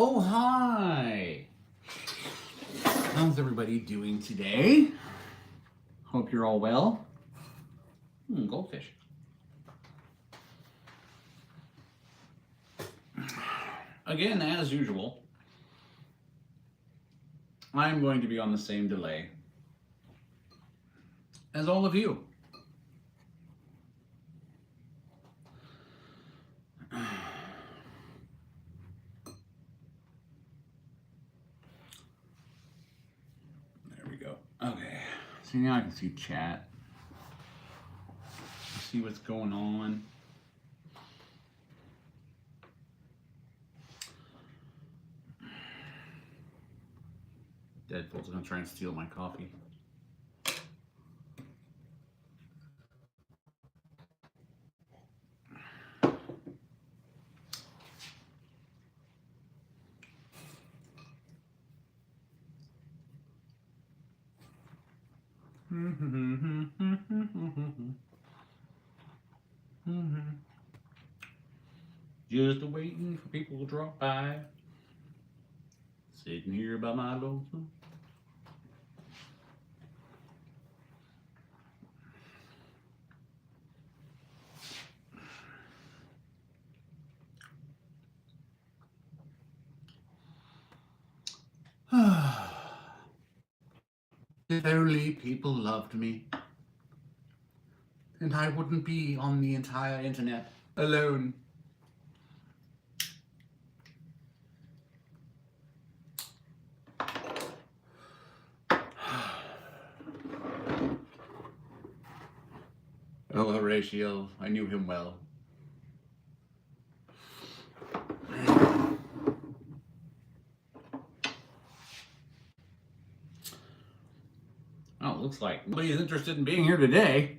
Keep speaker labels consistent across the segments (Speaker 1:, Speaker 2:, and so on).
Speaker 1: Oh, hi! How's everybody doing today? Hope you're all well. Goldfish. Again, as usual, I'm going to be on the same delay as all of you. Okay, so now I can see chat, see what's going on. Deadpool's gonna try and steal my coffee. Just waiting for people to drop by. Sitting here by my lonesome. If only people loved me, and I wouldn't be on the entire internet alone. Oh, Horatio, I knew him well. Oh, it looks like nobody's interested in being here today.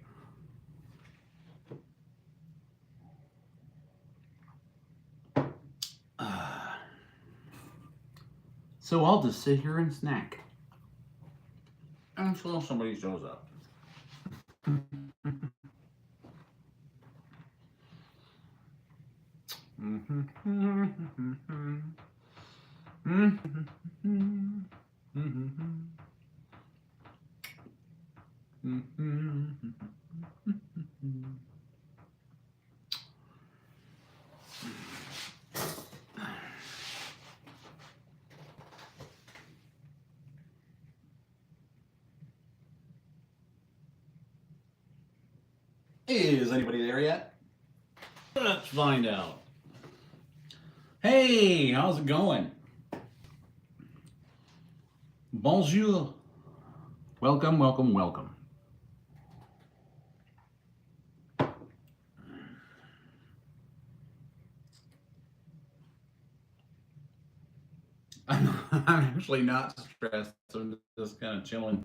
Speaker 1: So I'll just sit here and snack until somebody shows up. Is anybody there yet? Let's find out. Hey, how's it going? Bonjour. Welcome, welcome, welcome. I'm actually not stressed. I'm just kind of chilling.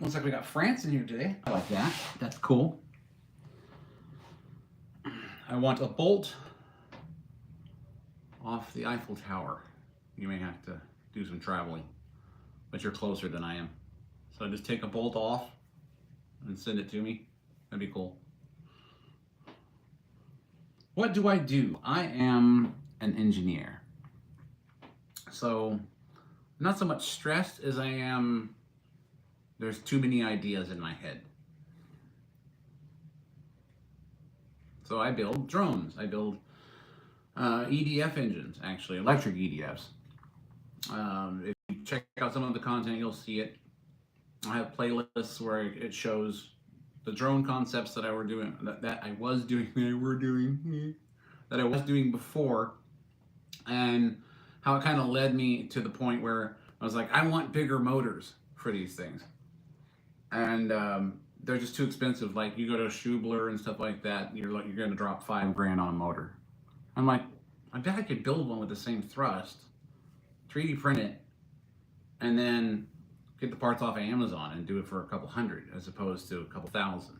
Speaker 1: Looks like we got France in here today. I like that. That's cool. I want a bolt off the Eiffel Tower. You may have to do some traveling, but you're closer than I am. So just take a bolt off and send it to me. That'd be cool. What do? I am an engineer. So not so much stressed as I am, there's too many ideas in my head. So I build drones. I build EDF engines, actually, electric EDFs. If you check out some of the content, you'll see it. I have playlists where it shows the drone concepts that I was doing before, and how it kind of led me to the point where I was like, I want bigger motors for these things, and they're just too expensive. Like, you go to Schubler and stuff like that, you're going to drop $5,000 on a motor. I'm like, I bet I could build one with the same thrust, 3D print it, and then get the parts off of Amazon and do it for a couple hundred as opposed to a couple thousand.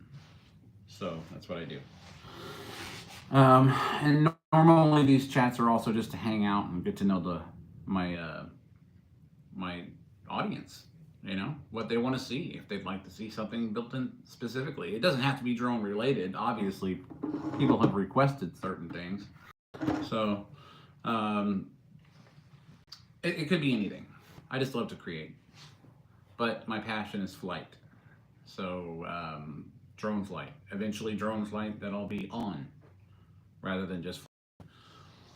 Speaker 1: So that's what I do. And normally these chats are also just to hang out and get to know my audience you know, what they want to see, if they'd like to see something built in specifically. It doesn't have to be drone related. Obviously, people have requested certain things. So, um, it could be anything. I just love to create. But my passion is flight. So, drone flight. Eventually, drone flight that I'll be on rather than just flight.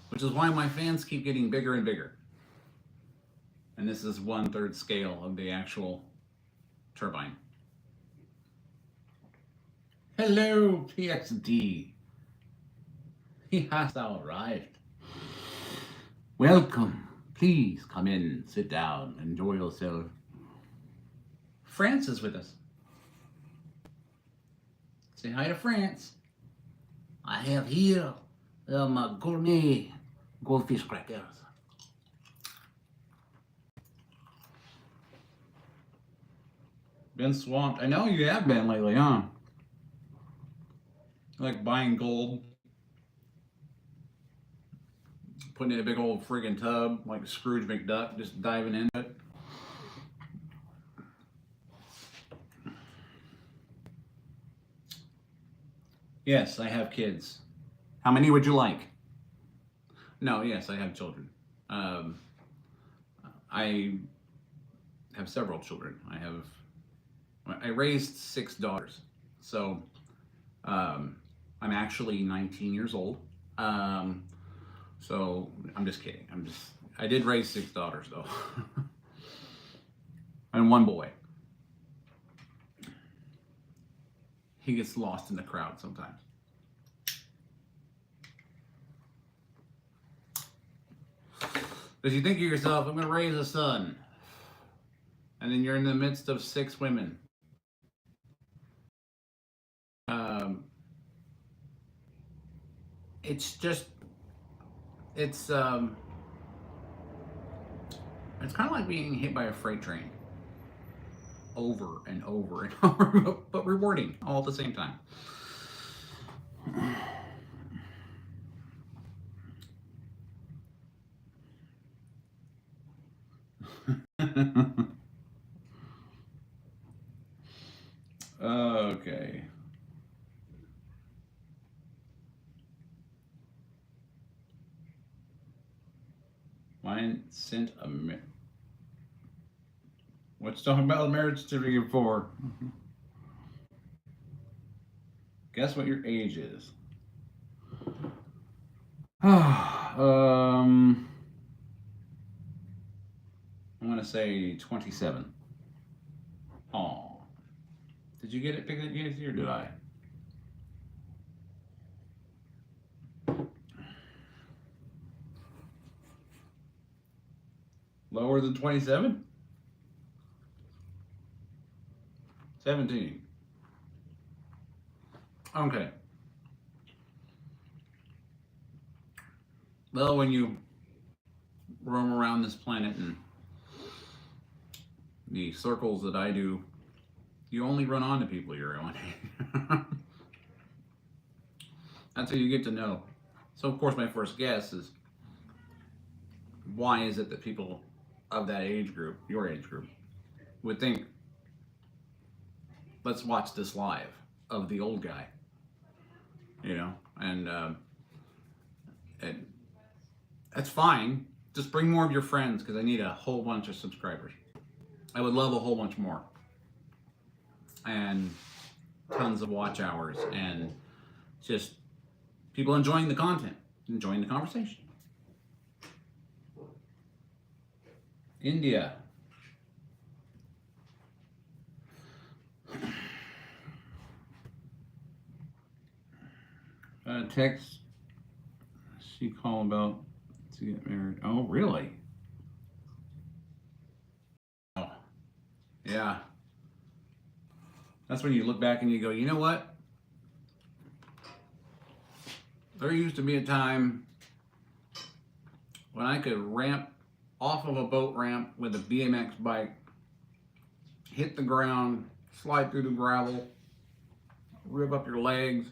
Speaker 1: Which is why my fans keep getting bigger and bigger. And this is 1/3 scale of the actual turbine. Hello, PSD. He has now arrived. Welcome. Please come in, sit down, enjoy yourself. France is with us. Say hi to France. I have here my gourmet goldfish crackers. Been swamped. I know you have been lately, huh? Like buying gold, putting it in a big old friggin' tub, like Scrooge McDuck, just diving into it. Yes, I have kids. How many would you like? No, yes, I have children. I have several children. I raised 6 daughters. So I'm actually 19 years old. So I'm just kidding. I did raise 6 daughters though. And 1 boy. He gets lost in the crowd sometimes. Because you think of yourself, I'm going to raise a son. And then you're in the midst of 6 women. It's just, it's kind of like being hit by a freight train. Over and over and over, but rewarding all at the same time. Okay. Mine sent a what's talking about a marriage certificate for? Guess what your age is. I'm gonna say 27. Oh, did you get it picked up yet, or did I? Lower than 27? 17. Okay. Well, when you roam around this planet and the circles that I do, you only run onto people your own age. That's who you get to know. So, of course, my first guess is, why is it that people of that age group, your age group, would think, let's watch this live of the old guy, you know? And that's fine. Just bring more of your friends, because I need a whole bunch of subscribers. I would love a whole bunch more. And tons of watch hours, and just people enjoying the content, enjoying the conversation. India. Text. She called about to get married. Oh, really? Oh, yeah. That's when you look back and you go, you know what? There used to be a time when I could ramp off of a boat ramp with a BMX bike, hit the ground, slide through the gravel, rip up your legs,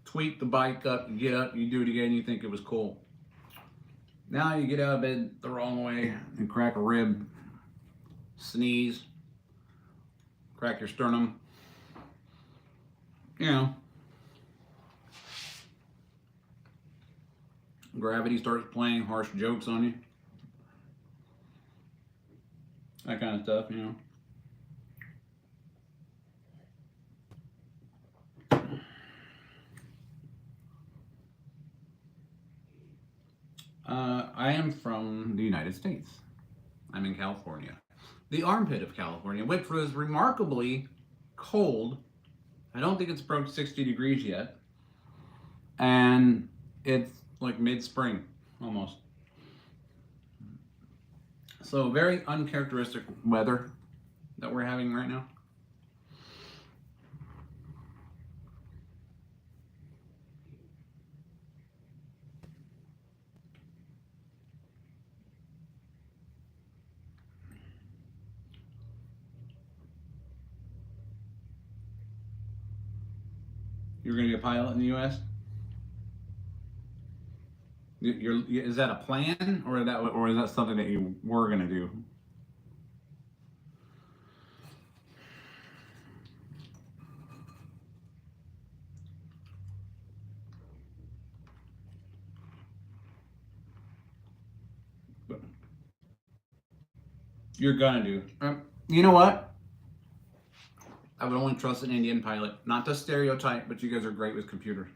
Speaker 1: tweak the bike up, you get up, you do it again, you think it was cool. Now you get out of bed the wrong way and crack a rib, sneeze, crack your sternum, you know, gravity starts playing harsh jokes on you, that kind of stuff, you know. I am from the United States. I'm in California, the armpit of California, which was remarkably cold. I don't think it's broke 60 degrees yet, and it's like mid-spring almost. So very uncharacteristic weather that we're having right now. You're going to be a pilot in the U.S. Is that a plan, or is that something that you were going to do? You're gonna do. You know what? I would only trust an Indian pilot. Not to stereotype, but you guys are great with computers.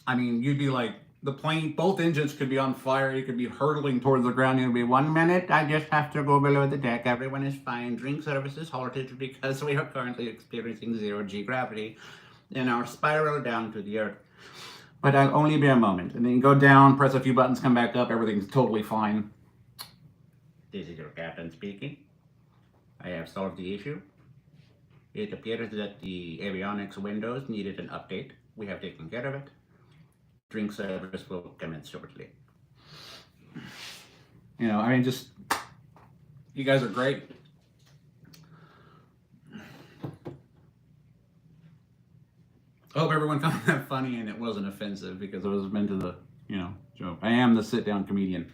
Speaker 1: I mean, you'd be like, the plane, both engines could be on fire. You could be hurtling towards the ground. You'd be 1 minute. I just have to go below the deck. Everyone is fine. Drink service is halted because we are currently experiencing 0G gravity and our spiral down to the earth. But I'll only be a moment. And then you go down, press a few buttons, come back up. Everything's totally fine. This is your captain speaking. I have solved the issue. It appears that the avionics windows needed an update. We have taken care of it. Drink service will commence shortly. You know, I mean, just, you guys are great. I hope everyone found that funny and it wasn't offensive because it was meant to the, you know, joke. I am the sit-down comedian.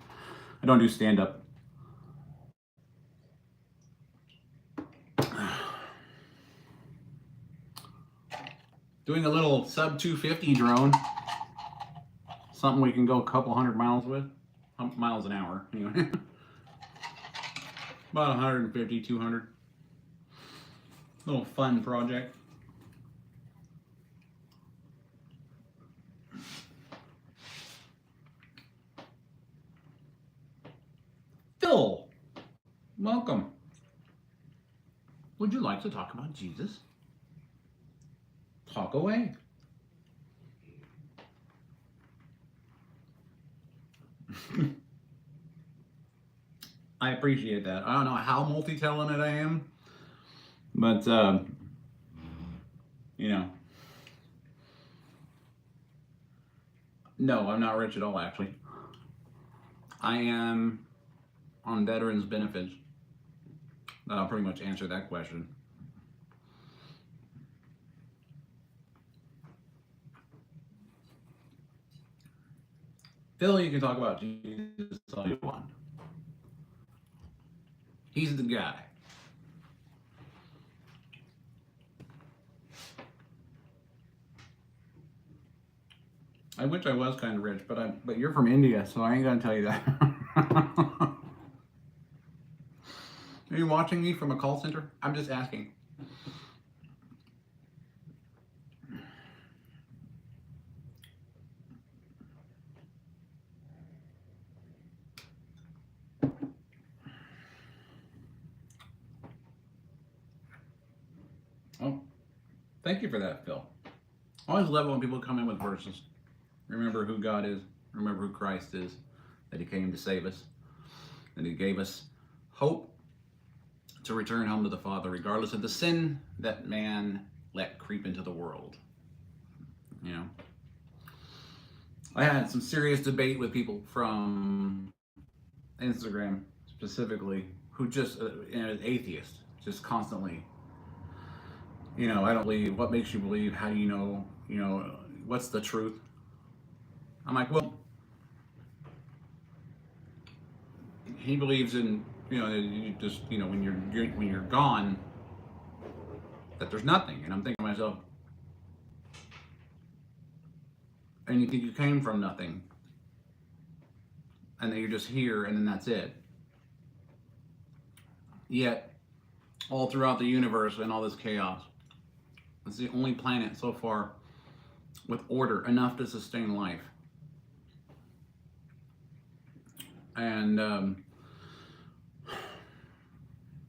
Speaker 1: I don't do stand-up. Doing a little sub 250 drone. Something we can go a couple hundred miles with. Miles an hour, anyway. About 150, 200. Little fun project. Phil, welcome. Would you like to talk about Jesus? Talk away. I appreciate that. I don't know how multi-talented I am, but you know, no, I'm not rich at all. Actually, I am on veterans benefits. That'll pretty much answer that question. Phil, you can talk about Jesus all you want. He's the guy. I wish I was kind of rich, but you're from India, so I ain't gonna tell you that. Are you watching me from a call center? I'm just asking. Oh, thank you for that, Phil. I always love it when people come in with verses. Remember who God is, remember who Christ is, that he came to save us, that he gave us hope to return home to the Father, regardless of the sin that man let creep into the world. You know, I had some serious debate with people from Instagram specifically who just, atheists, just constantly, you know, I don't believe. What makes you believe? How do you know? You know, what's the truth? I'm like, well, he believes in, you just, when you're gone, that there's nothing. And I'm thinking to myself, and you think you came from nothing, and that you're just here, and then that's it. Yet, all throughout the universe and all this chaos, it's the only planet so far with order enough to sustain life. And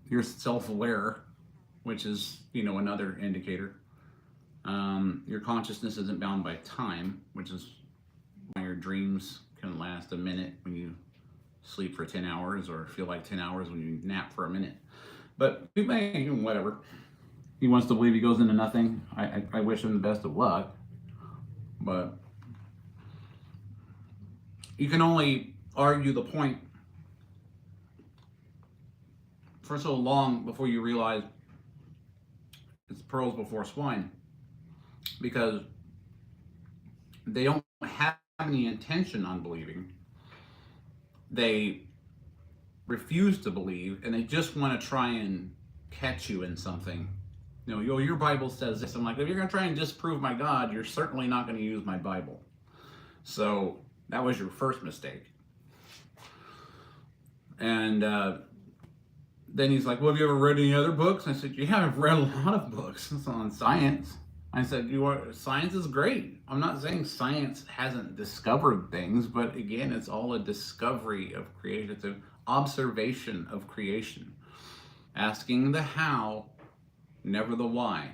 Speaker 1: you're self-aware, which is, another indicator. Your consciousness isn't bound by time, which is why your dreams can last a minute when you sleep for 10 hours, or feel like 10 hours when you nap for a minute. But he may, whatever. He wants to believe he goes into nothing. I wish him the best of luck. But you can only argue the point for so long before you realize it's pearls before swine. Because they don't have any intention on believing. They refuse to believe, and they just want to try and catch you in something. Your Bible says this. I'm like, if you're going to try and disprove my God, you're certainly not going to use my Bible. So that was your first mistake. And then he's like, well, have you ever read any other books? I said, yeah, I've read a lot of books. It's on science. I said, science is great. I'm not saying science hasn't discovered things, but again, it's all a discovery of creation. It's an observation of creation. Asking the how, never the why.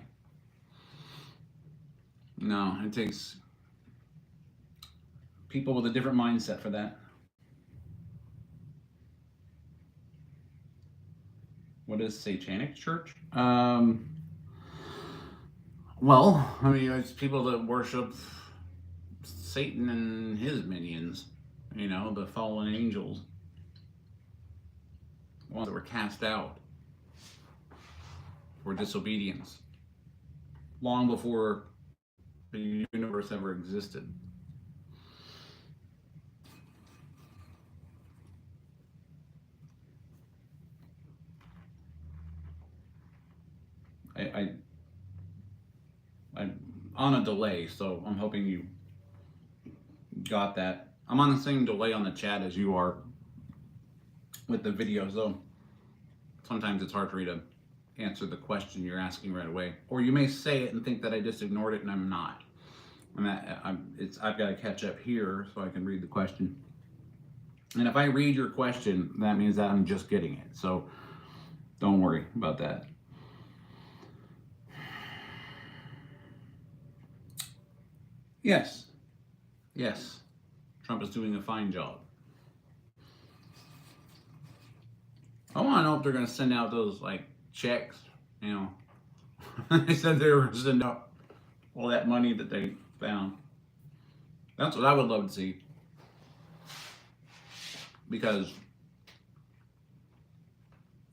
Speaker 1: No, it takes people with a different mindset for that. What is Satanic Church? Well, I mean, it's people that worship Satan and his minions, the fallen angels, the ones that were cast out for disobedience, long before the universe ever existed. I'm on a delay, so I'm hoping you got that. I'm on the same delay on the chat as you are with the video, so sometimes it's hard for me to answer the question you're asking right away. Or you may say it and think that I just ignored it, and I'm not. I've got to catch up here so I can read the question. And if I read your question, that means that I'm just getting it. So don't worry about that. Yes. Trump is doing a fine job. I want to know if they're going to send out those checks. They said they were going to send out all that money that they found. That's what I would love to see. Because,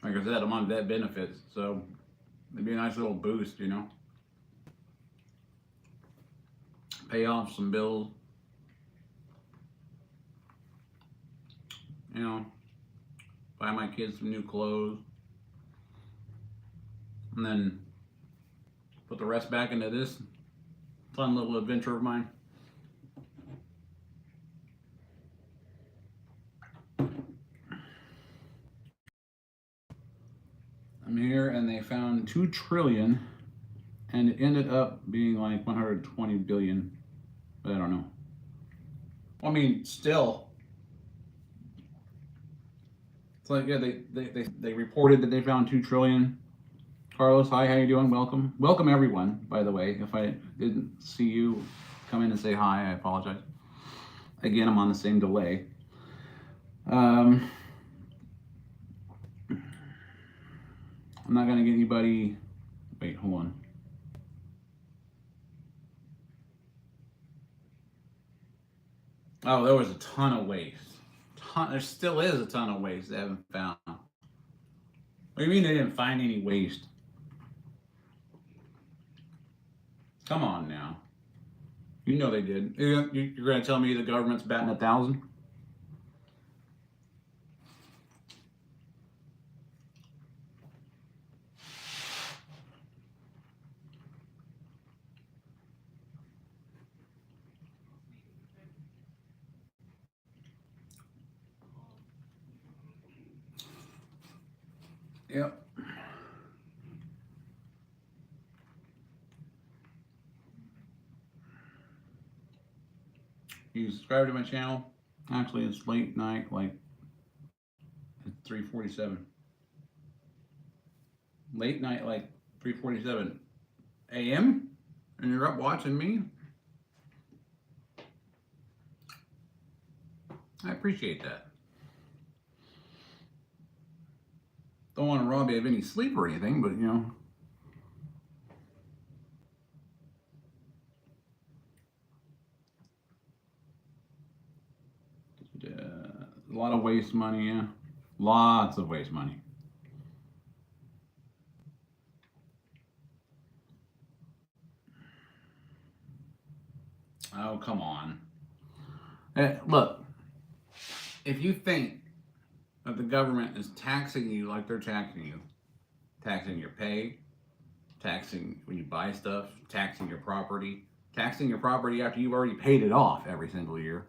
Speaker 1: like I said, I'm on vet benefits, so it'd be a nice little boost, Pay off some bills. Buy my kids some new clothes. And then put the rest back into this fun little adventure of mine. I'm here and they found 2 trillion and it ended up being like 120 billion. But I don't know. I mean, still. It's like, yeah, they reported that they found 2 trillion. Carlos, hi, how you doing? Welcome. Welcome everyone, by the way. If I didn't see you come in and say hi, I apologize. Again, I'm on the same delay. I'm not gonna get anybody, wait, hold on. Oh, there was a ton of waste. There still is a ton of waste they haven't found. What do you mean they didn't find any waste? Come on now. You know they did. You're going to tell me the government's batting 1,000? Yep. You subscribe to my channel. Actually, it's late night, like it's 3:47. Late night, like 3:47 a.m. And you're up watching me. I appreciate that. Don't want to rob you of any sleep or anything, but you know. A lot of waste money, yeah. Lots of waste money. Oh, come on. Look, if you think that the government is taxing you like they're taxing you, taxing your pay, taxing when you buy stuff, taxing your property after you've already paid it off every single year,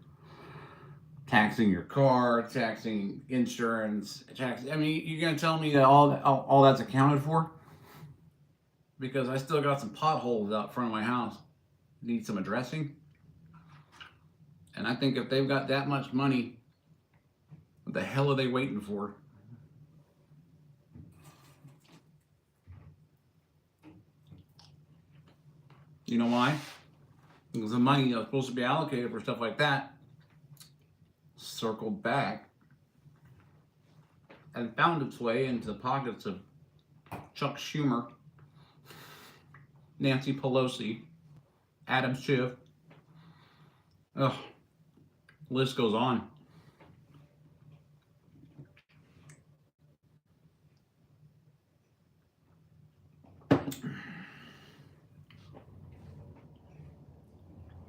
Speaker 1: taxing your car, taxing insurance, I mean, you're gonna tell me that all that's accounted for? Because I still got some potholes out front of my house. Need some addressing. And I think if they've got that much money, what the hell are they waiting for? You know why? Because the money that's supposed to be allocated for stuff like that circled back and found its way into the pockets of Chuck Schumer, Nancy Pelosi, Adam Schiff. Ugh, list goes on.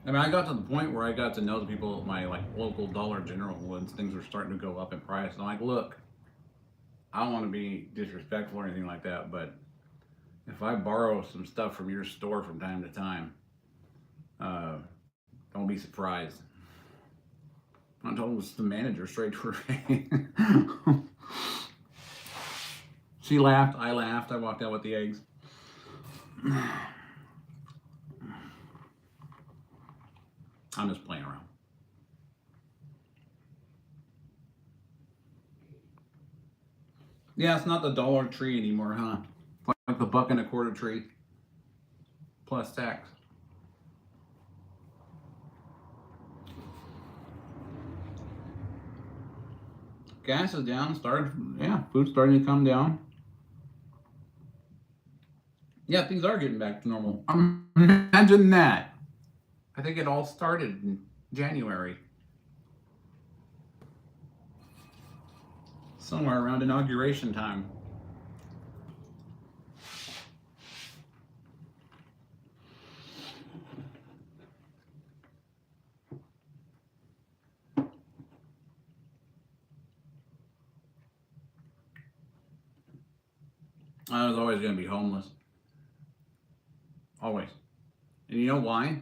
Speaker 1: I mean, I got to the point where I got to know the people at my like local Dollar General when things were starting to go up in price. And I'm like, look, I don't want to be disrespectful or anything like that, but if I borrow some stuff from your store from time to time, uh, don't be surprised. I told the manager straight to her face. She laughed, I laughed, I walked out with the eggs. I'm just playing around. Yeah, it's not the Dollar Tree anymore, huh? Like the $1.25 tree plus tax. Gas is down. Food's starting to come down. Yeah, things are getting back to normal. Imagine that. I think it all started in January, somewhere around inauguration time. I was always going to be homeless. Always. And you know why?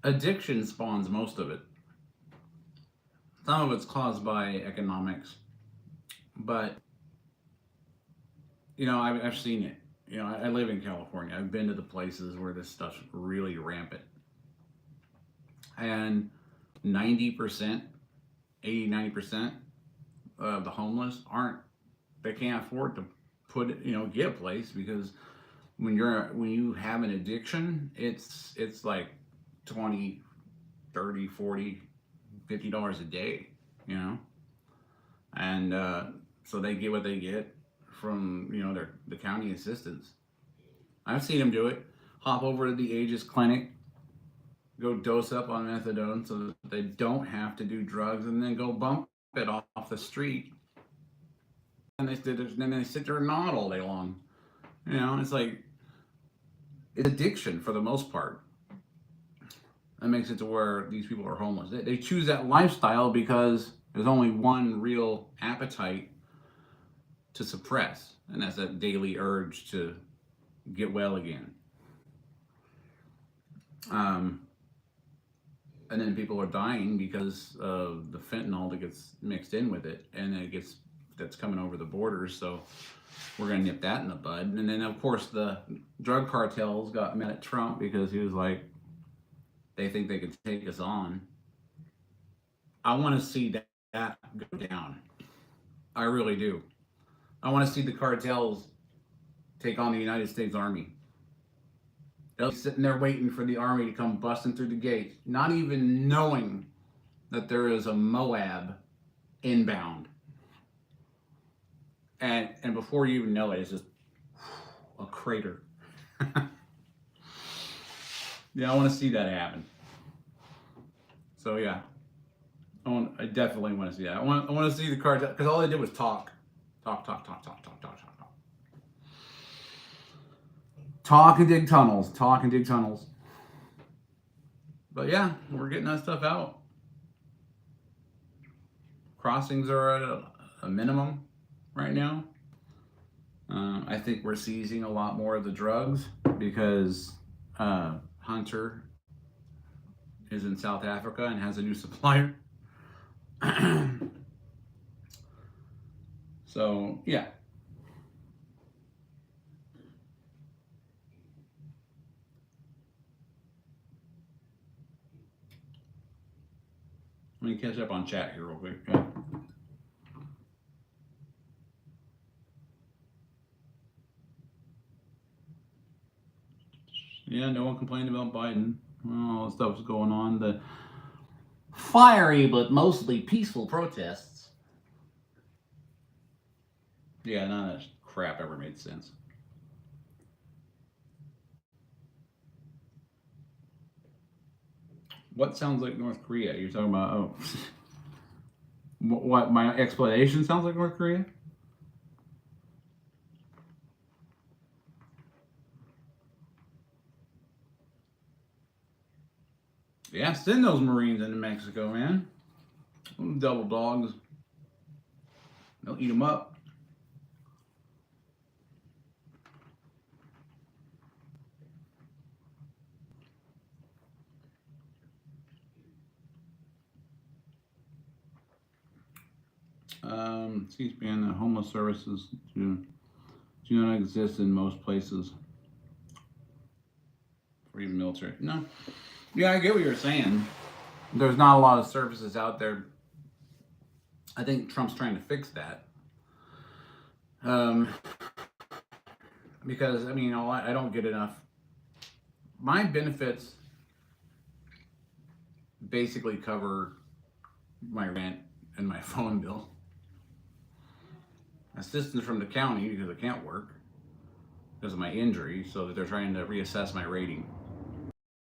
Speaker 1: Addiction spawns most of it. Some of it's caused by economics, but you know, I've seen it. You know, I live in California. I've been to the places where this stuff's really rampant, and 90%, 80-90% of the homeless aren't. They can't afford to get a place because when you have an addiction, it's like 20, 30, 40, $50 a day, you know, and so they get what they get from the county assistants. I've seen them do it. Hop over to the Aegis clinic, go dose up on methadone so that they don't have to do drugs, and then go bump it off the street. And they sit there and nod all day long. You know, it's like it's addiction for the most part. That makes it to where these people are homeless. They choose that lifestyle because there's only one real appetite to suppress, and that's that daily urge to get well again. And then people are dying because of the fentanyl that gets mixed in with it, and it gets that's coming over the borders. So we're gonna nip that in the bud. And then of course the drug cartels got mad at Trump because he was like, they think they could take us on. I want to see that go down. I really do. I want to see the cartels take on the United States Army. They'll be sitting there waiting for the army to come busting through the gates, not even knowing that there is a Moab inbound. And before you even know it, it's just a crater. Yeah, I want to see that happen. So yeah, I definitely want to see that. I want to see the cartel because all they did was talk, talk and dig tunnels, talk and dig tunnels. But yeah, we're getting that stuff out. Crossings are at a minimum right now. I think we're seizing a lot more of the drugs because Hunter is in South Africa and has a new supplier. So yeah. Let me catch up on chat here real quick. Yeah, no one complained about Biden. All the stuff's going on. The fiery but mostly peaceful protests. Yeah, none of that crap ever made sense. What sounds like North Korea? You're talking about, oh. What, my explanation sounds like North Korea? Yeah, send those Marines into Mexico, man. Double dogs. They'll eat them up. C-SPAN, homeless services do not exist in most places. Or even military. No. Yeah, I get what you're saying. There's not a lot of services out there. I think Trump's trying to fix that. Because, I mean, I don't get enough. My benefits basically cover my rent and my phone bill. Assistance from the county because I can't work because of my injury, so that they're trying to reassess my rating.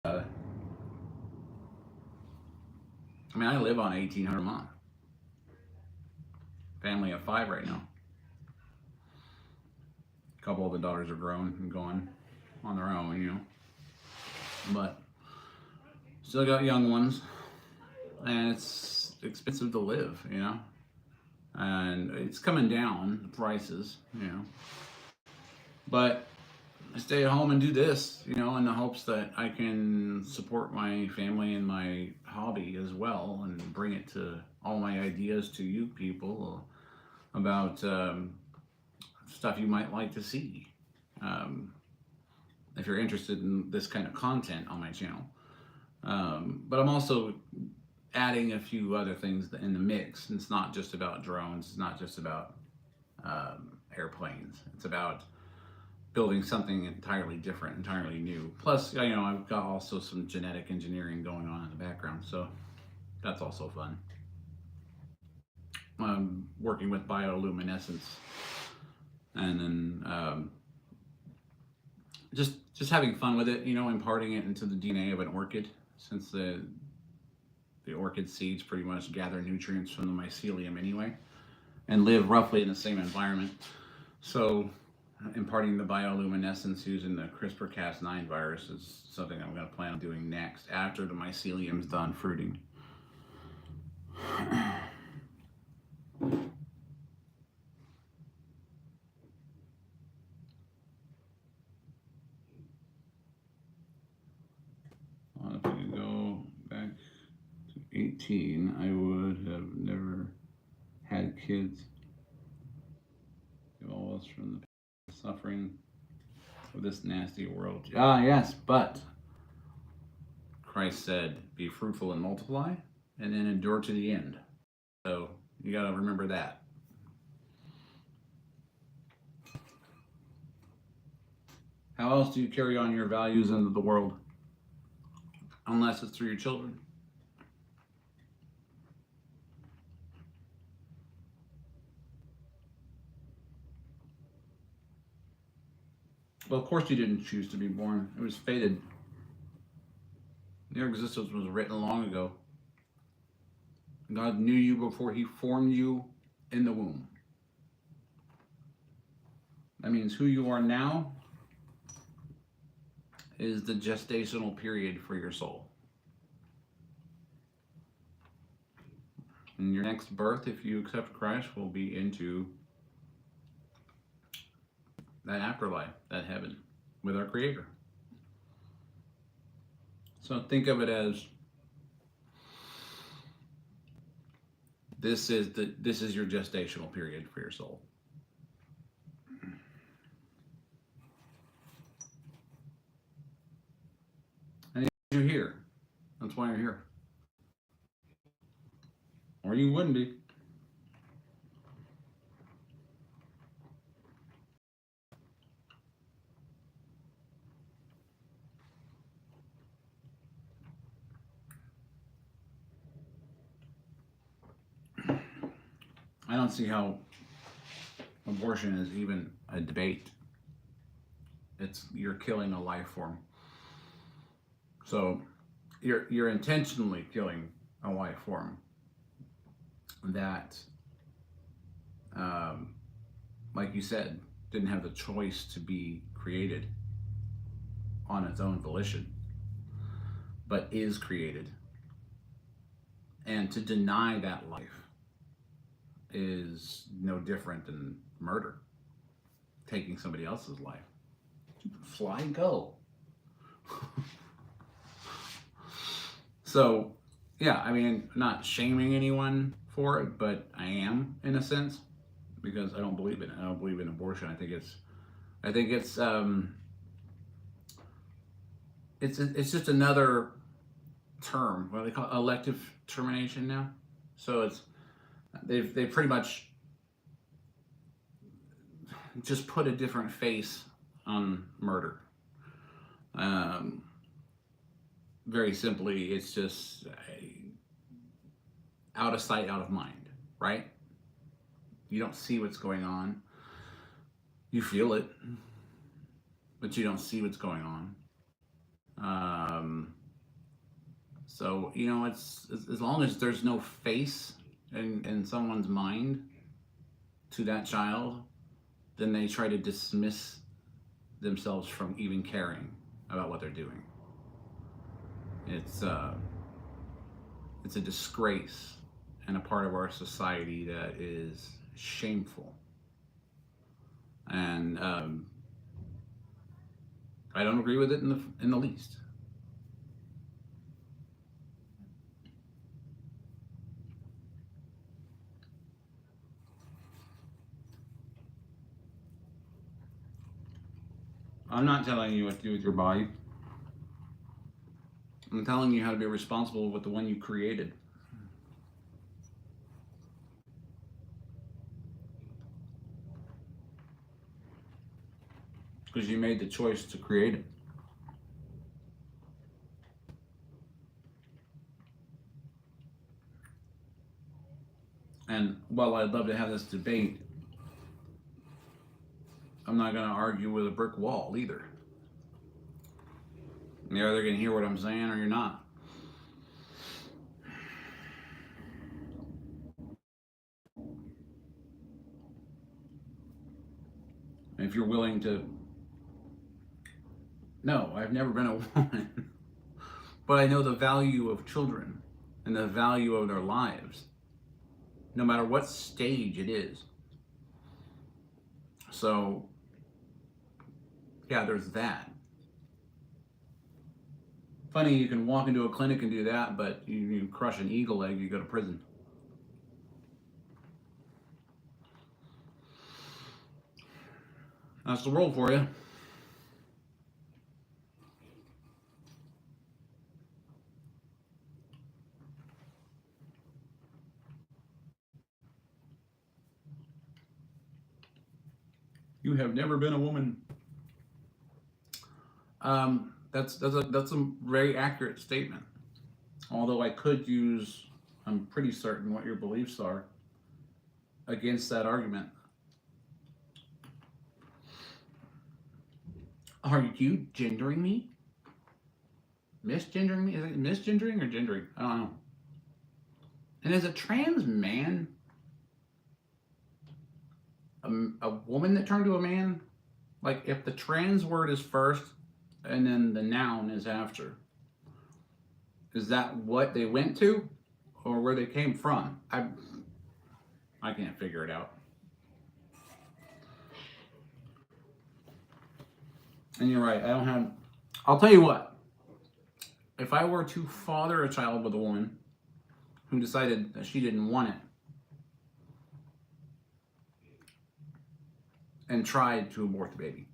Speaker 1: I mean, I live on $1,800 a month. Family of 5 right now. A couple of the daughters are grown and gone on their own, you know. But still got young ones, and it's expensive to live, you know. And it's coming down, the prices, you know. But I stay at home and do this, you know, in the hopes that I can support my family and my hobby as well and bring it to all my ideas to you people about stuff you might like to see. If you're interested in this kind of content on my channel. But I'm also adding a few other things in the mix. It's not just about drones. It's not just about airplanes. It's about building something entirely different, entirely new. Plus, you know, I've got also some genetic engineering going on in the background, so that's also fun. I'm working with bioluminescence, and then just having fun with it, you know, imparting it into the DNA of an orchid, since the orchid seeds pretty much gather nutrients from the mycelium anyway, and live roughly in the same environment. So imparting the bioluminescence using the CRISPR-Cas9 virus is something I'm going to plan on doing next after the mycelium's done fruiting. If I could go back to 18, I would have never had kids. suffering of this nasty world. Ah, yes, but Christ said, be fruitful and multiply, and then endure to the end. So you got to remember that. How else do you carry on your values into the world? Unless it's through your children. Well, of course you didn't choose to be born. It was fated. Your existence was written long ago. God knew you before he formed you in the womb. That means who you are now is the gestational period for your soul. And your next birth, if you accept Christ, will be into that afterlife, that heaven, with our Creator. So think of it as this is your gestational period for your soul. And you're here. That's why you're here. Or you wouldn't be. I don't see how abortion is even a debate. You're killing a life form. So you're intentionally killing a life form that, like you said, didn't have the choice to be created on its own volition, but is created. And to deny that life is no different than murder, taking somebody else's life. Fly and go. So, yeah, I mean, not shaming anyone for it, but I am in a sense, because I don't believe in it. I don't believe in abortion. I think it's just another term. What do they call it? Elective termination now. So they pretty much just put a different face on murder. Very simply, it's just out of sight, out of mind, right? You don't see what's going on. You feel it, but you don't see what's going on. So, it's as long as there's no face in someone's mind to that child, then they try to dismiss themselves from even caring about what they're doing. It's a disgrace and a part of our society that is shameful. And I don't agree with it in the least. I'm not telling you what to do with your body. I'm telling you how to be responsible with the one you created. Because you made the choice to create it. And while I'd love to have this debate, I'm not going to argue with a brick wall either. You're either going to hear what I'm saying or you're not. And if you're willing to... No, I've never been a woman. But I know the value of children and the value of their lives, no matter what stage it is. So, yeah, there's that. Funny, you can walk into a clinic and do that, but you crush an eagle egg, you go to prison. That's the world for you. You have never been a woman. That's a very accurate statement. Although I could use, I'm pretty certain what your beliefs are against that argument. Are you gendering me? Misgendering me? Is it misgendering or gendering? I don't know. And is a trans man a woman that turned to a man? Like, if the trans word is first and then the noun is after, is that what they went to or where they came from? I can't figure it out. And you're right. I don't have. I'll tell you what. If I were to father a child with a woman who decided that she didn't want it and tried to abort the baby,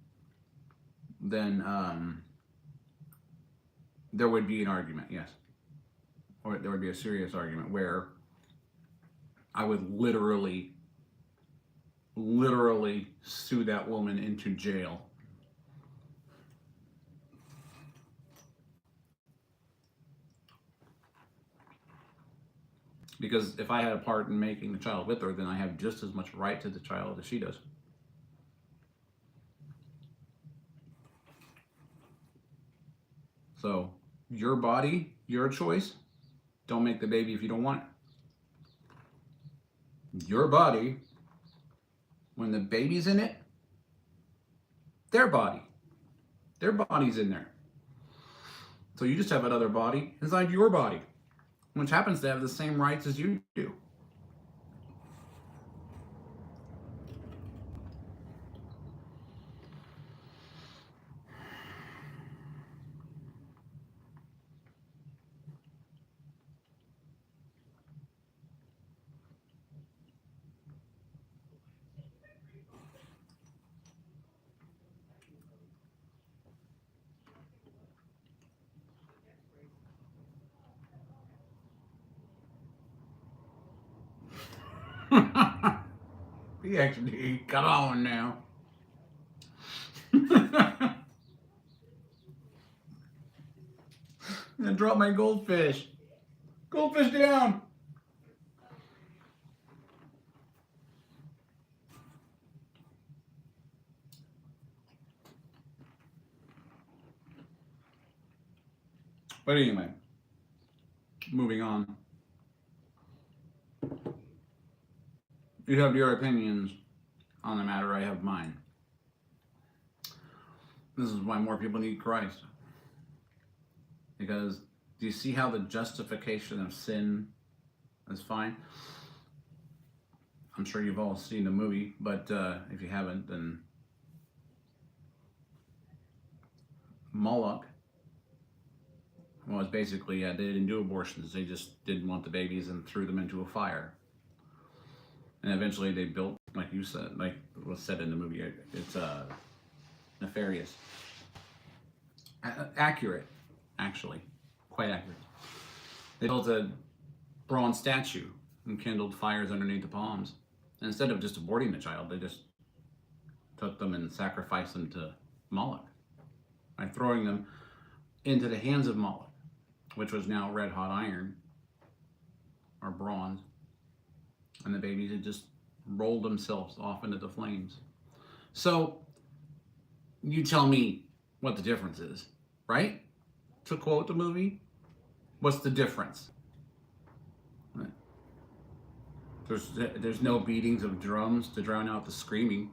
Speaker 1: then there would be an argument, yes. Or there would be a serious argument where I would literally sue that woman into jail. Because if I had a part in making the child with her, then I have just as much right to the child as she does. So, your body, your choice. Don't make the baby if you don't want it. Your body, when the baby's in it, their body. Their body's in there. So you just have another body inside your body, which happens to have the same rights as you do. PhD, come on now. And drop my goldfish. Goldfish down. But anyway, moving on. You have your opinions on the matter, I have mine. This is why more people need Christ. Because do you see how the justification of sin is fine? I'm sure you've all seen the movie, but if you haven't, then Moloch was basically, they didn't do abortions. They just didn't want the babies and threw them into a fire. And eventually they built, like you said, like was said in the movie, it's nefarious. Accurate, actually. Quite accurate. They built a bronze statue and kindled fires underneath the palms. And instead of just aborting the child, they just took them and sacrificed them to Moloch by throwing them into the hands of Moloch, which was now red hot iron or bronze. And the babies had just rolled themselves off into the flames. So, you tell me what the difference is, right? To quote the movie, what's the difference? There's no beatings of drums to drown out the screaming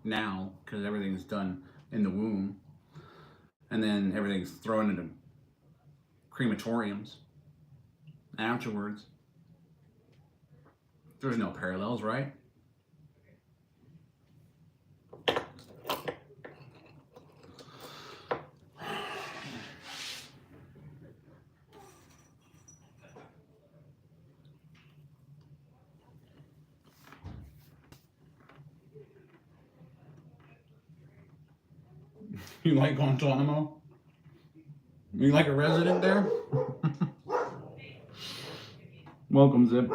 Speaker 1: now, because everything's done in the womb. And then everything's thrown into crematoriums afterwards. There's no parallels, right? You like Guantanamo? You like a resident there? Welcome, Zip.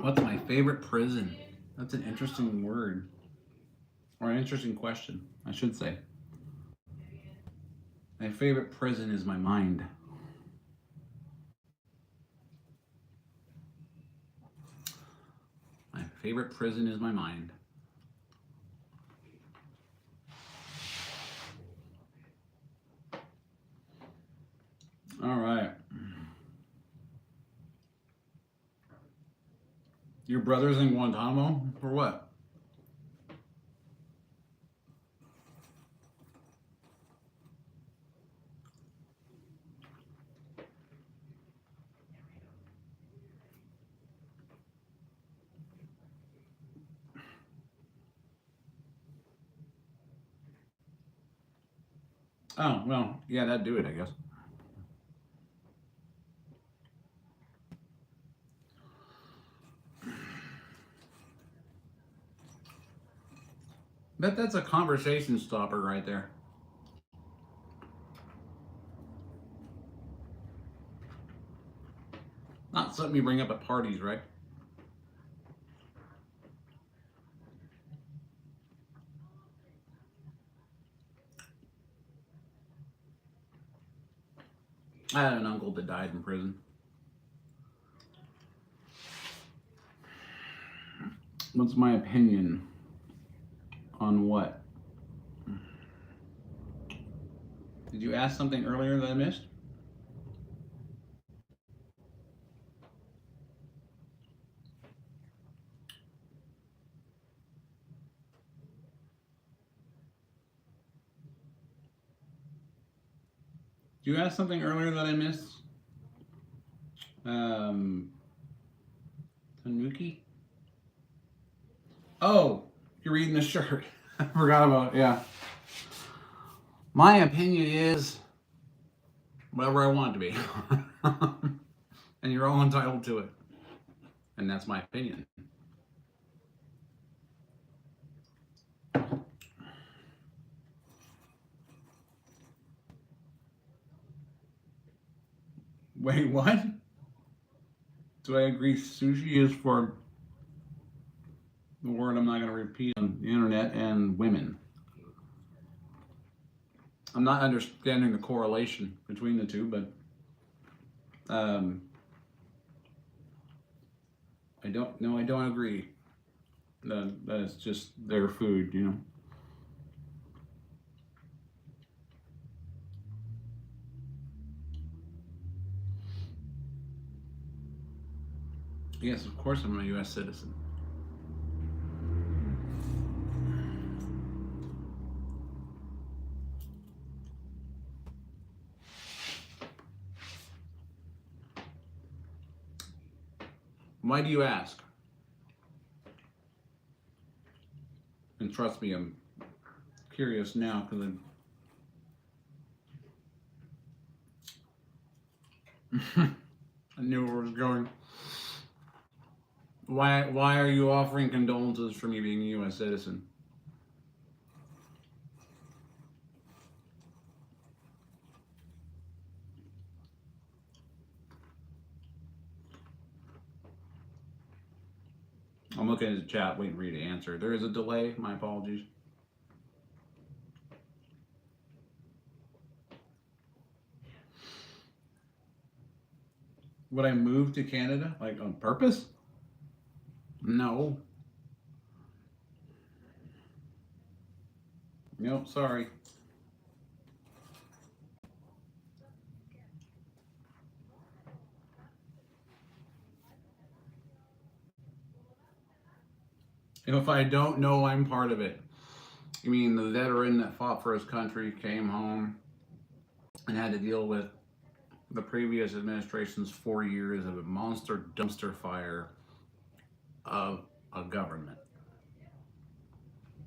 Speaker 1: What's my favorite prison? That's an interesting word. Or an interesting question, I should say. My favorite prison is my mind. My favorite prison is my mind. All right. Your brother's in Guantanamo? For what? Oh, well, yeah, that'd do it, I guess. Bet that's a conversation stopper right there. Not something you bring up at parties, right? I had an uncle that died in prison. What's my opinion on what? Did you ask something earlier that I missed? Did you ask something earlier that I missed? Tanuki? Oh, you're reading the shirt. I forgot about it, yeah. My opinion is whatever I want it to be. And you're all entitled to it. And that's my opinion. Wait, what? Do I agree sushi is for the word I'm not going to repeat on the internet and women? I'm not understanding the correlation between the two, but I don't agree that it's just their food, you know. Yes, of course I'm a U.S. citizen. Why do you ask? And trust me, I'm curious now because I knew where it was going. Why are you offering condolences for me being a U.S. citizen? I'm looking at the chat, waiting for you to answer. There is a delay. My apologies. Would I move to Canada, like on purpose? No. Nope, sorry. If I don't know I'm part of it. You mean the veteran that fought for his country, came home, and had to deal with the previous administration's 4 years of a monster dumpster fire of a government.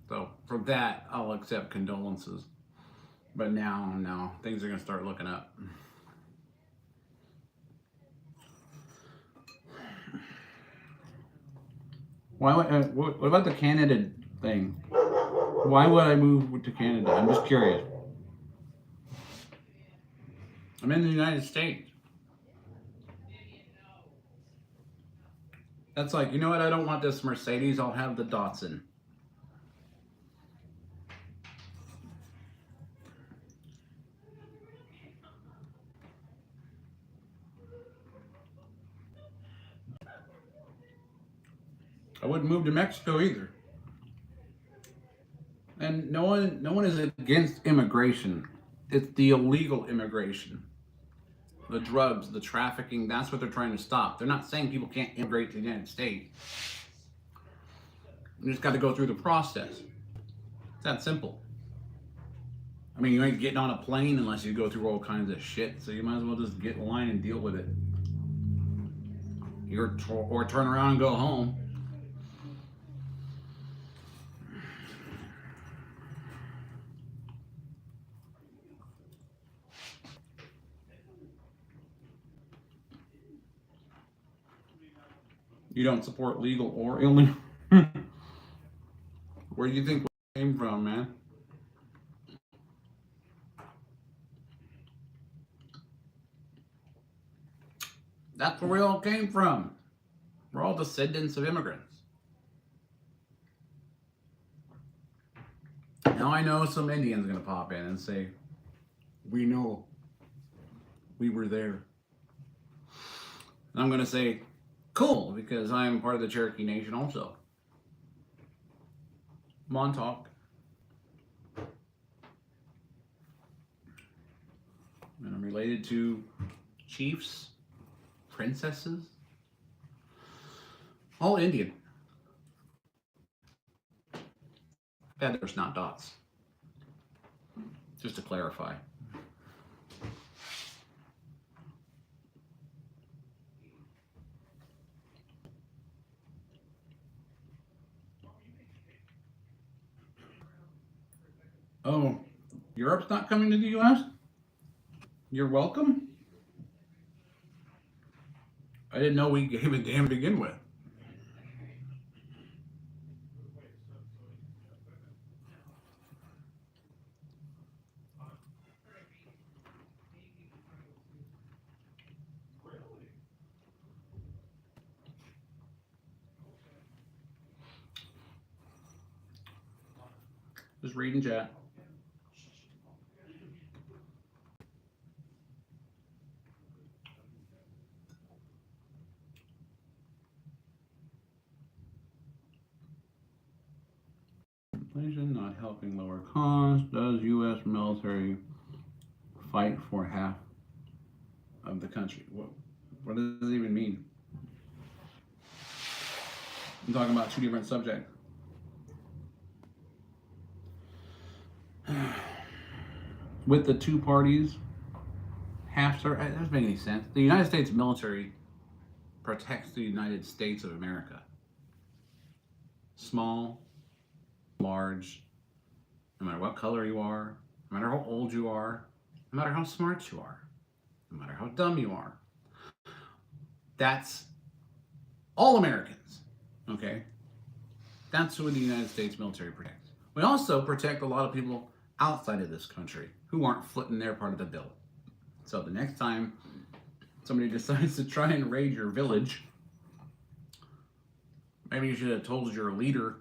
Speaker 1: So for that, I'll accept condolences. But now, no, things are going to start looking up. Why? What about the Canada thing? Why would I move to Canada? I'm just curious. I'm in the United States. That's like, you know what? I don't want this Mercedes. I'll have the Datsun. I wouldn't move to Mexico either. And no one is against immigration. It's the illegal immigration. The drugs, the trafficking, that's what they're trying to stop. They're not saying people can't immigrate to the United States. You just got to go through the process. It's that simple. I mean, you ain't getting on a plane unless you go through all kinds of shit, so you might as well just get in line and deal with it. Or turn around and go home. You don't support legal or illegal. Where do you think we came from, man? That's where we all came from. We're all descendants of immigrants. Now I know some Indians are going to pop in and say, we know. We were there. And I'm going to say, cool, because I am part of the Cherokee Nation also. Montauk. And I'm related to chiefs, princesses, all Indian. Feathers, not dots. Just to clarify. Oh, Europe's not coming to the U.S.? You're welcome? I didn't know we gave a damn to begin with. Just reading chat. Inflation not helping lower costs. Does U.S. military fight for half of the country? What does it even mean? I'm talking about two different subjects. With the two parties, it doesn't make any sense. The United States military protects the United States of America. Small, large, no matter what color you are, no matter how old you are, no matter how smart you are, no matter how dumb you are. That's all Americans, okay? That's who the United States military protects. We also protect a lot of people outside of this country who aren't footing their part of the bill. So the next time somebody decides to try and raid your village, maybe you should have told your leader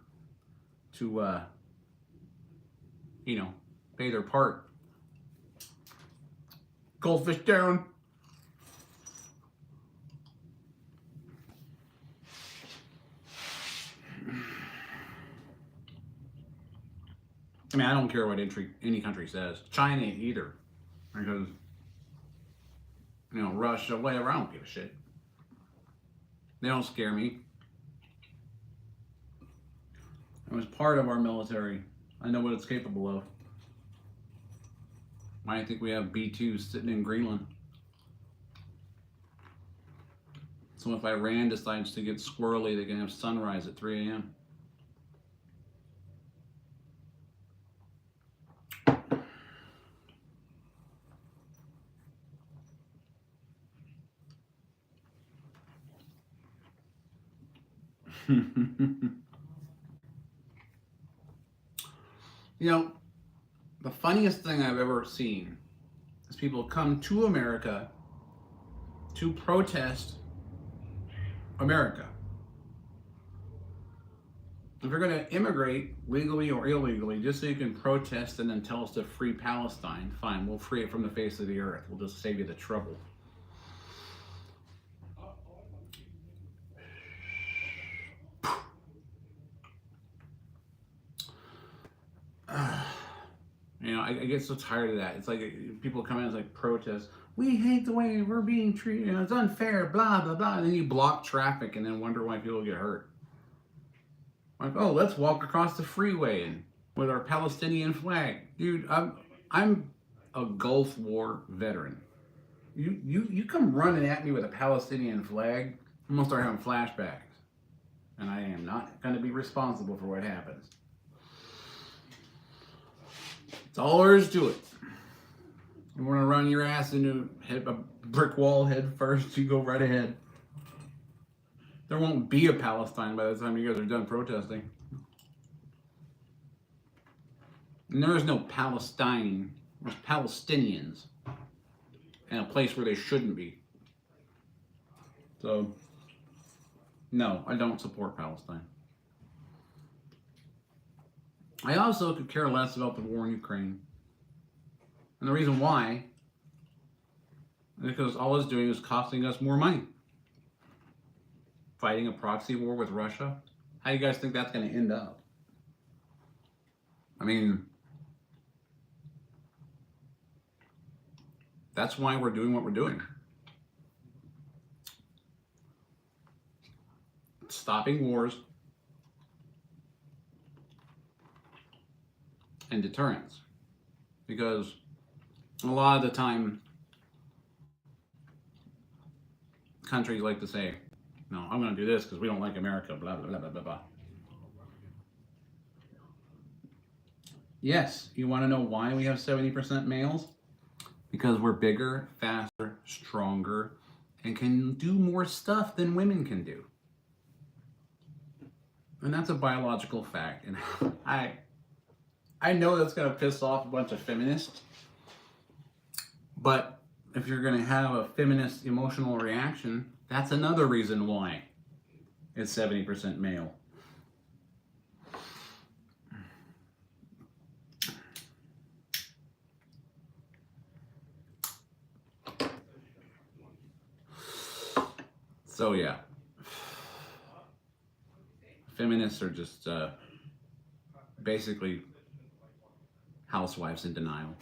Speaker 1: to, pay their part. Goldfish down. I mean, I don't care what any country says. China either. Because, Russia, whatever, I don't give a shit. They don't scare me. It was part of our military. I know what it's capable of. Why do you think we have B-2s sitting in Greenland? So if Iran decides to get squirrely, they can have sunrise at 3 a.m. You know, the funniest thing I've ever seen is people come to America to protest America. If you're going to immigrate legally or illegally just so you can protest and then tell us to free Palestine, fine, we'll free it from the face of the earth. We'll just save you the trouble. You know, I get so tired of that. It's like people come in as like protest. We hate the way we're being treated. You know, it's unfair. Blah blah blah. And then you block traffic and then wonder why people get hurt. Like, oh, let's walk across the freeway and with our Palestinian flag, dude. I'm a Gulf War veteran. You come running at me with a Palestinian flag, I'm gonna start having flashbacks, and I am not gonna be responsible for what happens. That's all there is to it. You want to run your ass into a brick wall head first, you go right ahead. There won't be a Palestine by the time you guys are done protesting. And there is no Palestine. There's Palestinians. And a place where they shouldn't be. So, no, I don't support Palestine. I also could care less about the war in Ukraine. And the reason why is because all it's doing is costing us more money. Fighting a proxy war with Russia? How do you guys think that's going to end up? I mean, that's why we're doing what we're doing. Stopping wars and deterrence. Because a lot of the time, countries like to say, no, I'm going to do this because we don't like America, blah, blah, blah, blah, blah. Yes, you want to know why we have 70% males? Because we're bigger, faster, stronger, and can do more stuff than women can do. And that's a biological fact. And I know that's going to piss off a bunch of feminists. But if you're going to have a feminist emotional reaction, that's another reason why it's 70% male. So yeah, feminists are just basically housewives in denial.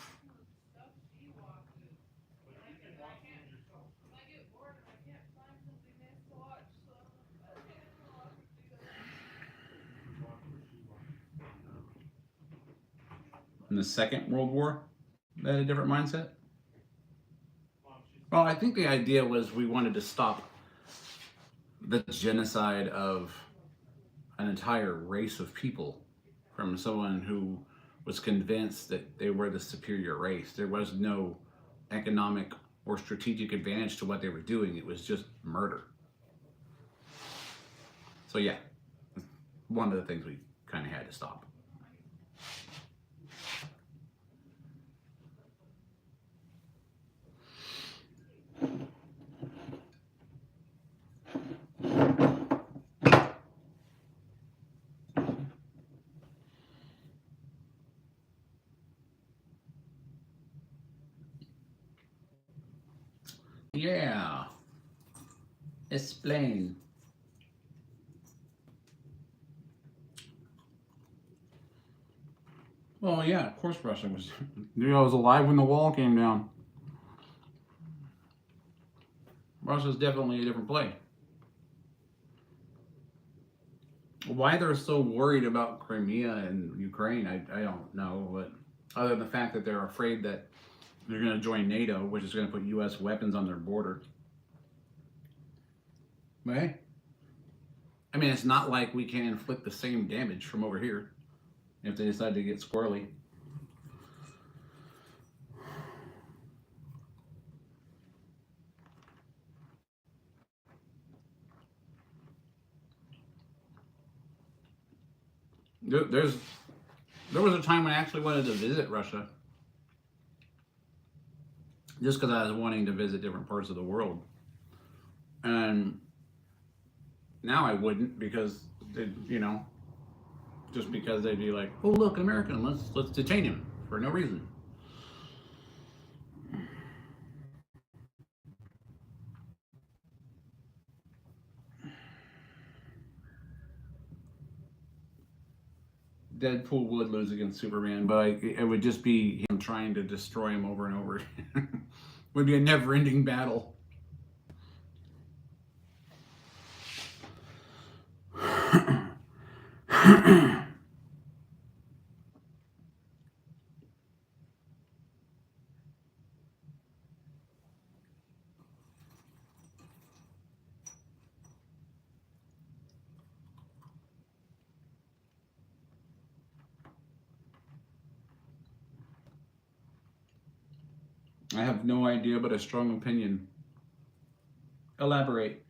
Speaker 1: In the Second World War, they had a different mindset. Well, I think the idea was we wanted to stop the genocide of an entire race of people from someone who was convinced that they were the superior race. There was no economic or strategic advantage to what they were doing. It was just murder. So yeah, one of the things we kind of had to stop. Yeah. Explain. Well, yeah, of course Russia was. You know, I was alive when the wall came down. Russia's definitely a different play. Why they're so worried about Crimea and Ukraine, I don't know. But other than the fact that they're afraid that they're going to join NATO, which is going to put U.S. weapons on their border. But hey, I mean, it's not like we can inflict the same damage from over here if they decide to get squirrely. There was a time when I actually wanted to visit Russia, just because I was wanting to visit different parts of the world, and now I wouldn't because just because they'd be like, oh look, an American, let's detain him for no reason. Deadpool would lose against Superman, but it would just be him trying to destroy him over and over. It would be a never-ending battle. I have no idea, but a strong opinion. Elaborate.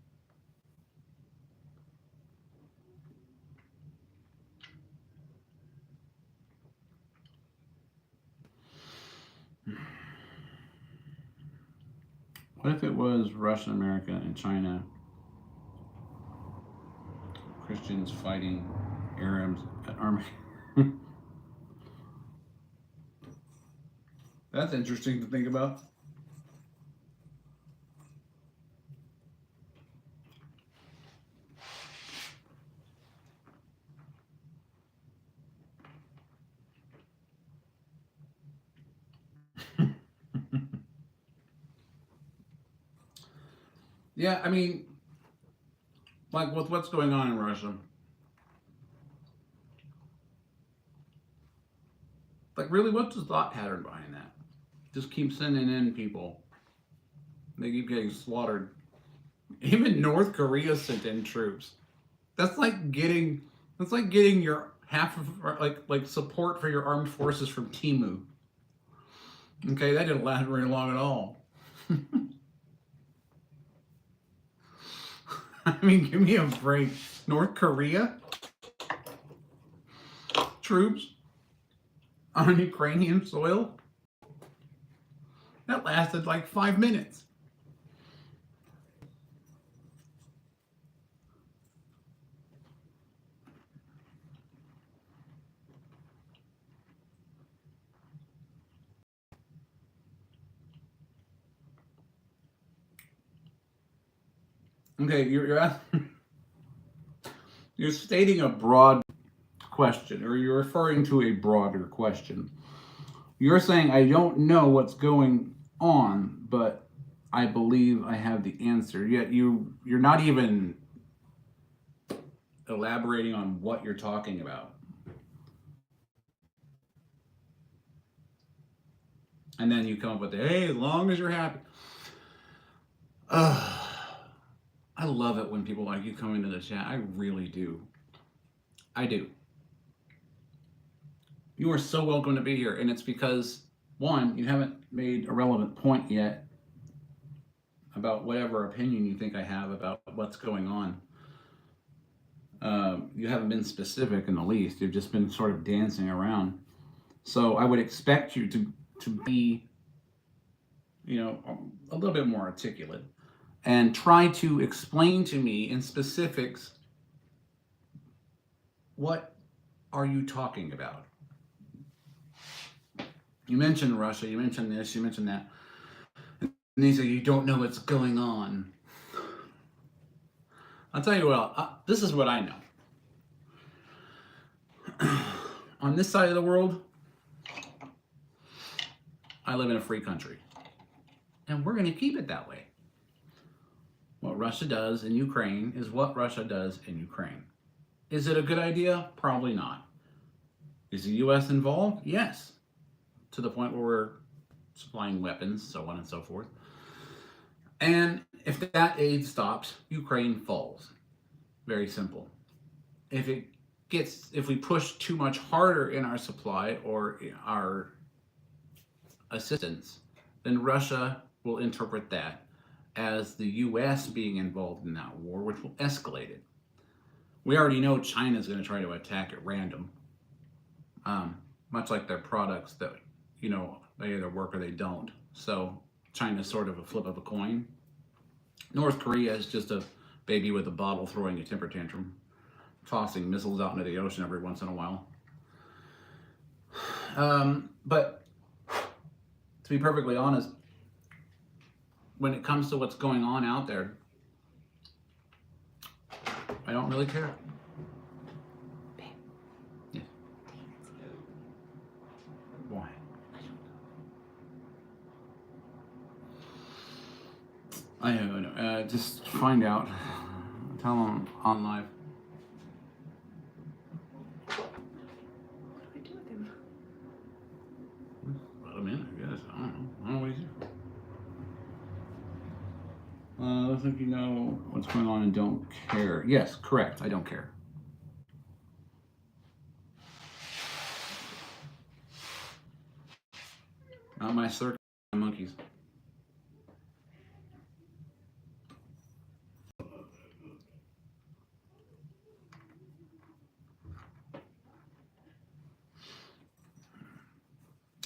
Speaker 1: What if it was Russia, America, and China? Christians fighting Arabs at Armageddon. That's interesting to think about. Yeah, I mean, like with what's going on in Russia, like really, what's the thought pattern behind that? Just keep sending in people. They keep getting slaughtered. Even North Korea sent in troops. That's like getting your half of like support for your armed forces from Timu. Okay, that didn't last very long at all. I mean, give me a break. North Korea troops on Ukrainian soil? That lasted like 5 minutes. Okay, you're stating a broad question, or you're referring to a broader question. You're saying I don't know what's going on, but I believe I have the answer. Yet you're not even elaborating on what you're talking about. And then you come up with the hey, as long as you're happy. I love it when people like you come into the chat. I really do. I do. You are so welcome to be here, and it's because one, you haven't made a relevant point yet about whatever opinion you think I have about what's going on. You haven't been specific in the least. You've just been sort of dancing around. So I would expect you to be, a little bit more articulate and try to explain to me in specifics what are you talking about. You mentioned Russia, you mentioned this, you mentioned that. And you say you don't know what's going on. I'll tell you what, this is what I know. On this side of the world, I live in a free country. And we're going to keep it that way. What Russia does in Ukraine is what Russia does in Ukraine. Is it a good idea? Probably not. Is the U.S. involved? Yes. To the point where we're supplying weapons, so on and so forth. And if that aid stops, Ukraine falls. Very simple. If we push too much harder in our supply or our assistance, then Russia will interpret that as the U.S. being involved in that war, which will escalate it. We already know China's going to try to attack at random. much like their products that, you know, they either work or they don't. So China's sort of a flip of a coin. North Korea is just a baby with a bottle throwing a temper tantrum, tossing missiles out into the ocean every once in a while. But to be perfectly honest, when it comes to what's going on out there, I don't really care. Yes. Why? I don't know. Just find out. Tell them on live.
Speaker 2: What do I do with him?
Speaker 1: Let him in, I guess. I don't know. I don't know what he's here for. Looks like you know what's going on and don't care. Yes, correct. I don't care. Not my circus monkeys.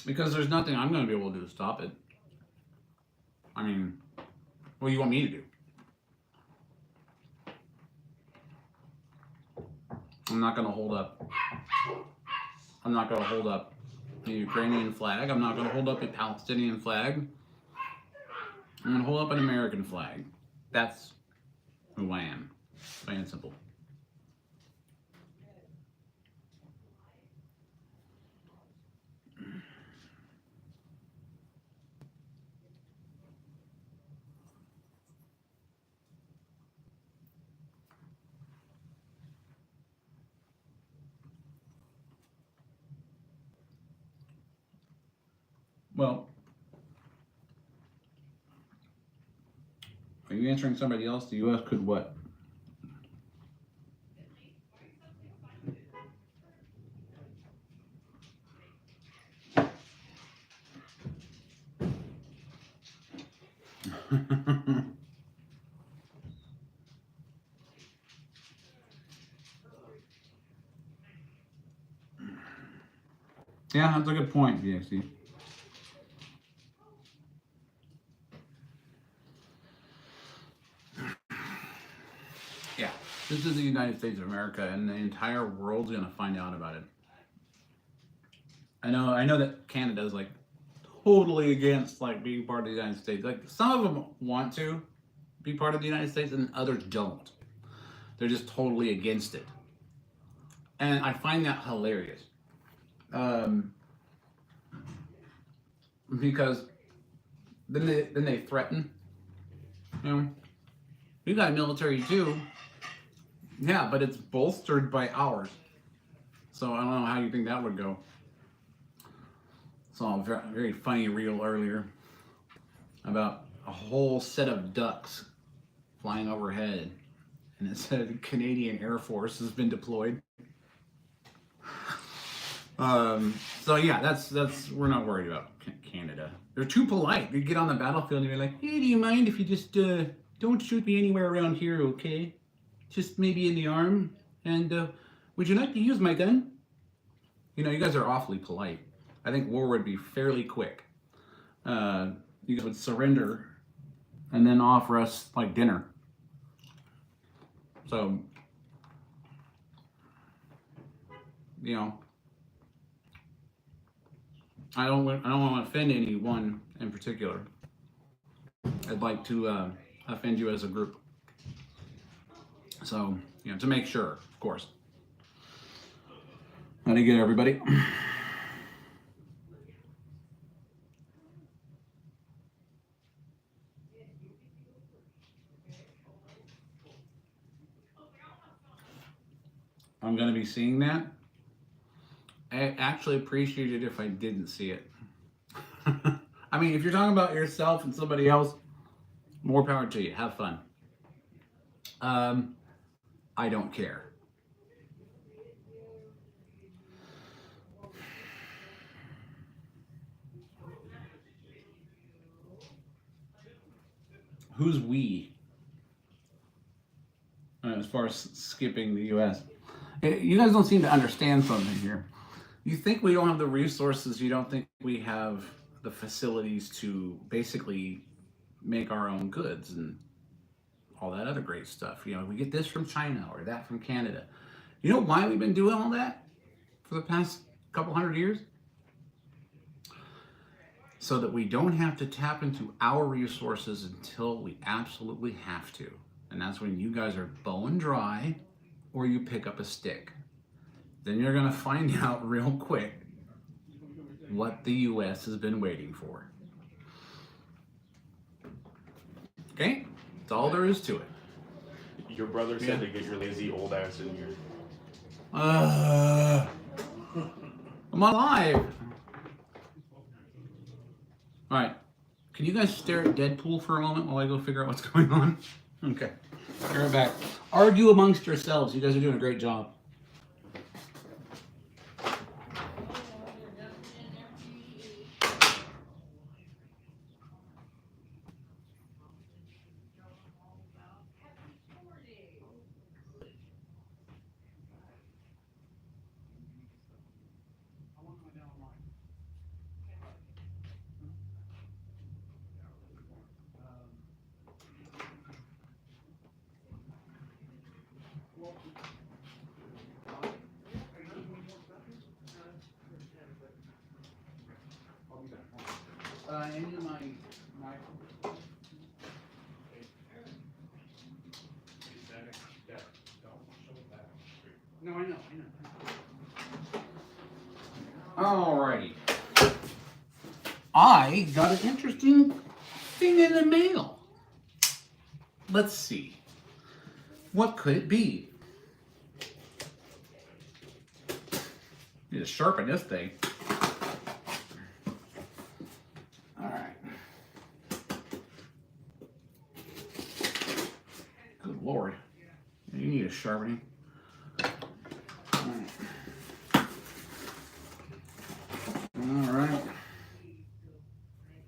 Speaker 1: Because there's nothing I'm going to be able to do to stop it. I mean, what do you want me to do? I'm not going to hold up. I'm not going to hold up the Ukrainian flag. I'm not going to hold up a Palestinian flag. I'm going to hold up an American flag. That's who I am. Plain and simple. Well, are you answering somebody else? The U.S. could what? Yeah, that's a good point, VXC. Yeah, this is the United States of America, and the entire world's gonna find out about it. I know that Canada's like totally against like being part of the United States. Like some of them want to be part of the United States, and others don't. They're just totally against it, and I find that hilarious. Because then they threaten. You know, we got a military too. Yeah, but it's bolstered by ours. So I don't know how you think that would go. Saw a very funny reel earlier about a whole set of ducks flying overhead, and it said the Canadian Air Force has been deployed. So yeah, that's we're not worried about Canada. They're too polite. They get on the battlefield and they're like, "Hey, do you mind if you just don't shoot me anywhere around here, okay? Just maybe in the arm. And would you like to use my gun?" You know, you guys are awfully polite. I think war would be fairly quick. You guys would surrender and then offer us like dinner. So, you know, I don't want to offend anyone in particular. I'd like to offend you as a group. So, you know, to make sure, of course. How do you get everybody? I'm going to be seeing that. I actually appreciate it if I didn't see it. I mean, if you're talking about yourself and somebody else, more power to you. Have fun. I don't care. Who's we? As far as skipping the U.S. You guys don't seem to understand something here. You think we don't have the resources, you don't think we have the facilities to basically make our own goods and all that other great stuff. You know, we get this from China or that from Canada. You know why we've been doing all that for the past couple hundred years? So that we don't have to tap into our resources until we absolutely have to. And that's when you guys are bone dry or you pick up a stick. Then you're going to find out real quick what the US has been waiting for. Okay? That's all there is to it.
Speaker 3: Your brother said to get your lazy old ass in here.
Speaker 1: I'm alive. All right. Can you guys stare at Deadpool for a moment while I go figure out what's going on? Okay. Be right back. Argue amongst yourselves. You guys are doing a great job. Into my No, I know. Alrighty. I got an interesting thing in the mail. Let's see. What could it be? Need to sharpen this thing. Alright. Good Lord. You need a sharpening. Alright.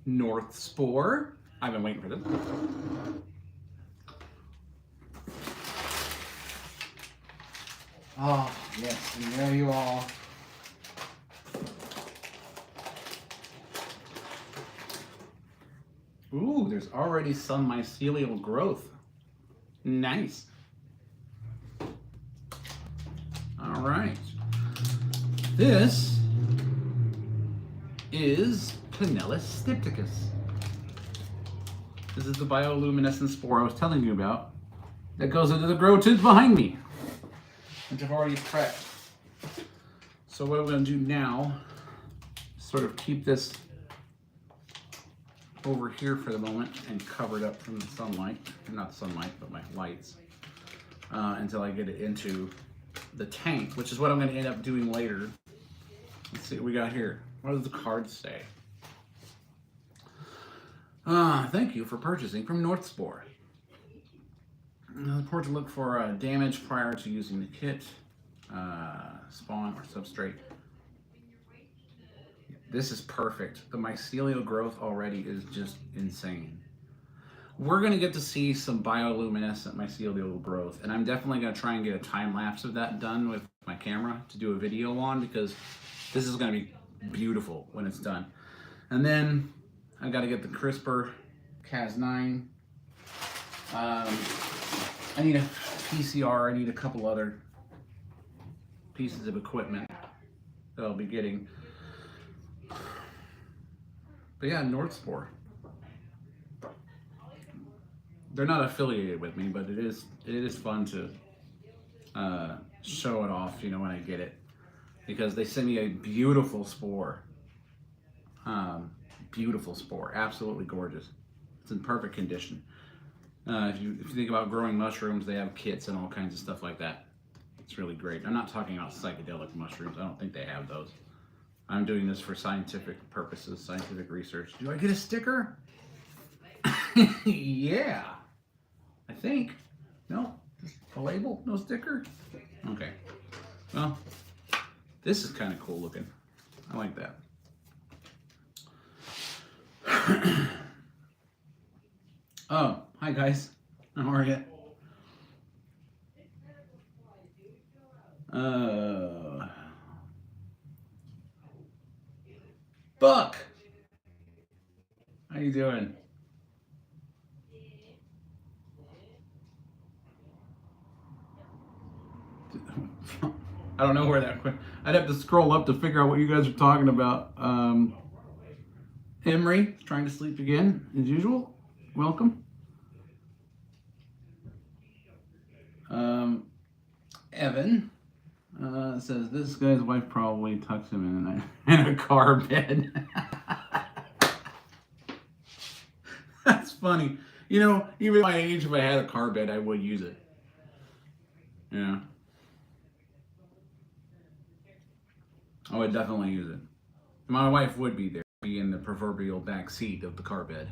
Speaker 1: North Spore. I've been waiting for this. Oh, yes, and there you are. Ooh, there's already some mycelial growth. Nice. All right. This is Canella stypticus. This is the bioluminescent spore I was telling you about that goes into the grow tubes behind me, which I've already prepped. So what I'm going to do now is sort of keep this over here for the moment and cover it up from the sunlight, not sunlight, but my lights, until I get it into the tank, which is what I'm going to end up doing later. Let's see what we got here. What does the card say? Thank you for purchasing from North Spore. Report to look for damage prior to using the kit, spawn or substrate. This is perfect. The mycelial growth already is just insane. We're going to get to see some bioluminescent mycelial growth, and I'm definitely going to try and get a time lapse of that done with my camera to do a video on, because this is going to be beautiful when it's done. And then I got to get the CRISPR Cas9. I need a PCR. I need a couple other pieces of equipment that I'll be getting. But yeah, North Spore. They're not affiliated with me, but it is fun to show it off, you know, when I get it, because they send me a beautiful spore. Beautiful spore, absolutely gorgeous. It's in perfect condition. If you think about growing mushrooms, they have kits and all kinds of stuff like that. It's really great. I'm not talking about psychedelic mushrooms. I don't think they have those. I'm doing this for scientific purposes, scientific research. Do I get a sticker? Yeah. I think. No? Just a label? No sticker? Okay. Well, this is kind of cool looking. I like that. Oh, hi guys. How are you? Buck, how you doing? I don't know where that went. I'd have to scroll up to figure out what you guys are talking about. Emery trying to sleep again as usual. Welcome. Evan says this guy's wife probably tucks him in a car bed. That's funny. You know, even at my age, if I had a car bed, I would use it. Yeah. I would definitely use it. My wife would be there, be in the proverbial back seat of the car bed.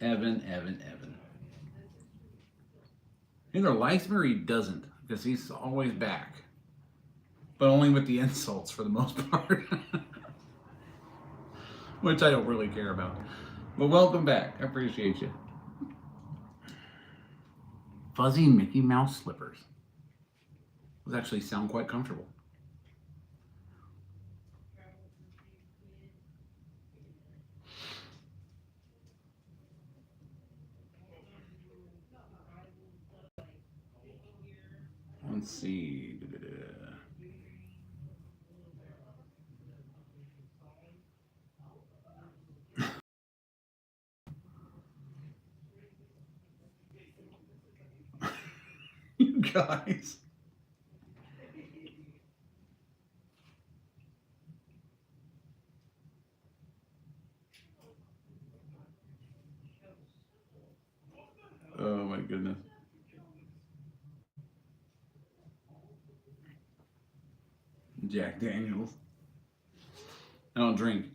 Speaker 1: Evan. Either likes me or he doesn't, because he's always back. But only with the insults for the most part. Which I don't really care about. But welcome back. I appreciate you. Fuzzy Mickey Mouse slippers. Those actually sound quite comfortable. Let's see. You guys. Oh my goodness. Jack Daniels. I don't drink.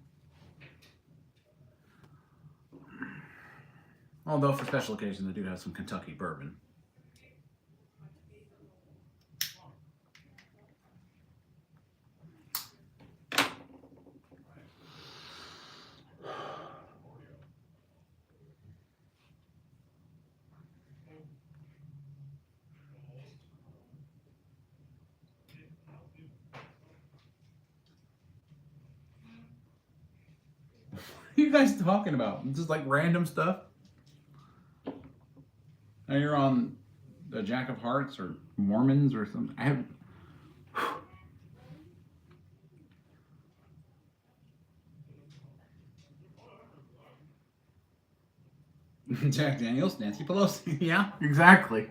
Speaker 1: Although for special occasions I do have some Kentucky bourbon. What are you guys talking about? Just like random stuff? Now you're on the Jack of Hearts or Mormons or something. I have. Jack Daniels, Nancy Pelosi. Yeah, exactly.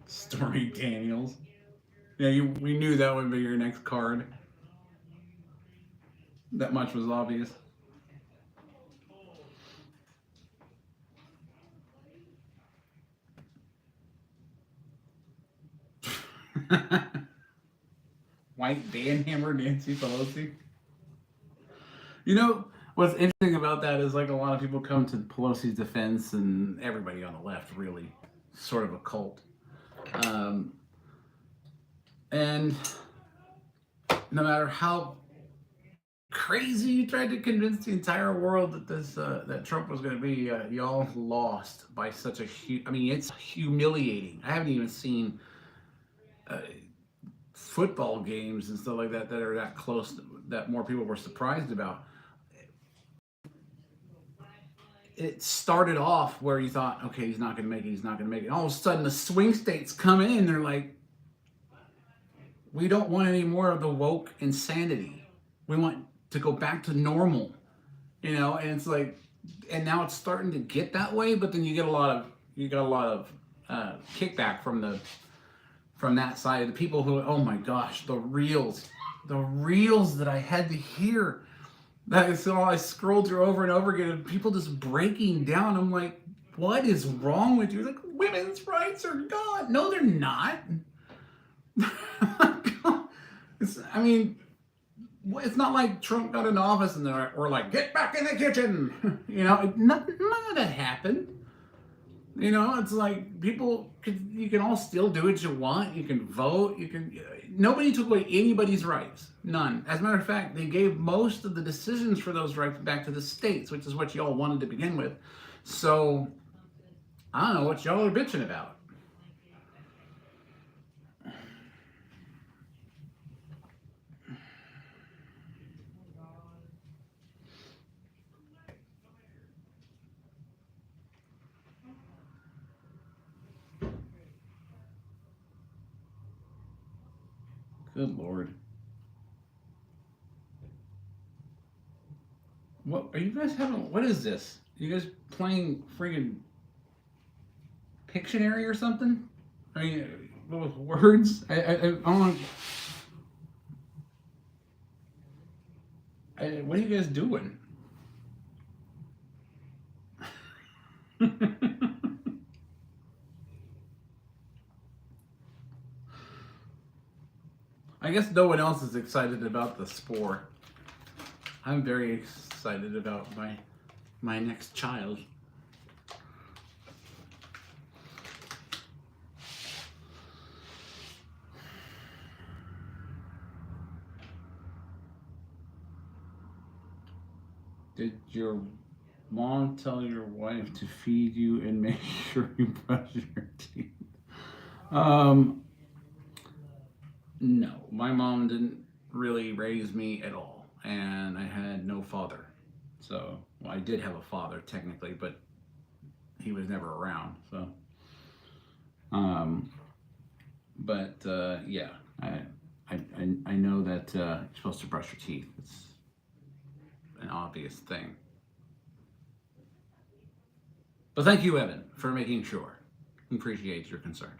Speaker 1: Stormy Daniels. Yeah, we knew that would be your next card. That much was obvious. White banhammer Nancy Pelosi. You know, what's interesting about that is like a lot of people come to Pelosi's defense, and everybody on the left really sort of a cult. And no matter how crazy you tried to convince the entire world that that Trump was going to be, y'all lost by such a huge. I mean, it's humiliating. I haven't even seen football games and stuff like that are that close that more people were surprised about. It started off where you thought, okay, he's not going to make it. And all of a sudden, the swing states come in. They're like, we don't want any more of the woke insanity. We want to go back to normal, you know. And it's like, and now it's starting to get that way. But then you got a lot of kickback from that side of the people who, oh my gosh, the reels that I had to hear. That is all I scrolled through over and over again, and people just breaking down. I'm like, what is wrong with you? Like, women's rights are gone. No, they're not. I mean, it's not like Trump got in office and we're like, get back in the kitchen. You know, none of that happened. You know, it's like you can all still do what you want. You can vote. Nobody took away anybody's rights. None. As a matter of fact, they gave most of the decisions for those rights back to the states, which is what y'all wanted to begin with. So, I don't know what y'all are bitching about. Good Lord. What are you guys having? What is this? Are you guys playing friggin' Pictionary or something? I mean, with words? I don't. What are you guys doing? I guess no one else is excited about the spore. I'm very excited about my next child. Did your mom tell your wife to feed you and make sure you brush your teeth? No, my mom didn't really raise me at all, and I had no father. So, well, I did have a father technically, but he was never around. So, yeah, I know that you're supposed to brush your teeth. It's an obvious thing. But thank you, Evan, for making sure. Appreciate your concern.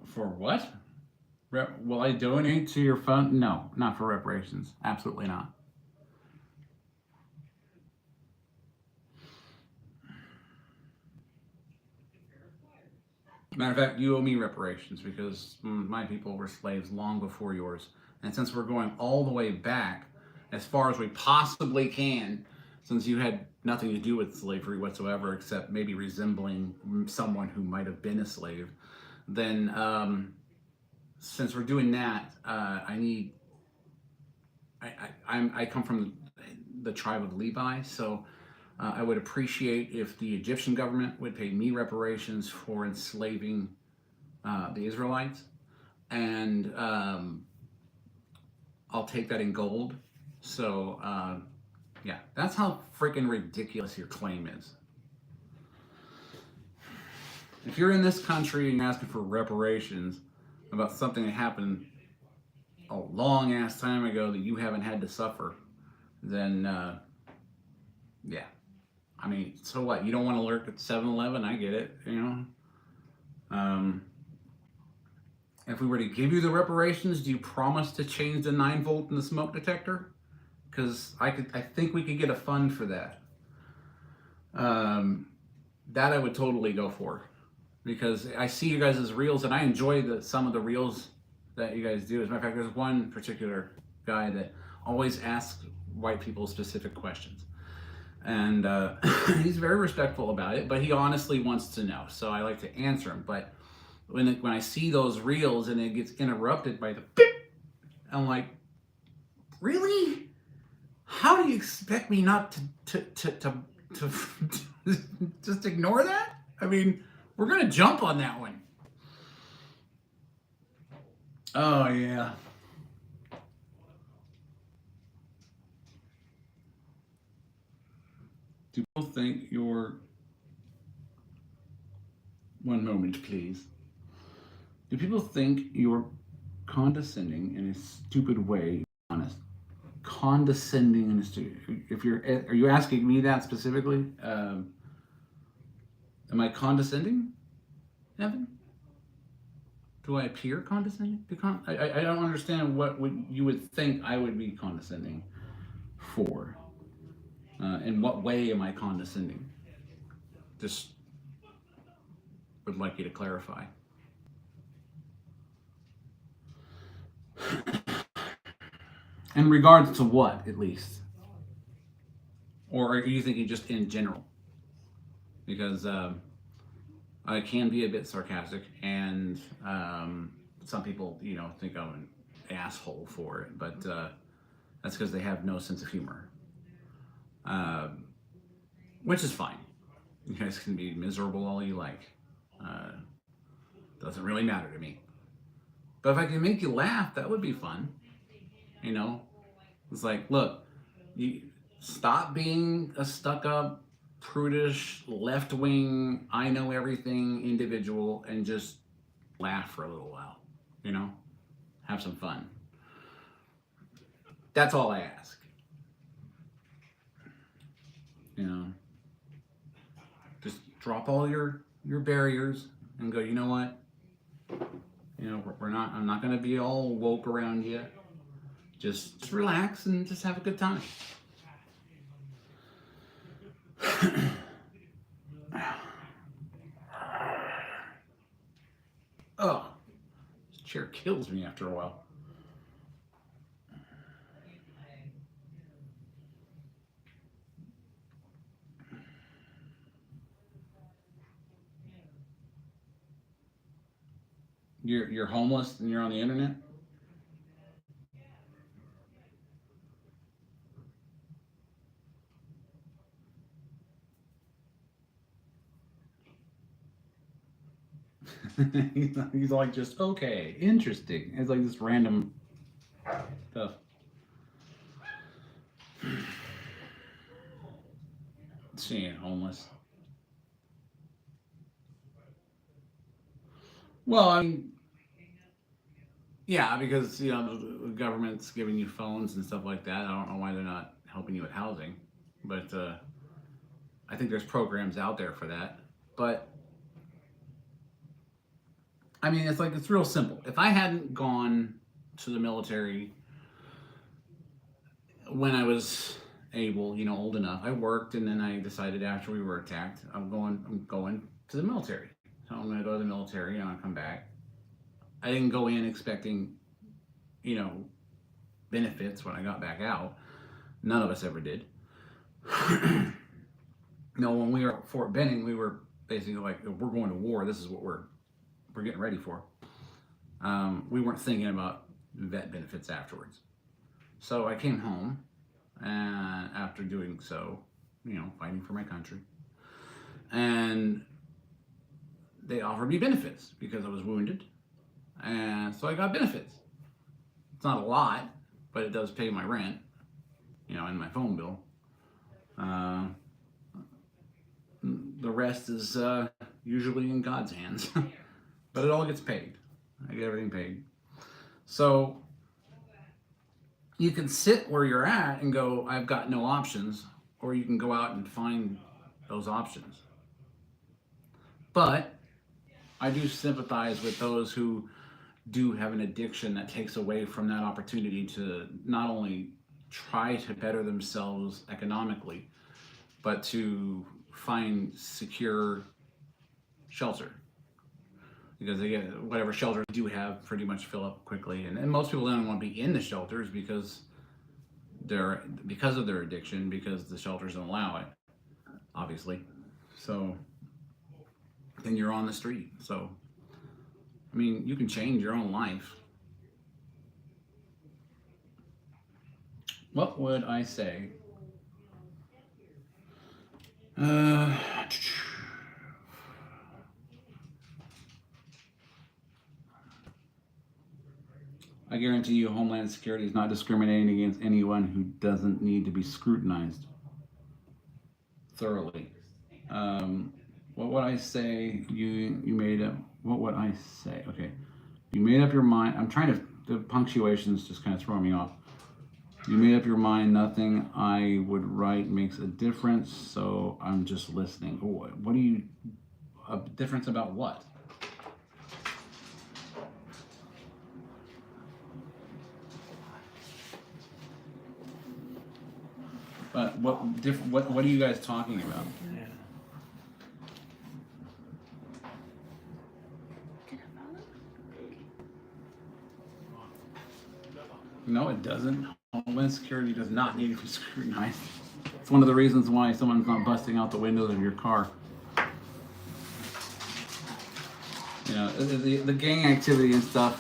Speaker 1: For what? Will I donate to your fund? No, not for reparations. Absolutely not. Matter of fact, you owe me reparations because my people were slaves long before yours. And since we're going all the way back, as far as we possibly can, since you had nothing to do with slavery whatsoever, except maybe resembling someone who might have been a slave, then since we're doing that, I come from the tribe of Levi, so I would appreciate if the Egyptian government would pay me reparations for enslaving the Israelites, and I'll take that in gold. So yeah, that's how freaking ridiculous your claim is. If you're in this country and you're asking for reparations about something that happened a long ass time ago that you haven't had to suffer, then yeah. I mean, so what? You don't want to lurk at 7-Eleven? I get it, you know. If we were to give you the reparations, do you promise to change the 9-volt in the smoke detector? Because I think we could get a fund for that. That I would totally go for, because I see you guys' reels and I enjoy some of the reels that you guys do. As a matter of fact, there's one particular guy that always asks white people specific questions. And he's very respectful about it, but he honestly wants to know. So I like to answer him. But when I see those reels and it gets interrupted by the beep, I'm like, really? How do you expect me not to just ignore that? I mean, we're gonna jump on that one. Oh yeah. Do people think you're... One moment, please. Do people think you're condescending in a stupid way? Honest. Condescending in a stupid... Are you asking me that specifically? Am I condescending, Evan? Do I appear condescending? I don't understand what you would think I would be condescending for. In what way am I condescending? Just would like you to clarify. In regards to what, at least? Or are you thinking just in general? Because I can be a bit sarcastic, and some people, think I'm an asshole for it, but that's because they have no sense of humor, which is fine. You guys can be miserable all you like. Doesn't really matter to me. But if I can make you laugh, that would be fun. It's like, look, you stop being a stuck-up, prudish, left-wing, I know everything individual, and just laugh for a little while. Have some fun. That's all I ask. Just drop all your barriers and go, you know what? I'm not going to be all woke around you. Just relax and just have a good time. Oh, this chair kills me after a while. You're homeless and you're on the internet? He's like, just okay, interesting. It's like this random stuff. Seeing homeless. Well, I mean, yeah, because the government's giving you phones and stuff like that. I don't know why they're not helping you with housing, but I think there's programs out there for that. But I mean, it's real simple. If I hadn't gone to the military when I was able, old enough, I worked, and then I decided after we were attacked, I'm going to the military. So I'm going to go to the military, and I'll come back. I didn't go in expecting, benefits when I got back out. None of us ever did. When we were at Fort Benning, we were basically like, we're going to war. This is what we're getting ready for. We weren't thinking about vet benefits afterwards. So I came home, and after doing so, fighting for my country, and they offered me benefits because I was wounded, and so I got benefits. It's not a lot, but it does pay my rent, and my phone bill. The rest is usually in God's hands, but it all gets paid. I get everything paid. So you can sit where you're at and go, I've got no options, or you can go out and find those options. But I do sympathize with those who do have an addiction that takes away from that opportunity to not only try to better themselves economically, but to find secure shelter. Because they get whatever shelters do have pretty much fill up quickly, and most people don't want to be in the shelters because of their addiction, because the shelters don't allow it, obviously. So then you're on the street. So I mean, you can change your own life. What would I say? I guarantee you Homeland Security is not discriminating against anyone who doesn't need to be scrutinized thoroughly. What would I say? You made up. What would I say? Okay. You made up your mind. I'm trying to, the punctuation's just kind of throwing me off. You made up your mind nothing I would write makes a difference, so I'm just listening. What do you, a difference about what? But what are you guys talking about?
Speaker 3: Yeah.
Speaker 2: Can I follow?
Speaker 1: No, it doesn't. Homeland Security does not need to be scrutinized. It's one of the reasons why someone's not busting out the windows of your car. You know, the gang activity and stuff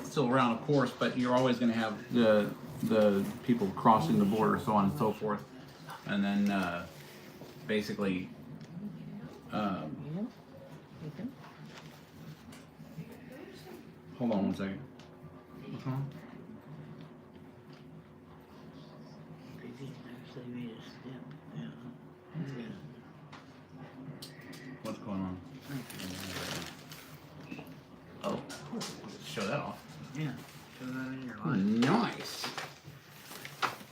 Speaker 1: is still around, of course, but you're always going to have the people crossing the border, so on and so forth, and then basically. Hold on one second. What's going on? Oh, show that off.
Speaker 4: Yeah, show that in your line.
Speaker 1: Nice.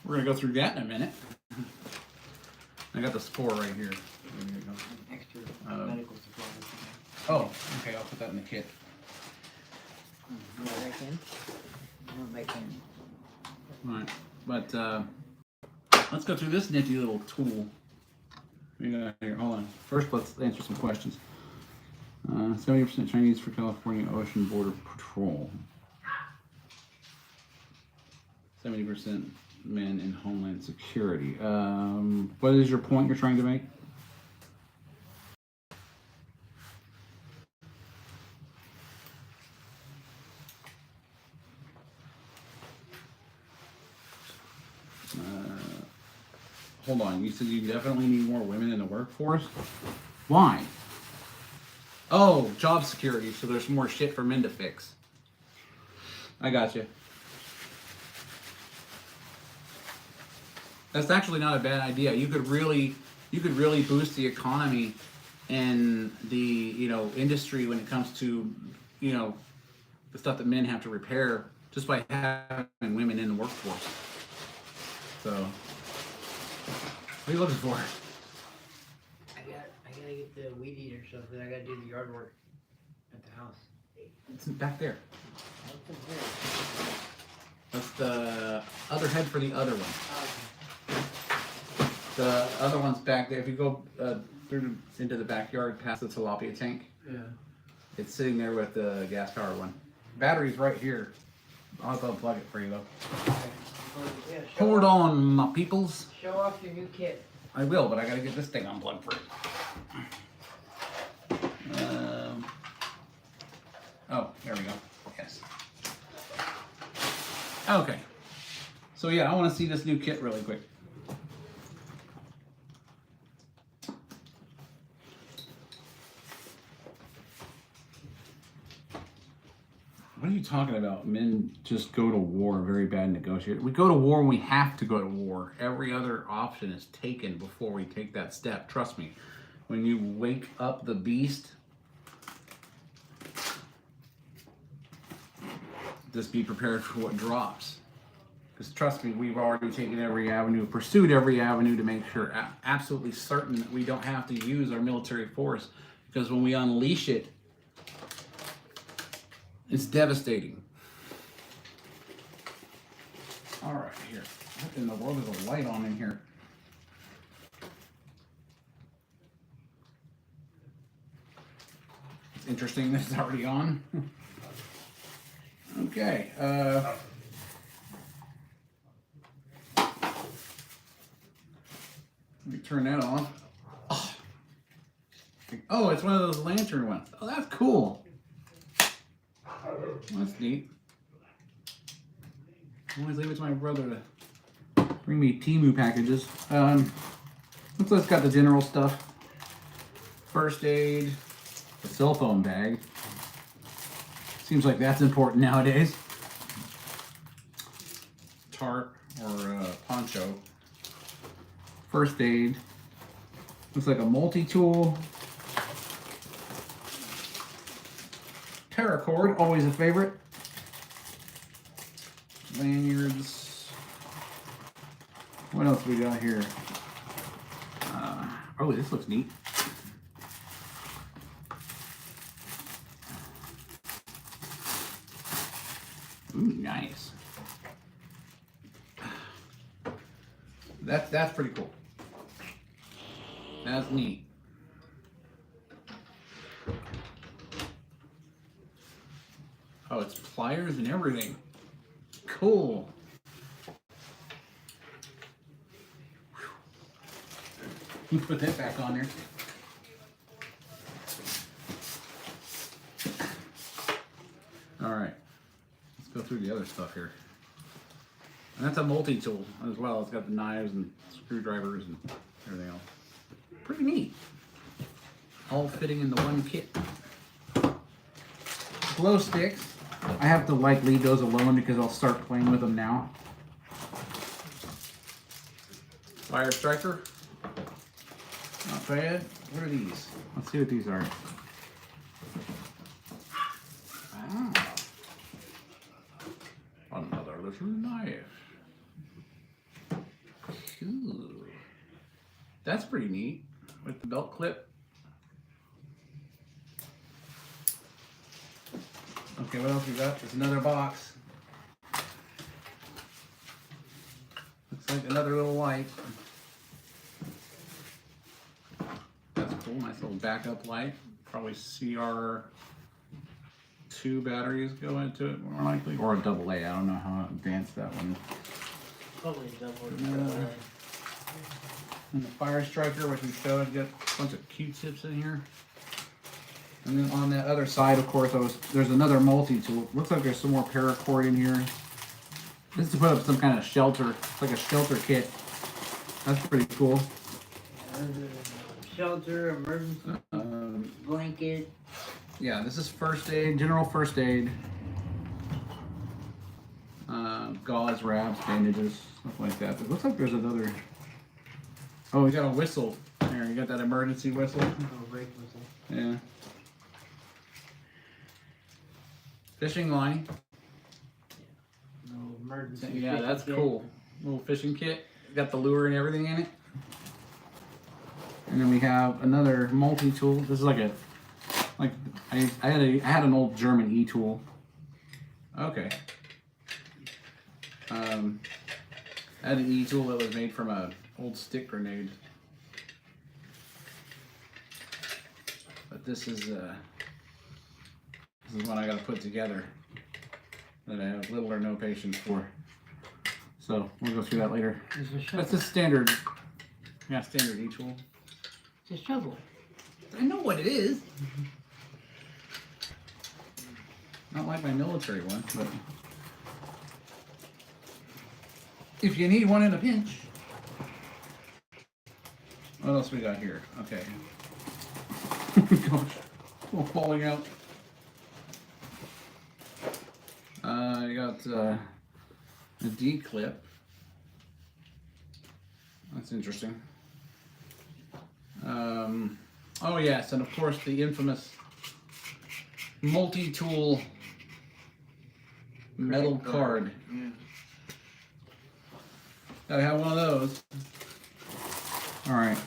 Speaker 1: We're gonna go through that in a minute. I got the score right here. There you go.
Speaker 4: Extra medical supplies.
Speaker 1: Oh, okay. I'll put that in the kit.
Speaker 4: You want back in? You want back in?
Speaker 1: All right, but let's go through this nifty little tool. We got here. Hold on. First, let's answer some questions. 70% Chinese for California Ocean Border Patrol. 70% men in Homeland Security. What is your point you're trying to make? Hold on. You said you definitely need more women in the workforce? Why? Oh, job security, so there's more shit for men to fix. I got you. That's actually not a bad idea. You could really boost the economy and the industry when it comes to the stuff that men have to repair just by having women in the workforce. So, what are you looking for?
Speaker 4: I gotta get the weed eater stuff, then I gotta do the yard work at the house.
Speaker 1: It's back there.
Speaker 4: What's in here?
Speaker 1: That's the other head for the other one.
Speaker 4: Oh,
Speaker 1: The other one's back there. If you go through into the backyard past the tilapia tank,
Speaker 4: yeah.
Speaker 1: it's sitting there with the gas powered one. Battery's right here. I'll have to unplug it for you though.
Speaker 4: Yeah,
Speaker 1: Hold on, my peoples.
Speaker 4: Show off your new kit.
Speaker 1: I will, but I gotta get this thing unplugged first. Oh, there we go. Yes. Okay. So yeah, I want to see this new kit really quick. What are you talking about? Men just go to war, very bad negotiator. We go to war when we have to go to war. Every other option is taken before we take that step. Trust me. When you wake up the beast, just be prepared for what drops. Because trust me, we've already taken every avenue, pursued every avenue to make sure, absolutely certain that we don't have to use our military force. Because when we unleash it, it's devastating. All right, here. What in the world is a light on in here? It's interesting that it's already on. Okay. Let me turn that off. Oh, it's one of those lantern ones. Oh, that's cool. That's neat. I always leave it to my brother to bring me Temu packages. Looks like it's got the general stuff. First aid, a cell phone bag. Seems like that's important nowadays. Tarp or poncho. First aid. Looks like a multi-tool. Paracord, always a favorite. Lanyards. What else we got here? Oh, this looks neat. Ooh, nice. That's pretty cool. That's neat. Oh, it's pliers and everything. cool. You put that back on there. All right, let's go through the other stuff here. And that's a multi-tool as well. It's got the knives and screwdrivers and everything else. Pretty neat. All fitting into one kit. Glow sticks. I have to like leave those alone because I'll start playing with them now. Fire striker. Not bad. What are these? Let's see what these are. Ah. Another little knife. Ooh. That's pretty neat. With the belt clip. Okay, what else we got? There's another box. Looks like another little light. That's cool. Nice little backup light. Probably CR2 batteries go into it more likely. Or a AA. I don't know how advanced that one is.
Speaker 4: Probably double.
Speaker 1: And the fire striker, which we showed, got a bunch of Q-tips in here. And then on that other side, of course, there's another multi-tool. Looks like there's some more paracord in here. This is to put up some kind of shelter. It's like a shelter kit. That's pretty cool.
Speaker 4: Shelter, emergency blanket.
Speaker 1: Yeah, this is first aid, general first aid. Gauze, wraps, bandages, stuff like that. It looks like there's another. Oh, we got a whistle. There, you got that emergency whistle.
Speaker 4: Oh, brake whistle.
Speaker 1: Yeah. Fishing line.
Speaker 4: No emergency.
Speaker 1: Yeah,
Speaker 4: fishing
Speaker 1: that's
Speaker 4: kit.
Speaker 1: cool. Little fishing kit. Got the lure and everything in it. And then we have another multi-tool. This is like a, I had an old German e-tool. Okay. I had an e-tool that was made from a old stick grenade. But this is one I got to put together that I have little or no patience for. So we'll go through that later. That's a standard, yeah, standard e-tool.
Speaker 4: It's a shovel.
Speaker 1: I know what it is. Not like my military one, but if you need one in a pinch. What else we got here? Okay. Gosh, all falling out. You got a D-clip. That's interesting. Oh yes, and of course the infamous multi-tool metal card.
Speaker 4: Yeah.
Speaker 1: Gotta have one of those. All right.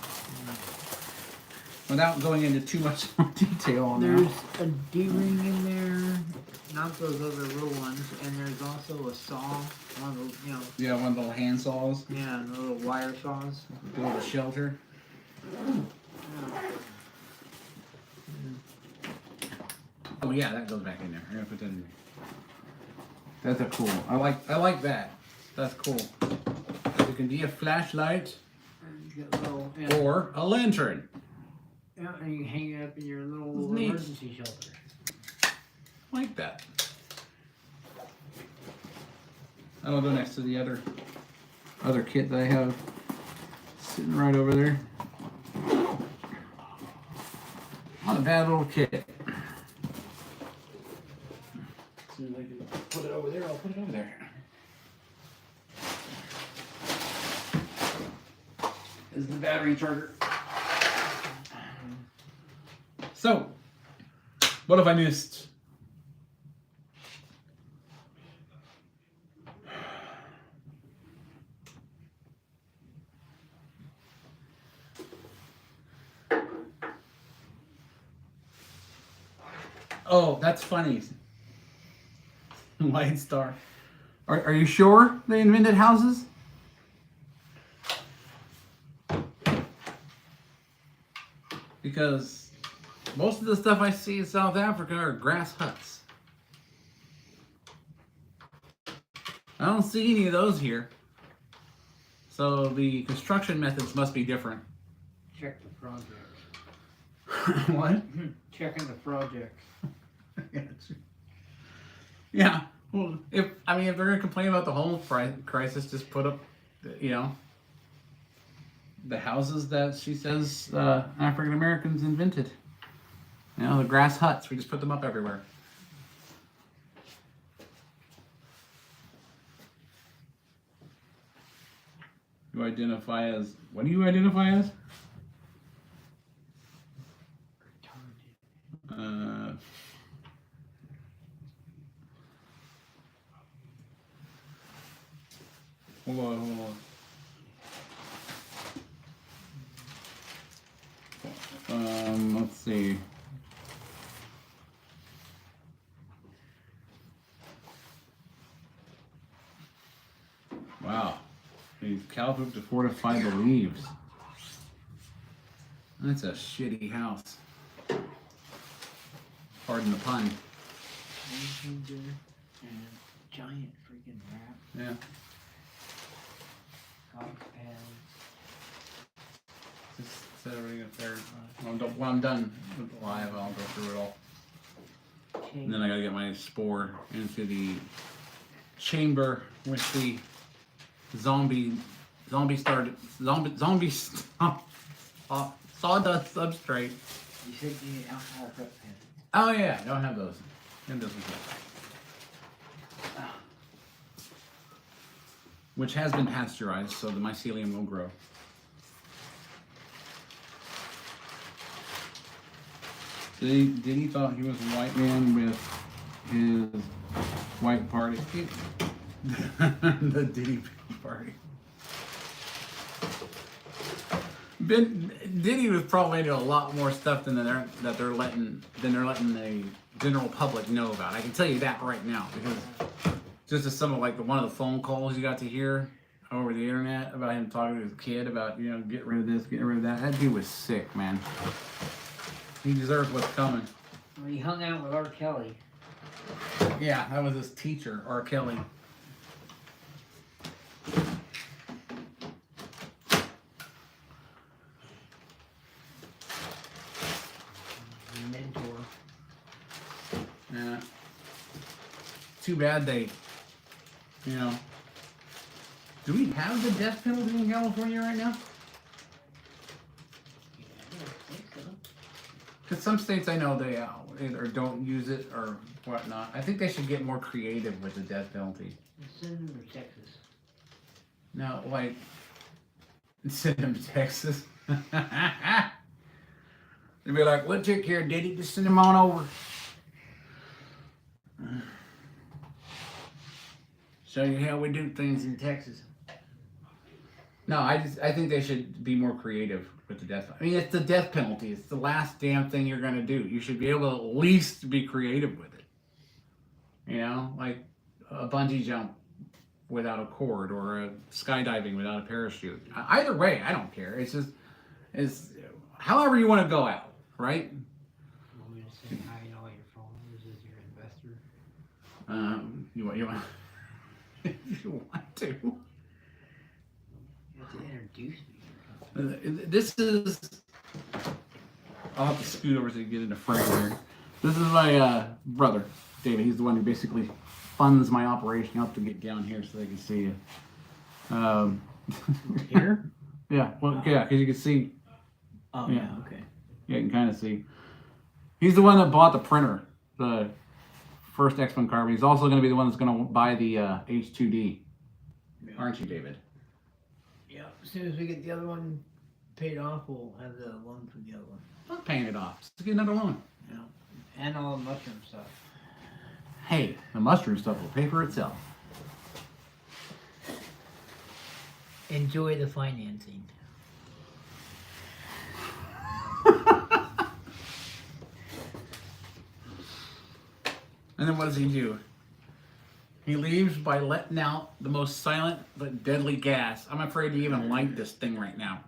Speaker 1: Without going into too much detail on
Speaker 4: There's
Speaker 1: that.
Speaker 4: a D-ring in there, not those other little ones, and there's also a saw, one of those, you know.
Speaker 1: Yeah, one of the little hand saws.
Speaker 4: Yeah, the little wire saws.
Speaker 1: A little shelter. Oh yeah, that goes back in there. I'm gonna put that in there. That's a cool. I like that. That's cool. It can be a flashlight
Speaker 4: And you got a little, yeah,
Speaker 1: or a lantern.
Speaker 4: yeah, and you can hang it up in your little
Speaker 1: Neat.
Speaker 4: emergency shelter.
Speaker 1: Like that. That'll go next to the other kit that I have sitting right over there. Not a bad little kit. As soon as I can put it over there, I'll put it over there. This is the battery charger. So, what have I missed? Oh, that's funny. White Star. Are you sure they invented houses? Because most of the stuff I see in South Africa are grass huts. I don't see any of those here. So the construction methods must be different.
Speaker 4: Check the project.
Speaker 1: What?
Speaker 4: Checking the project.
Speaker 1: Yeah. Well, if they're gonna complain about the homeless crisis, just put up, the houses that she says African Americans invented. The grass huts. We just put them up everywhere. You identify as what do you identify as? Hold on. Let's see. Wow. These cow poop to fortify the leaves. That's a shitty house. Pardon the pun.
Speaker 4: And giant freaking rat.
Speaker 1: Yeah.
Speaker 4: Dog pads.
Speaker 1: Just set everything up there. When I'm done with the live, I'll go through it all. And then I gotta get my spore into the chamber with the zombie sawdust substrate.
Speaker 4: You said you need alcohol prep pen.
Speaker 1: Oh yeah, I don't have those. And this one. Which has been pasteurized, so the mycelium will grow. Did he thought he was a white man with his white party? The Diddy party. Diddy was probably into a lot more stuff than they're letting the general public know about. I can tell you that right now, because just as some of one of the phone calls you got to hear over the internet about him talking to his kid about get rid of this, get rid of that. That dude was sick, man. He deserves what's coming.
Speaker 4: Well, he hung out with R. Kelly.
Speaker 1: Yeah, that was his teacher, R. Kelly.
Speaker 4: Mentor.
Speaker 1: Yeah. Too bad they, do we have the death penalty in California right now? Because some states I know they either don't use it or whatnot. I think they should get more creative with the death penalty.
Speaker 4: Send him to Texas.
Speaker 1: No, send them to Texas. They'd be like, "We'll take care of Diddy. Just send him on over." Show you how we do things in Texas. No, I think they should be more creative with the death. I mean, it's the death penalty. It's the last damn thing you're gonna do. You should be able to at least be creative with it. Like a bungee jump without a cord, or a skydiving without a parachute. Either way, I don't care. It's however you want to go out, right?
Speaker 4: Want me to say hi to all your followers as your investor?
Speaker 1: You want if you want to.
Speaker 4: You have to introduce me.
Speaker 1: This is. I'll have to scoot over so you get into frame here. This is my brother, David. He's the one who basically funds my operation. You'll have to get down here so they can see you.
Speaker 4: Here?
Speaker 1: Yeah, well, yeah, because you can see.
Speaker 4: Oh,
Speaker 1: Yeah.
Speaker 4: yeah, okay.
Speaker 1: Yeah, you can kind of see. He's the one that bought the printer, the first X1 carbon. He's also going to be the one that's going to buy the H2D.
Speaker 4: Yeah.
Speaker 1: Aren't you, David?
Speaker 4: Yeah, as soon as we get the other one paid off, we'll have the loan for the other one.
Speaker 1: Not paying it off. Just get another loan.
Speaker 4: Yeah. And all the mushroom stuff.
Speaker 1: Hey, the mushroom stuff will pay for itself.
Speaker 4: Enjoy the financing.
Speaker 1: And then what does he do? He leaves by letting out the most silent but deadly gas. I'm afraid to even light this thing right now.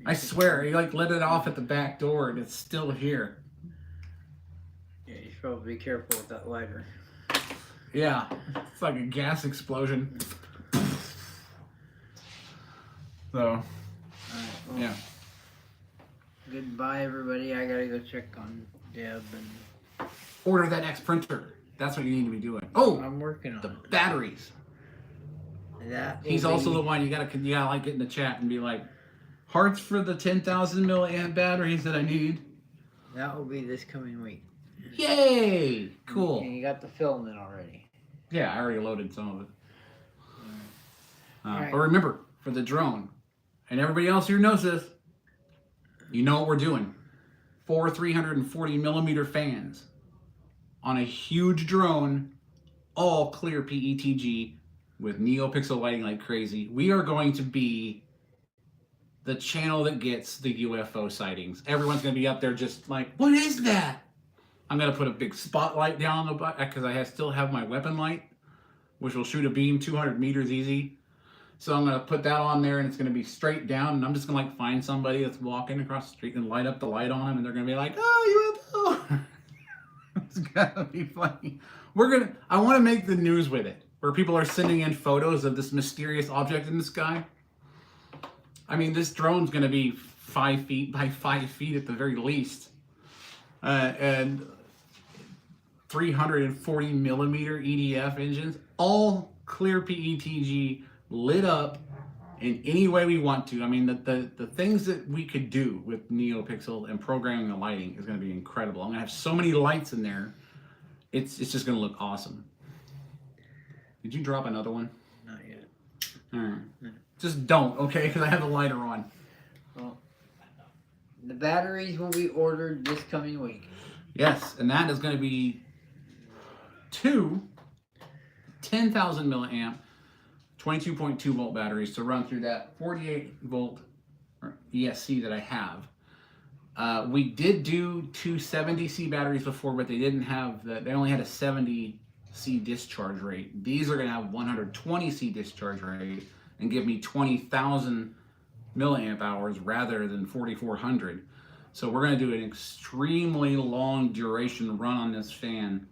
Speaker 1: I swear, he let it off at the back door and it's still here.
Speaker 4: Yeah, you should probably be careful with that lighter.
Speaker 1: Yeah, it's like a gas explosion. So,
Speaker 4: Alright, well,
Speaker 1: yeah.
Speaker 4: goodbye, everybody. I gotta go check on Deb, and
Speaker 1: Order that next printer. That's what you need to be doing. Oh,
Speaker 4: I'm working on
Speaker 1: the
Speaker 4: it.
Speaker 1: batteries.
Speaker 4: That
Speaker 1: He's
Speaker 4: will
Speaker 1: also
Speaker 4: be-
Speaker 1: the one you gotta like get in the chat and be like, hearts for the 10,000 milliamp batteries that I need.
Speaker 4: That will be this coming week.
Speaker 1: Yay! Cool.
Speaker 4: And you got the film in already.
Speaker 1: Yeah, I already loaded some of it.
Speaker 4: Alright.
Speaker 1: But remember, for the drone, and everybody else who knows this, you know what we're doing. 4 340 millimeter fans on a huge drone, all clear PETG with NeoPixel lighting like crazy. We are going to be the channel that gets the UFO sightings. Everyone's going to be up there just like, what is that? I'm going to put a big spotlight down on the butt because I still have my weapon light, which will shoot a beam 200 meters easy. So I'm going to put that on there, and it's going to be straight down, and I'm just going to like find somebody that's walking across the street and light up the light on them, and they're going to be like, oh, UFO. It's going to be funny. I want to make the news with it, where people are sending in photos of this mysterious object in the sky. I mean, this drone's going to be 5 feet by 5 feet at the very least. And 340 millimeter EDF engines, all clear PETG, lit up in any way we want to. I mean, the things that we could do with NeoPixel and programming the lighting is going to be incredible. I'm going to have so many lights in there. It's just going to look awesome. Did you drop another one?
Speaker 4: Not yet.
Speaker 1: All right. Just don't, okay? Because I have the lighter on.
Speaker 4: Well, the batteries will be ordered this coming week.
Speaker 1: Yes, and that is going to be 2 10,000 milliamp 22.2 volt batteries to run through that 48 volt ESC that I have. We did do 2 70C batteries before, but they didn't have they only had a 70C discharge rate. These are going to have 120C discharge rate and give me 20,000 milliamp hours rather than 4,400. So we're going to do an extremely long duration run on this fan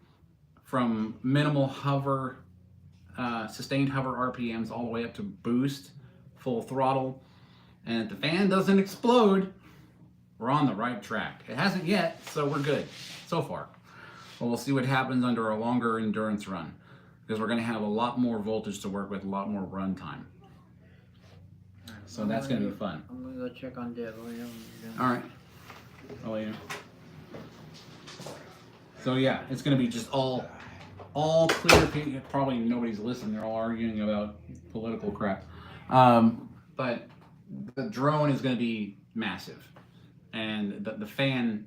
Speaker 1: from minimal hover, sustained hover RPMs all the way up to boost, full throttle. And if the fan doesn't explode, we're on the right track. It hasn't yet, so we're good so far. But we'll see what happens under a longer endurance run, because we're going to have a lot more voltage to work with, a lot more run time. So that's going to be fun.
Speaker 4: I'm going to go check on Deb.
Speaker 1: All right. I'll let you know. So yeah, it's going to be just all clear. Probably nobody's listening. They're all arguing about political crap. But the drone is going to be massive. And the fan,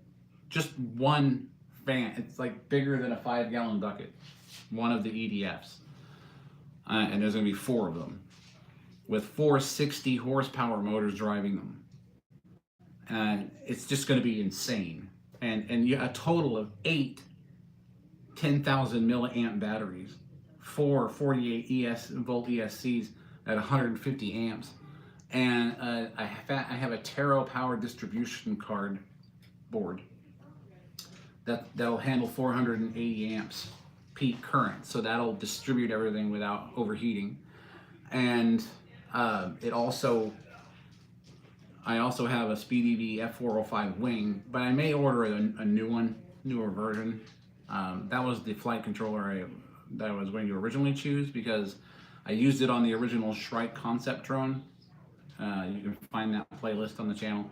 Speaker 1: just one fan, it's like bigger than a 5-gallon bucket. One of the EDFs. And there's going to be 4 of them, with 4 60 horsepower motors driving them. And it's just going to be insane. And a total of 8 10,000 milliamp batteries, 4 48 volt ESCs at 150 amps, and I have a Taro power distribution card board that'll handle 480 amps peak current, so that'll distribute everything without overheating. And I also have a SpeedEV F405 wing, but I may order a newer version. That was the flight controller that I was going to originally choose, because I used it on the original Shrike concept drone. You can find that playlist on the channel,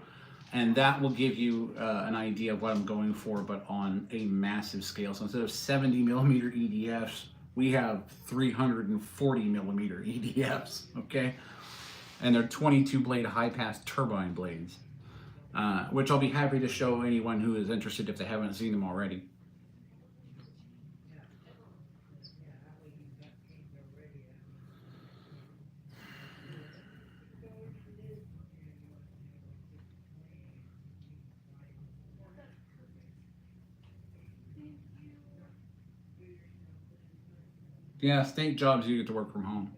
Speaker 1: and that will give you an idea of what I'm going for, but on a massive scale. So instead of 70 millimeter EDFs, we have 340 millimeter EDFs, okay? And they're 22 blade high pass turbine blades, which I'll be happy to show anyone who is interested if they haven't seen them already. Yeah, state jobs, you get to work from home.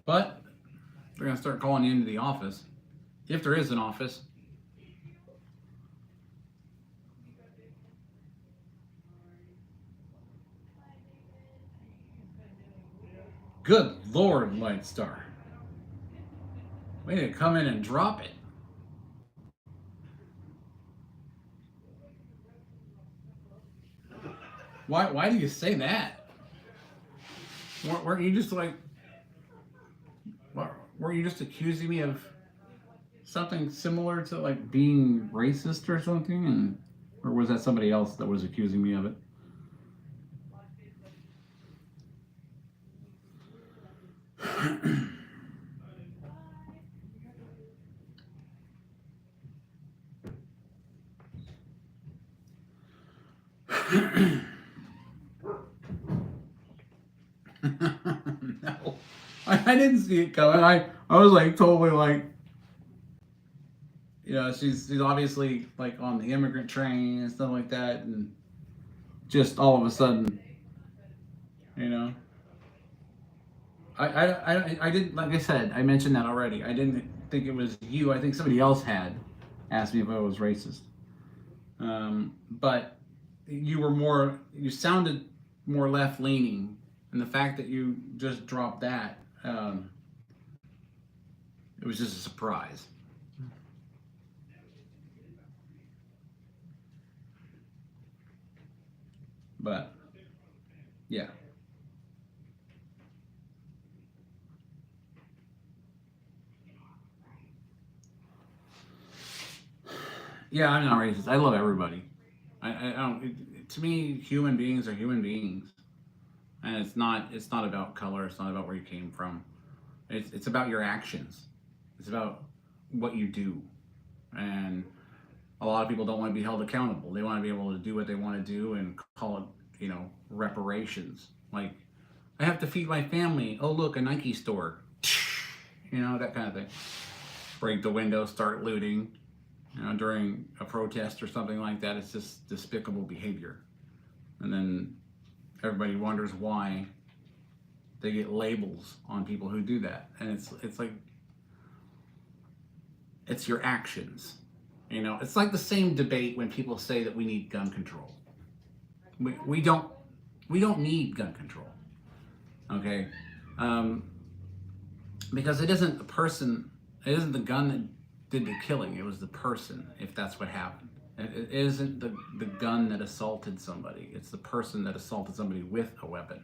Speaker 1: But they're going to start calling you into the office, if there is an office. Good Lord, Lightstar. Way to come in and drop it. Why do you say that? Weren't you just like... Were you just accusing me of something similar to like being racist or something? Or was that somebody else that was accusing me of it? No, I didn't see it coming. I was like totally like, you know, she's obviously like on the immigrant train and stuff like that, and just all of a sudden, you know, I didn't, like I said, I mentioned that already. I didn't think it was you. I think somebody else had asked me if I was racist, but you sounded more left leaning, and the fact that you just dropped that, it was just a surprise. But yeah. Yeah, I'm not racist. I love everybody. I don't. To me, human beings are human beings, and it's not about color. It's not about where you came from. It's about your actions. It's about what you do, and a lot of people don't want to be held accountable. They want to be able to do what they want to do and call it, you know, reparations. Like, I have to feed my family. Oh, look, a Nike store. You know, that kind of thing. Break the window, start looting. You know, during a protest or something like that. It's just despicable behavior. And then everybody wonders why they get labels on people who do that. And it's like, it's your actions. You know, it's like the same debate when people say that we need gun control. We don't need gun control. Okay? Because it isn't the person, it isn't the gun that did the killing, it was the person, if that's what happened. It isn't the gun that assaulted somebody, it's the person that assaulted somebody with a weapon.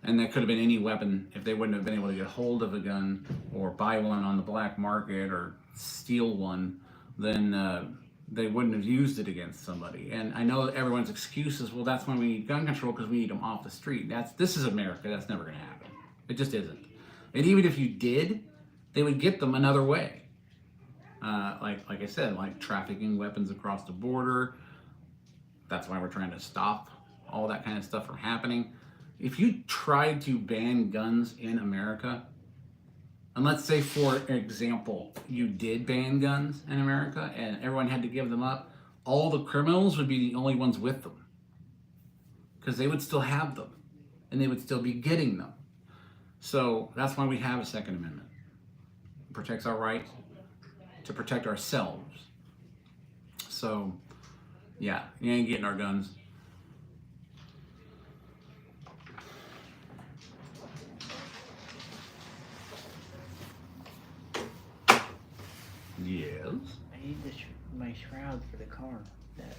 Speaker 1: And that could have been any weapon. If they wouldn't have been able to get hold of a gun or buy one on the black market or steal one, then they wouldn't have used it against somebody. And I know that everyone's excuse is, well, that's why we need gun control, because we need them off the street. This is America. That's never going to happen. It just isn't. And even if you did, they would get them another way. Like I said, like trafficking weapons across the border. That's why we're trying to stop all that kind of stuff from happening. If you tried to ban guns in America, and let's say, for example, you did ban guns in America and everyone had to give them up, all the criminals would be the only ones with them. Because they would still have them and they would still be getting them. So that's why we have a Second Amendment. It protects our right to protect ourselves. So, yeah, you ain't getting our guns. Yes.
Speaker 4: I need my shroud for the car. That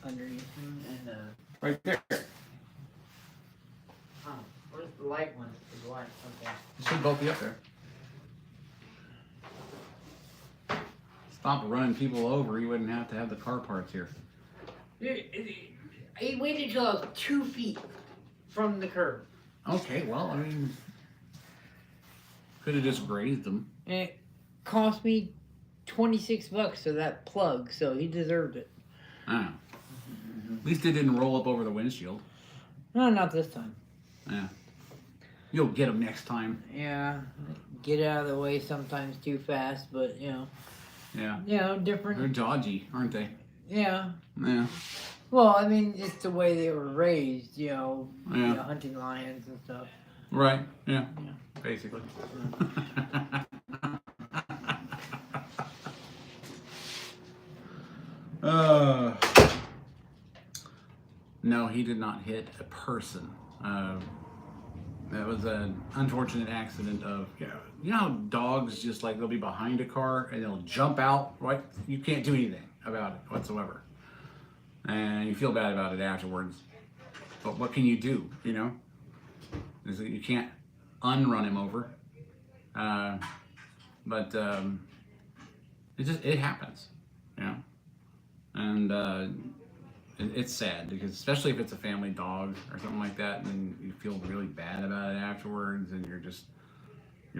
Speaker 4: underneath one and
Speaker 1: Right there.
Speaker 4: oh, where's the light one? The light. Okay.
Speaker 1: It should both be up there. Stop running people over. You wouldn't have to have the car parts here.
Speaker 4: I waited until I was 2 feet from the curb.
Speaker 1: Okay, well, I mean, could have just grazed them.
Speaker 4: And it cost me $26 for that plug, so he deserved it.
Speaker 1: Ah. At least it didn't roll up over the windshield.
Speaker 4: No, not this time.
Speaker 1: Yeah. You'll get them next time.
Speaker 4: Yeah, get out of the way sometimes too fast, but you know.
Speaker 1: Yeah.
Speaker 4: You know, different.
Speaker 1: They're dodgy, aren't they?
Speaker 4: Yeah.
Speaker 1: Yeah.
Speaker 4: Well, I mean, it's the way they were raised, you know,
Speaker 1: Yeah.
Speaker 4: hunting lions and stuff.
Speaker 1: Right. Yeah.
Speaker 4: Yeah.
Speaker 1: Basically. No, he did not hit a person. That was an unfortunate accident of, you know how dogs just like they'll be behind a car and they'll jump out, right? You can't do anything about it whatsoever. And you feel bad about it afterwards. But what can you do, you know? Is that you can't unrun him over. Uh, but it happens, you know? And it's sad because especially if it's a family dog or something like that, and you feel really bad about it afterwards, and you're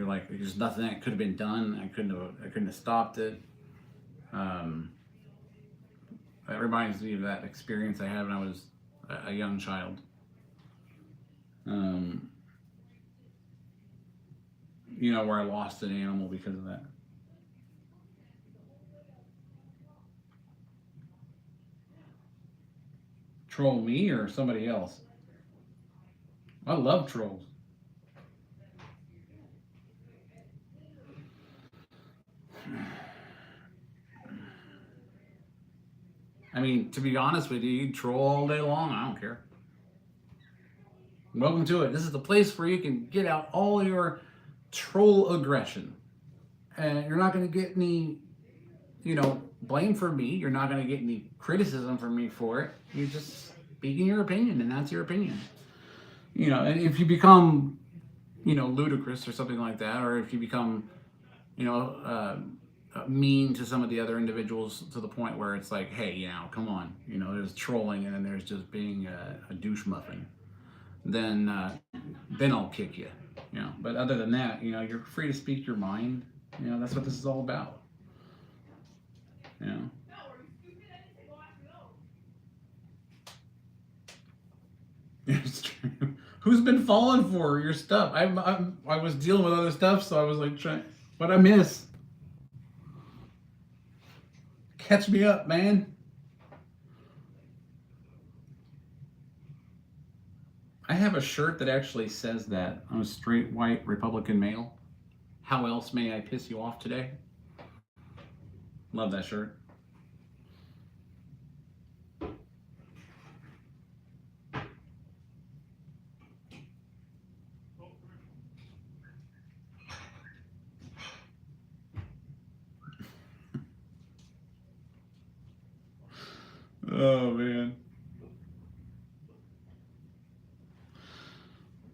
Speaker 1: like, there's nothing that could have been done. I couldn't have stopped it. That reminds me of that experience I had when I was a young child. You know, where I lost an animal because of that. Troll me or somebody else? I love trolls. I mean, to be honest with you, you troll all day long. I don't care. Welcome to it. This is the place where you can get out all your troll aggression. And you're not going to get any, blame for me. You're not going to get any criticism from me for it. You're just speaking your opinion, and that's your opinion. And if you become, ludicrous or something like that, or if you become, mean to some of the other individuals to the point where it's like, hey, come on, there's trolling and then there's just being a douche muffin, then I'll kick you, But other than that, you're free to speak your mind. That's what this is all about. It's true. Who's been falling for your stuff? I was dealing with other stuff, so I was like trying. What I miss? Catch me up, man. I have a shirt that actually says that. I'm a straight white Republican male. How else may I piss you off today? Love that shirt. Oh, man.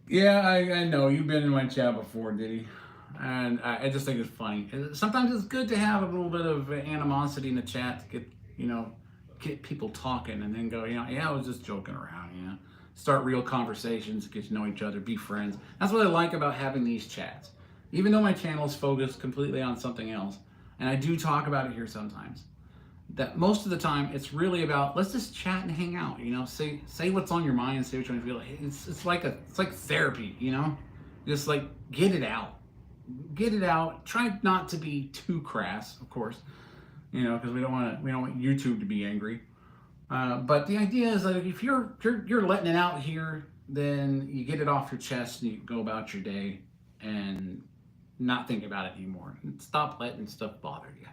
Speaker 1: Yeah, I know. You've been in my chat before, Diddy. And I just think it's funny. Sometimes it's good to have a little bit of animosity in the chat to get people talking and then go, I was just joking around, Start real conversations, get to know each other, be friends. That's what I like about having these chats. Even though my channel is focused completely on something else, and I do talk about it here sometimes, that most of the time it's really about let's just chat and hang out, say what's on your mind, say what you feel. It's like therapy, just like get it out. Try not to be too crass, of course, because we don't want YouTube to be angry. But the idea is that if you're letting it out here, then you get it off your chest and you go about your day and not think about it anymore. And stop letting stuff bother you.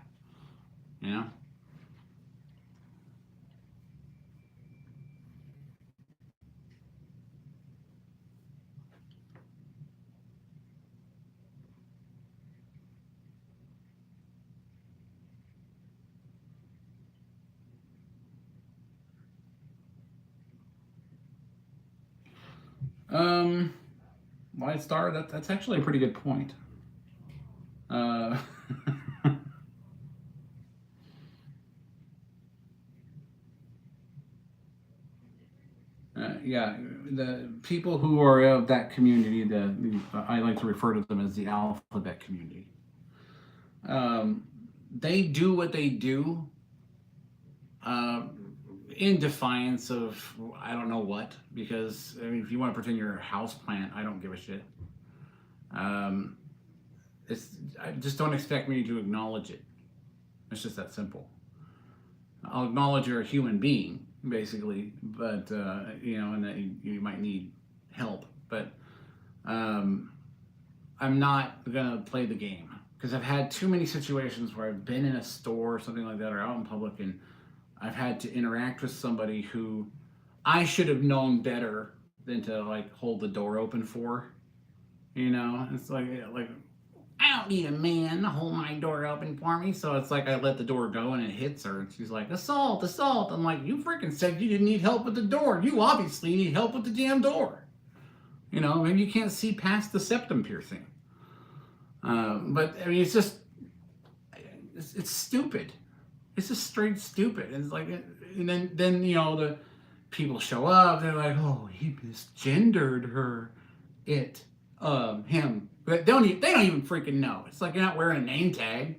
Speaker 1: White Star, that's actually a pretty good point. Yeah, the people who are of that community, I like to refer to them as the alphabet community. They do what they do in defiance of I don't know what, because if you want to pretend you're a house plant, I don't give a shit. Just don't expect me to acknowledge it. It's just that simple. I'll acknowledge you're a human being, basically, but and that you might need help. But I'm not gonna play the game because I've had too many situations where I've been in a store or something like that, or out in public, and I've had to interact with somebody who I should have known better than to hold the door open for, You know, it's like I don't need a man to hold my door open for me. So it's like I let the door go and it hits her. And she's like, assault, assault. I'm like, you freaking said you didn't need help with the door. You obviously need help with the damn door. You know, maybe you can't see past the septum piercing. But I mean, it's just, it's stupid. It's just straight stupid. It's like, and then you know, the people show up. They're like, oh, he misgendered her, it, him. But they don't even freaking know. It's like you're not wearing a name tag.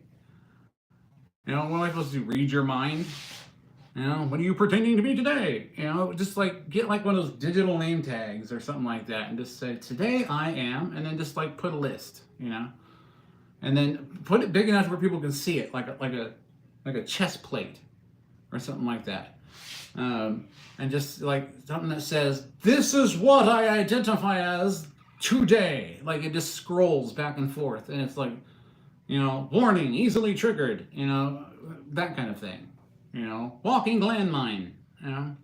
Speaker 1: You know, what am I supposed to do? Read your mind? You know, what are you pretending to be today? You know, just like get like one of those digital name tags or something like that, and just say today I am, and then just like put a list. You know, and then put it big enough where people can see it, like a chest plate or something like that. And just like something that says, this is what I identify as today. Like it just scrolls back and forth, and it's like, you know, warning, easily triggered, you know, that kind of thing. You know, walking landmine, you know,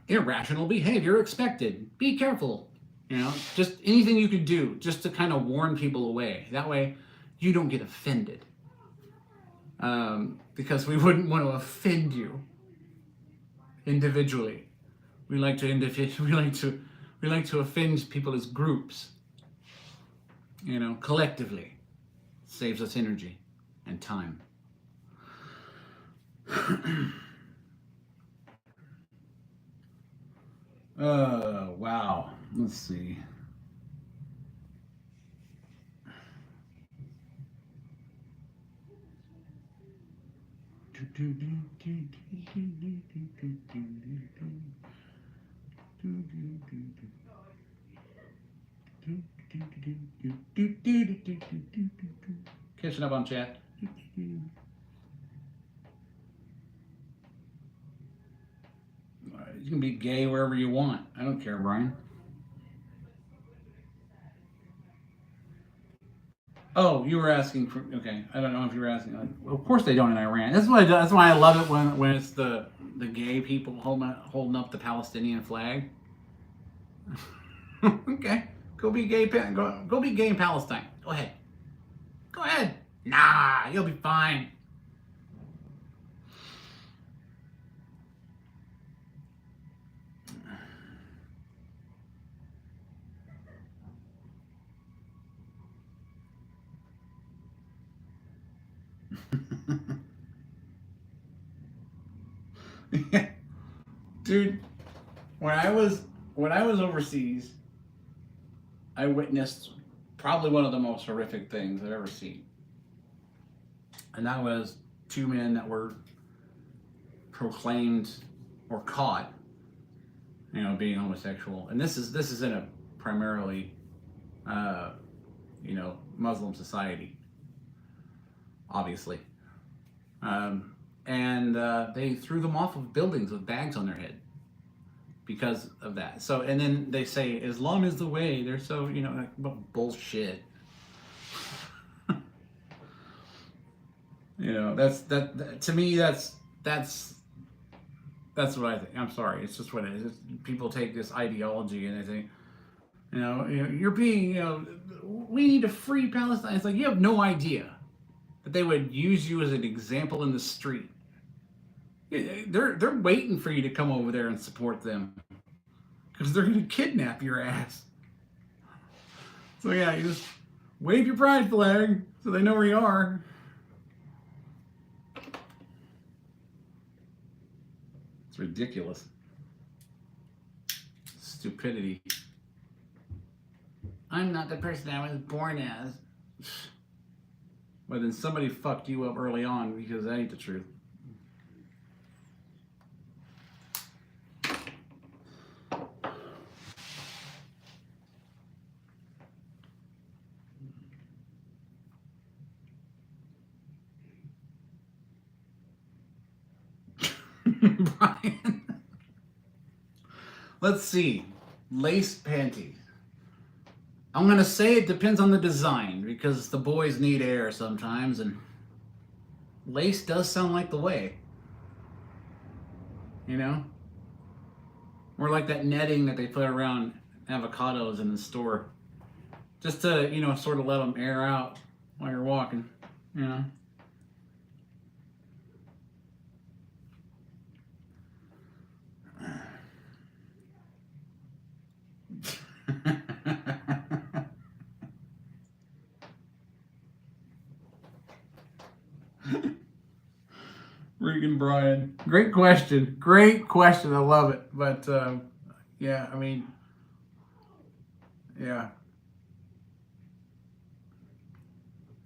Speaker 1: irrational behavior expected, be careful. You know, just anything you could do just to kind of warn people away. That way you don't get offended. Because we wouldn't want to offend you individually. We like to offend people as groups. You know, collectively. Saves us energy and time. Wow. Let's see. Catching up on chat. You can be gay wherever you want. I don't care, Brian. Oh, you were asking for, okay. I don't know if you were asking. Like, well, of course they don't in Iran. That's why I love it when it's the gay people holding up the Palestinian flag. Okay, go be gay. Go be gay in Palestine. Go ahead. Go ahead. Nah, you'll be fine. Dude, when I was overseas, I witnessed probably one of the most horrific things I've ever seen. And that was two men that were proclaimed or caught, you know, being homosexual. And this is in a primarily you know, Muslim society, obviously. And they threw them off of buildings with bags on their head because of that. So, and then they say Islam is the way. They're so, you know, like, bullshit. You know, that to me, that's what I think. I'm sorry, it's just what it is. People take this ideology and they think, you know, you're being, you know, we need to free Palestine. It's like you have no idea that they would use you as an example in the street. They're waiting for you to come over there and support them because they're going to kidnap your ass. So yeah, you just wave your pride flag so they know where you are. It's ridiculous. Stupidity. I'm not the person I was born as. But then somebody fucked you up early on because that ain't the truth. Brian. Let's see. Lace panties. I'm going to say it depends on the design because the boys need air sometimes, and lace does sound like the way. You know? Or like that netting that they put around avocados in the store. just to, you know, sort of let them air out while you're walking, you know. Regan Brian, great question. Great question. I love it. But yeah, I mean, yeah.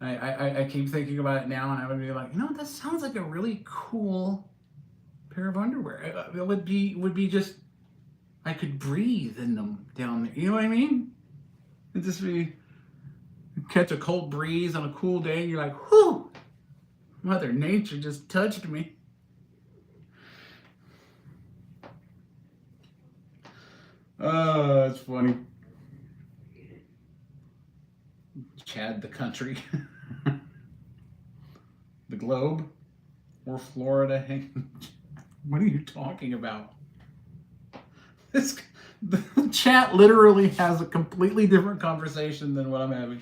Speaker 1: I keep thinking about it now, and I would be like, you know, that sounds like a really cool pair of underwear. It would be just, I could breathe in them down there. You know what I mean? It'd just be, catch a cold breeze on a cool day, and you're like, whew, Mother Nature just touched me. Oh, that's funny. Chad the country. The globe. Or Florida. What are you talking about? The chat literally has a completely different conversation than what I'm having.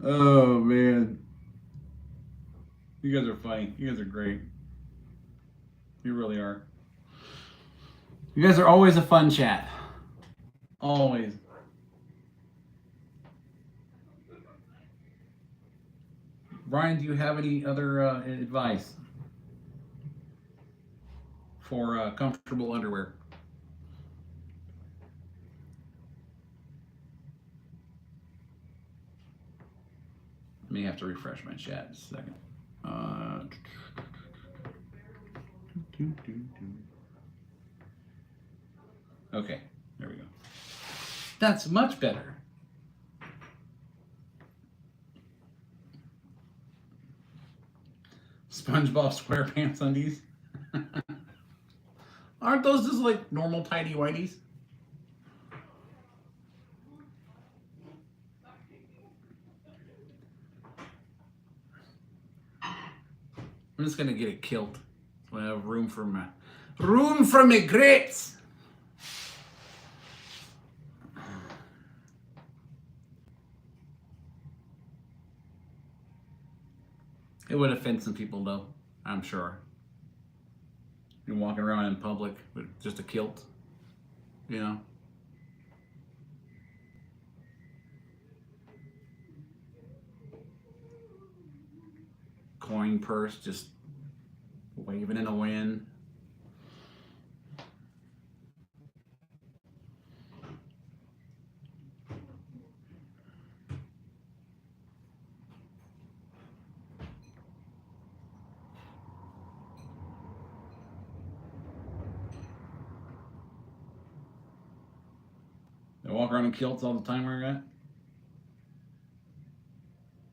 Speaker 1: Oh man, you guys are funny. You guys are great. You really are. You guys are always a fun chat. Always. Brian, do you have any other advice for comfortable underwear? I may have to refresh my chat just a second. Okay, there we go. That's much better. SpongeBob SquarePants undies. Aren't those just like normal tidy whities? I'm just gonna get a kilt. So I have room for my grapes. It would offend some people though, I'm sure. You're walking around in public with just a kilt, you know. Coin purse just waving in the wind. They walk around in kilts all the time where you're at?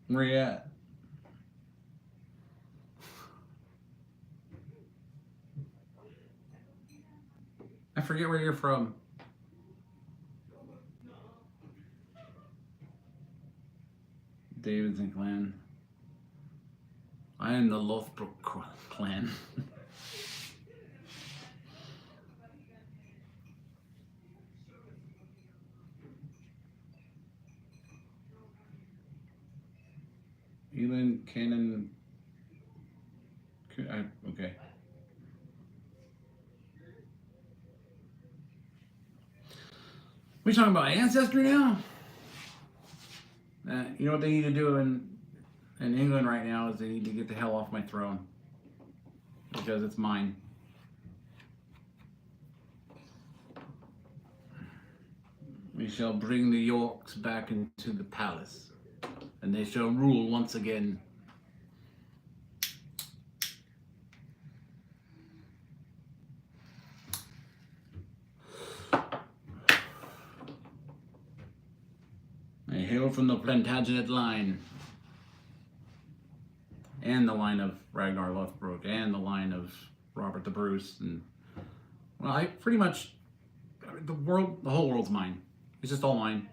Speaker 1: Where you at? I forget where you're from. Davidson clan. I am the Lothbrook clan. Elin Cannon. Okay. We talking about ancestry now? You know what they need to do in England right now is they need to get the hell off my throne because it's mine. We shall bring the Yorks back into the palace, and they shall rule once again. I hail from the Plantagenet line, and the line of Ragnar Lothbrok, and the line of Robert the Bruce, and well, I pretty much the whole world's mine. It's just all mine.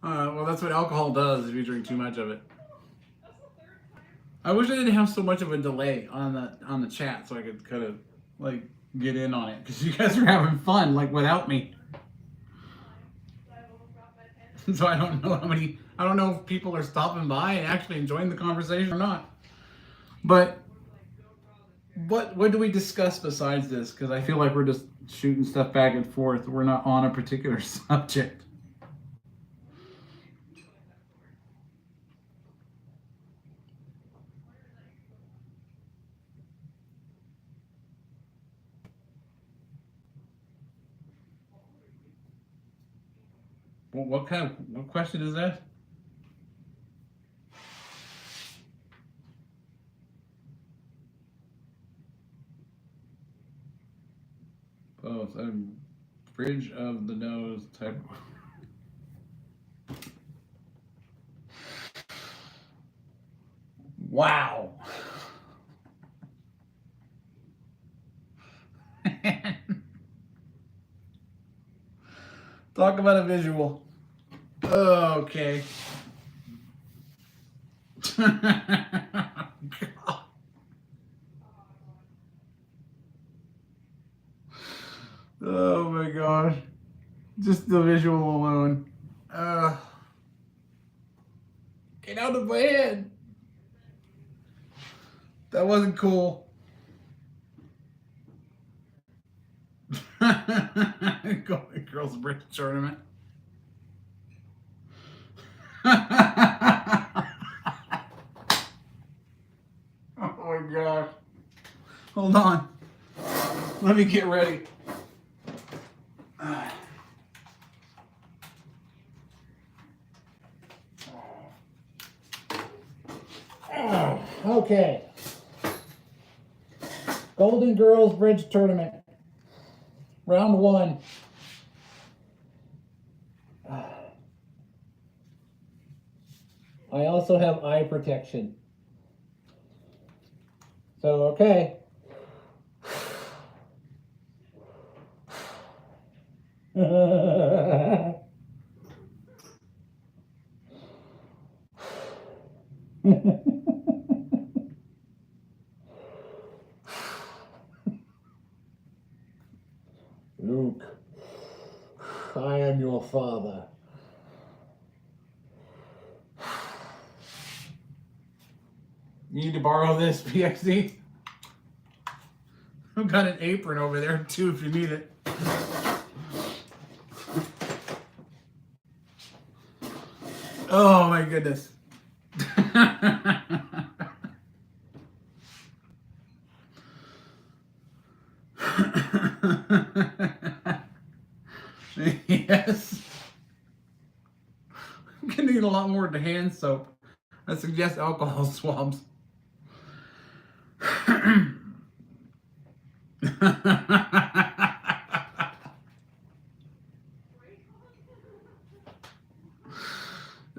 Speaker 1: Well, that's what alcohol does if you drink too much of it. I wish I didn't have so much of a delay on the chat so I could kind of like get in on it because you guys are having fun like without me. So I don't know I don't know if people are stopping by and actually enjoying the conversation or not. But what do we discuss besides this? Because I feel like we're just shooting stuff back and forth. We're not on a particular subject. What question is that? Both a bridge of the nose type. Wow. Talk about a visual. Okay. Oh my gosh. Just the visual alone. Get out of my head. That wasn't cool. Girls Bridge tournament. Oh my gosh. Hold on. Let me get ready. Okay. Golden Girls Bridge Tournament. Round 1. I also have eye protection. So, okay. Luke, I am your father. You need to borrow this, PXD? I've got an apron over there too if you need it. Oh my goodness. Yes. I'm gonna need a lot more hand soap. I suggest alcohol swabs.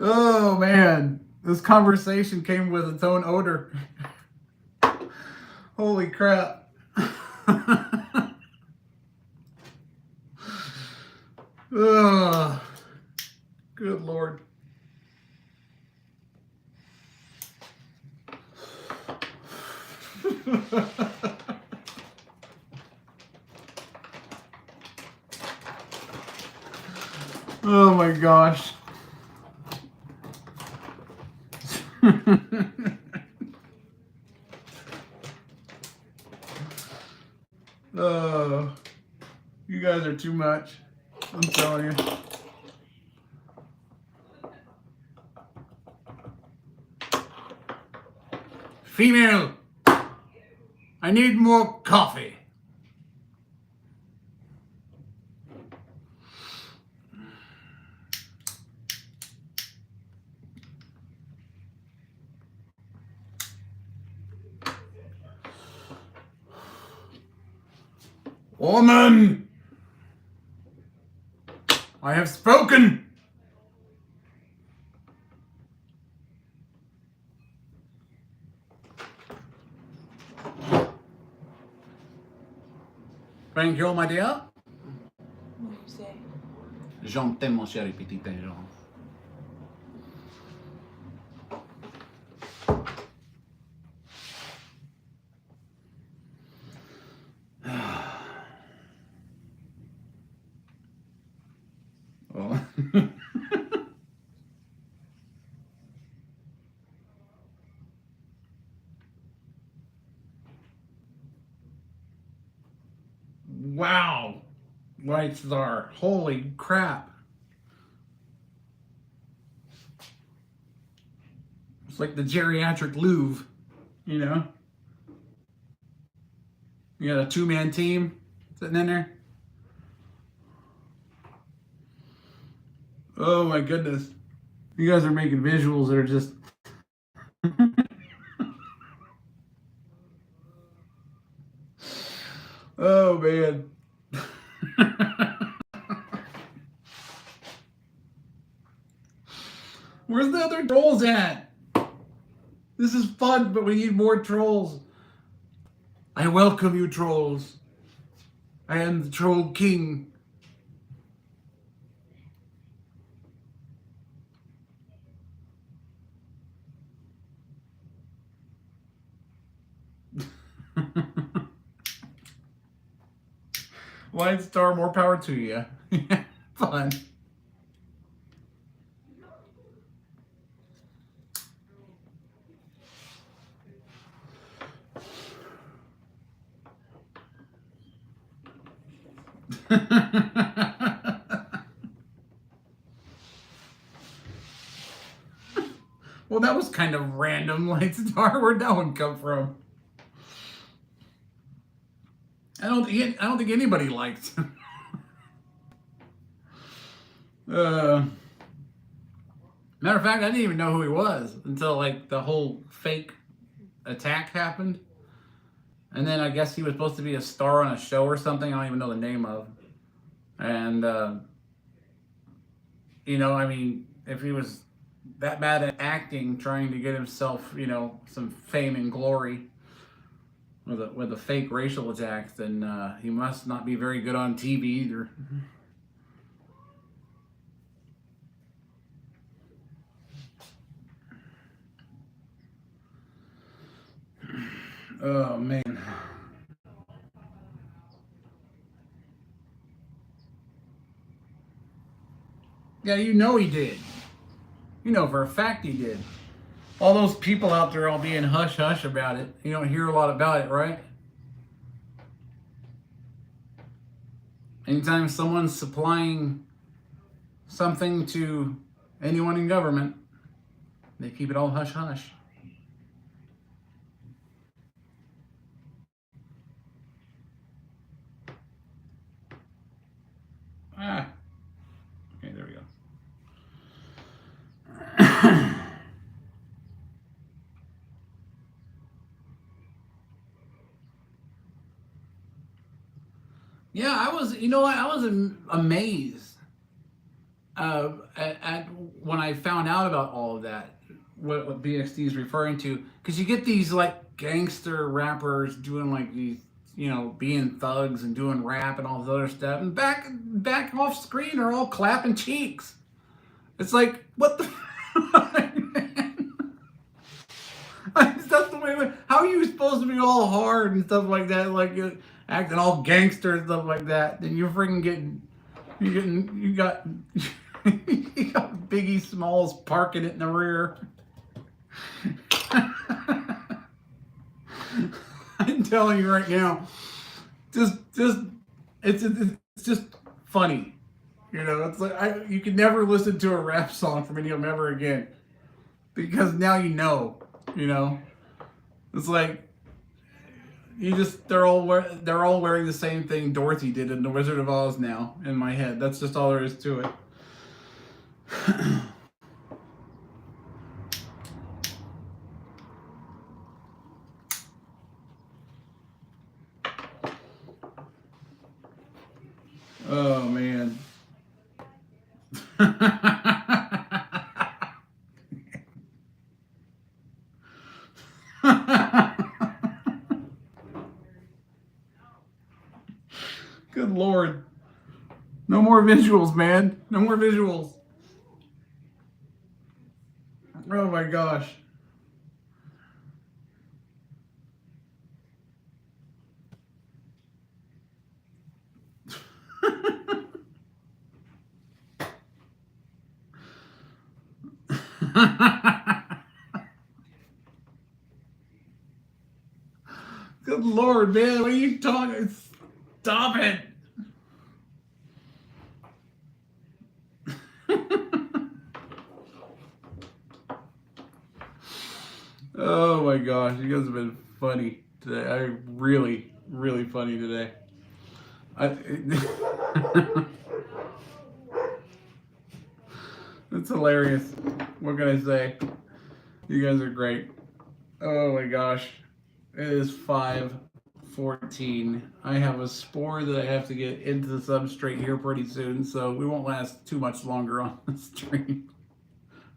Speaker 1: Oh man, this conversation came with its own odor. Holy crap. Oh, good Lord. Oh my gosh. Oh, you guys are too much. I'm telling you. Female, I need more coffee. Woman, I have spoken. Thank you, my dear. Je t'aime, mon chéri petit pigeon. Oh. Wow. White Star. Holy crap. It's like the geriatric Louvre, you know? You got a two-man team sitting in there. Oh my goodness. You guys are making visuals that are just... Oh man. Where's the other trolls at? This is fun, but we need more trolls. I welcome you, trolls. I am the Troll King. White Star, more power to you. Fun. Well, that was kind of random, Light Star. Where'd that one come from? I don't think anybody liked. Matter of fact, I didn't even know who he was until like the whole fake attack happened. And then I guess he was supposed to be a star on a show or something I don't even know the name of. And, you know, I mean, if he was that bad at acting, trying to get himself, you know, some fame and glory with a fake racial attack, then he must not be very good on TV either. Oh, man. Yeah, you know he did. You know for a fact he did. All those people out there all being hush-hush about it. You don't hear a lot about it, right? Anytime someone's supplying something to anyone in government, they keep it all hush-hush. Ah. Okay, there we go. Yeah, I was, you know what, I was amazed at when I found out about all of that, what BXD is referring to, because you get these like gangster rappers doing like these, you know, being thugs and doing rap and all this other stuff, and back off screen are all clapping cheeks. It's like, what the that's the way. How are you supposed to be all hard and stuff like that, like acting all gangster and stuff like that? Then you're freaking you got you got Biggie Smalls parking it in the rear. I'm telling you right now, it's just funny. You know, it's like you can never listen to a rap song from any of them ever again, because now you know. You know, it's like they're all wearing the same thing Dorothy did in The Wizard of Oz now in my head. That's just all there is to it. Oh man. Good Lord. No more visuals, man. No more visuals. Oh my gosh. Good Lord, man. What are you talking? Stop it. Oh my gosh, you guys have been funny today. I really, really funny today. It's hilarious. What can I say? You guys are great. Oh my gosh. It is 5:14. I have a spore that I have to get into the substrate here pretty soon, so we won't last too much longer on the stream.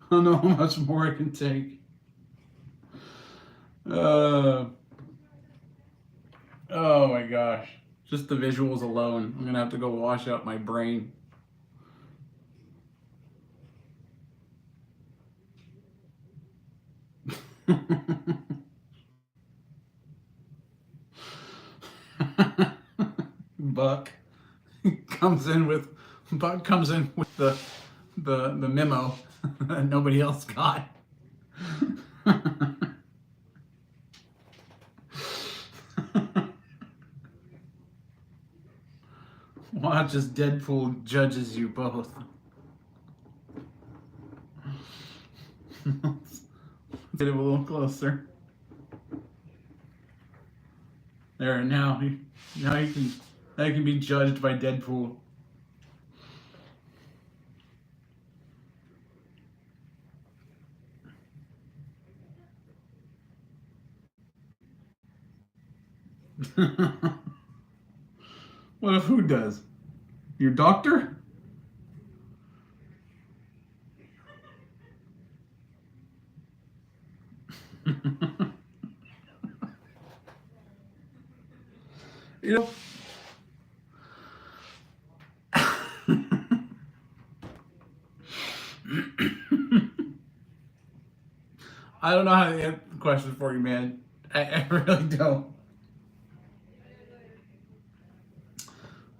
Speaker 1: I don't know how much more I can take. Oh my gosh. Just the visuals alone. I'm gonna have to go wash out my brain. Buck comes in with the memo that nobody else got. Watch as Deadpool judges you both. Get him a little closer. There, now you can be judged by Deadpool. What if who does? Your doctor? You know, I don't know how to answer the question for you, man. I really don't.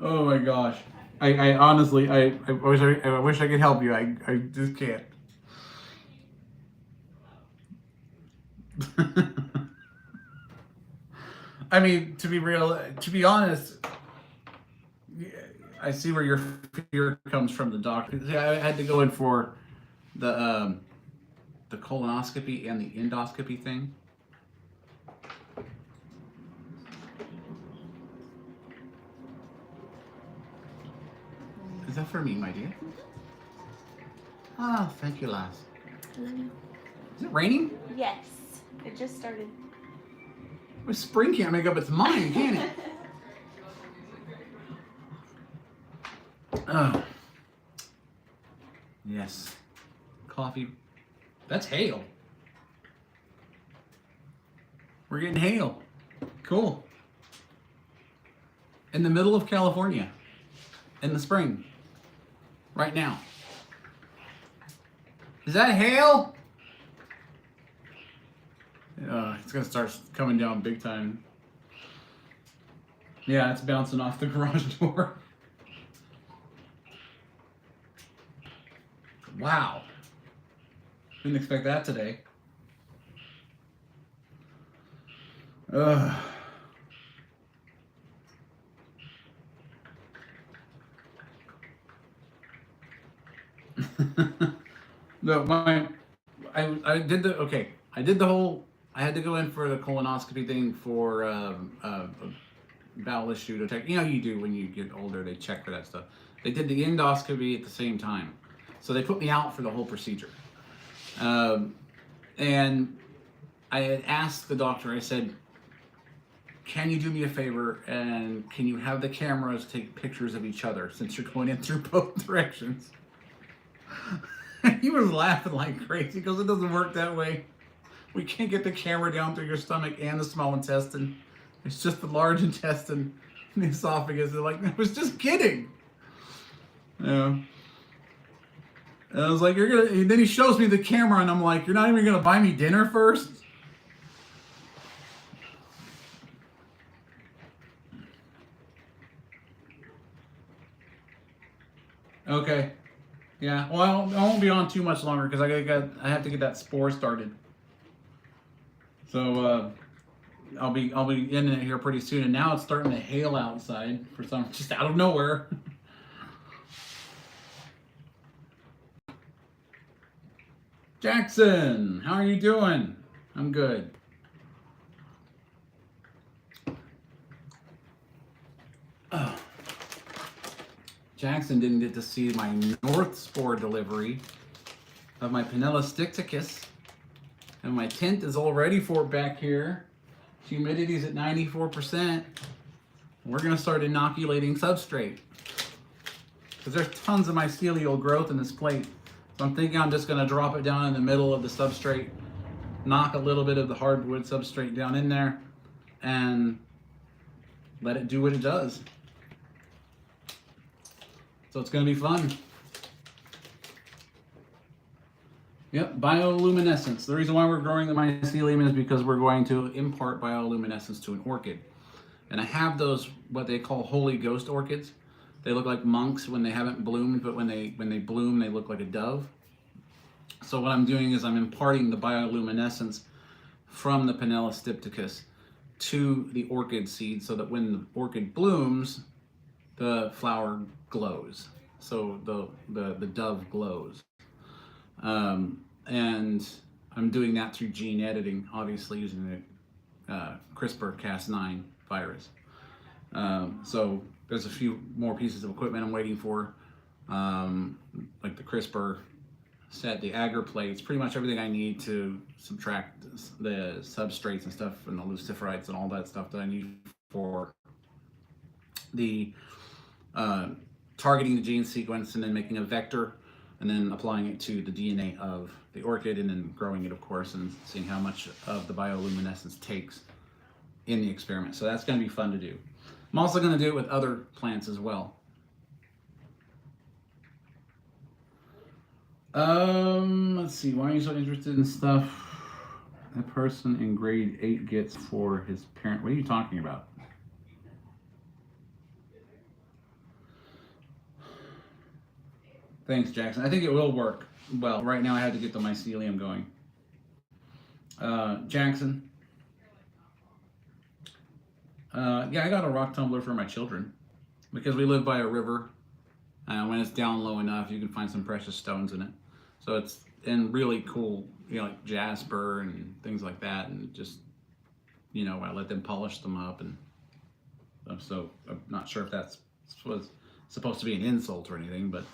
Speaker 1: Oh my gosh. I honestly, I wish I could help you. I just can't. I mean, to be honest, I see where your fear comes from the doctor. See, I had to go in for the colonoscopy and the endoscopy thing. Is that for me, my dear? Oh, thank you, lass.
Speaker 2: I love you.
Speaker 1: Is it raining?
Speaker 2: Yes, it just started.
Speaker 1: Well, spring can't make up its mind, can it? Oh. Yes. Coffee. That's hail. We're getting hail. Cool. In the middle of California. In the spring. Right now. Is that hail? It's gonna start coming down big time. Yeah, it's bouncing off the garage door. Wow. Didn't expect that today. Ugh. No, I did I had to go in for the colonoscopy thing for bowel issue to check. You know, you do when you get older, they check for that stuff. They did the endoscopy at the same time. So they put me out for the whole procedure. And I had asked the doctor, I said, can you do me a favor and can you have the cameras take pictures of each other since you're going in through both directions? He was laughing like crazy because it doesn't work that way. We can't get the camera down through your stomach and the small intestine. It's just the large intestine and the esophagus. They're like, I was just kidding. Yeah. And I was like, you're gonna. And then he shows me the camera, and I'm like, you're not even gonna buy me dinner first. Okay. Yeah. Well, I won't be on too much longer because I have to get that spore started. So I'll be in it here pretty soon, and now it's starting to hail outside for some just out of nowhere. Jackson, how are you doing? I'm good. Oh. Jackson didn't get to see my North Spore delivery of my Panella sticticus, and my tent is all ready for it back here. Humidity's at 94%. We're gonna start inoculating substrate because there's tons of mycelial growth in this plate. So I'm thinking I'm just gonna drop it down in the middle of the substrate, knock a little bit of the hardwood substrate down in there, and let it do what it does. So it's gonna be fun. Yep, bioluminescence. The reason why we're growing the mycelium is because we're going to impart bioluminescence to an orchid. And I have those, what they call Holy Ghost orchids. They look like monks when they haven't bloomed, but when they bloom, they look like a dove. So what I'm doing is I'm imparting the bioluminescence from the Panella stypticus to the orchid seed so that when the orchid blooms, the flower glows. So the dove glows. And I'm doing that through gene editing, obviously using the CRISPR-Cas9 virus. So there's a few more pieces of equipment I'm waiting for, like the CRISPR set, the agar plates, pretty much everything I need to subtract the substrates and stuff and the luciferides and all that stuff that I need for the targeting the gene sequence and then making a vector and then applying it to the DNA of the orchid and then growing it, of course, and seeing how much of the bioluminescence takes in the experiment. So that's going to be fun to do. I'm also going to do it with other plants as well. Let's see. Why are you so interested in stuff a person in grade 8 gets for his parent? What are you talking about? Thanks, Jackson. I think it will work well. Right now I have to get the mycelium going. Jackson. Yeah, I got a rock tumbler for my children because we live by a river. When it's down low enough, you can find some precious stones in it. So it's and really cool, like jasper and things like that. And just, I let them polish them up. And so I'm not sure if that's was supposed to be an insult or anything, but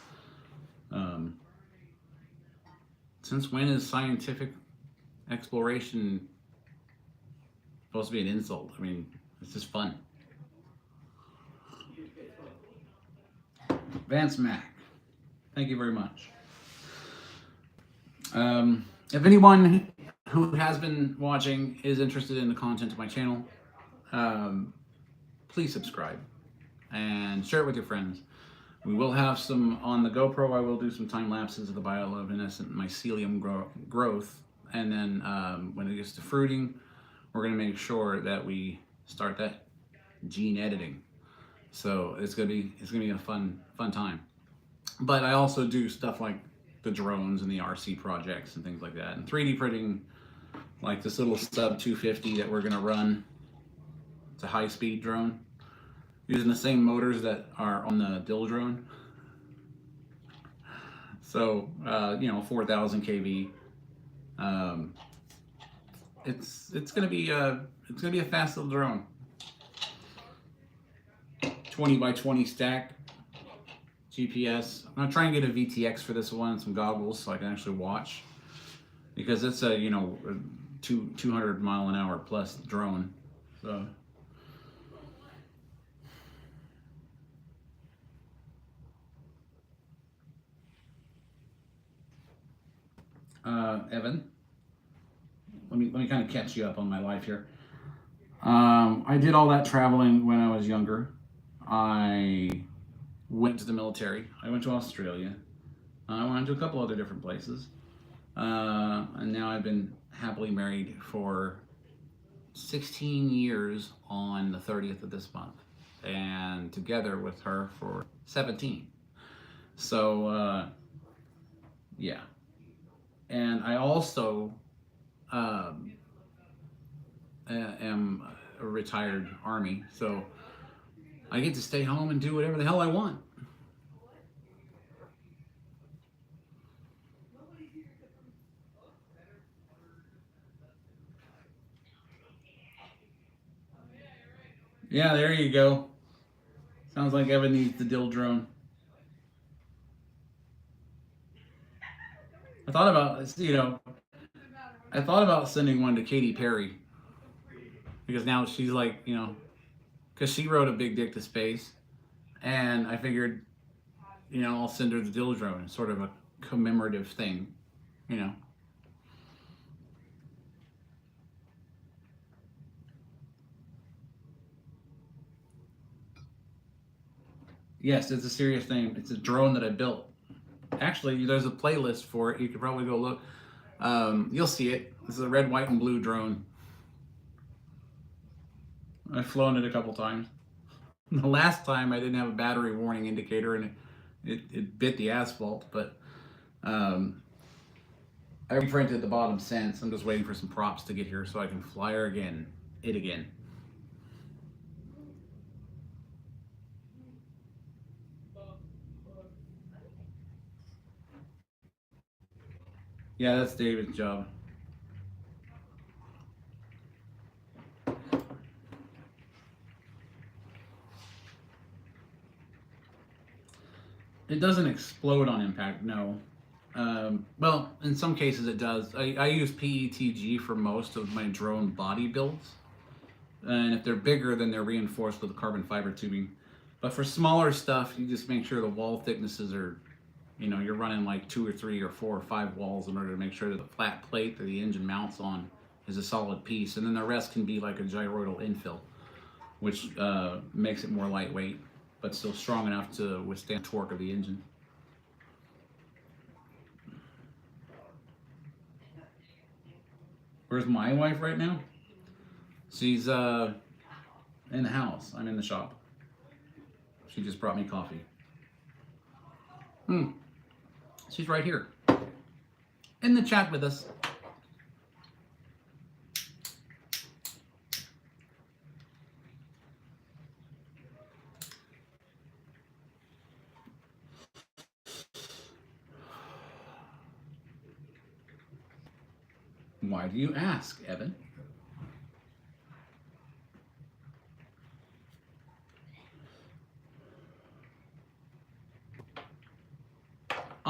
Speaker 1: since when is scientific exploration supposed to be an insult? I mean, it's just fun. Vance Mac, thank you very much. If anyone who has been watching is interested in the content of my channel, please subscribe and share it with your friends. We will have some on the GoPro. I will do some time lapses of the bioluminescent mycelium growth, and then when it gets to fruiting, we're going to make sure that we start that gene editing. So it's gonna be a fun time. But I also do stuff like the drones and the RC projects and things like that, and 3D printing, like this little sub 250 that we're gonna run. It's a high-speed drone using the same motors that are on the Dill drone. So 4,000 kV. It's gonna be a fast little drone. 20 by 20 stack, GPS. I'm gonna try and get a VTX for this one and some goggles so I can actually watch, because it's a 200 mile an hour plus drone. So Evan, let me kind of catch you up on my life here. I did all that traveling when I was younger. I went to the military. I went to Australia. I went to a couple other different places. And now I've been happily married for 16 years on the 30th of this month, and together with her for 17. So, yeah. And I also am a retired Army, so I get to stay home and do whatever the hell I want. Yeah, there you go. Sounds like Evan needs the dill drone. I thought about sending one to Katy Perry, because now she's like, because she rode a big dick to space, and I figured, I'll send her the dill drone. It's sort of a commemorative thing, Yes, it's a serious thing. It's a drone that I built. Actually, there's a playlist for it. You could probably go look. You'll see it. This is a red, white, and blue drone. I've flown it a couple times. The last time I didn't have a battery warning indicator, and it bit the asphalt, but I reprinted the bottom since. I'm just waiting for some props to get here so I can fly her again. Yeah, that's David's job. It doesn't explode on impact, no. Well, in some cases it does. I use PETG for most of my drone body builds. And if they're bigger, then they're reinforced with carbon fiber tubing. But for smaller stuff, you just make sure the wall thicknesses are, you're running like 2 or 3 or 4 or 5 walls in order to make sure that the flat plate that the engine mounts on is a solid piece. And then the rest can be like a gyroidal infill, which makes it more lightweight, but still strong enough to withstand the torque of the engine. Where's my wife right now? She's in the house. I'm in the shop. She just brought me coffee. She's right here in the chat with us. Why do you ask, Evan?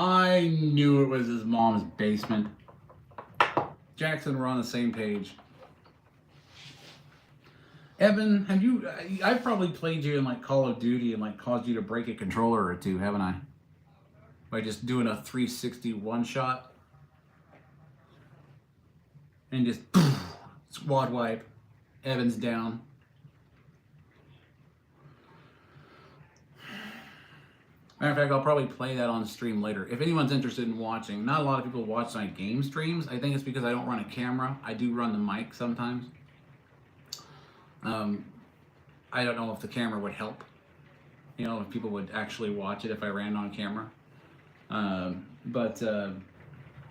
Speaker 1: I knew it was his mom's basement. Jackson, we're on the same page. Evan, I've probably played you in like Call of Duty and like caused you to break a controller or two, haven't I? By just doing a 360 one shot. And just poof, squad wipe. Evan's down. Matter of fact, I'll probably play that on stream later. If anyone's interested in watching, not a lot of people watch my game streams. I think it's because I don't run a camera. I do run the mic sometimes. I don't know if the camera would help. If people would actually watch it if I ran on camera.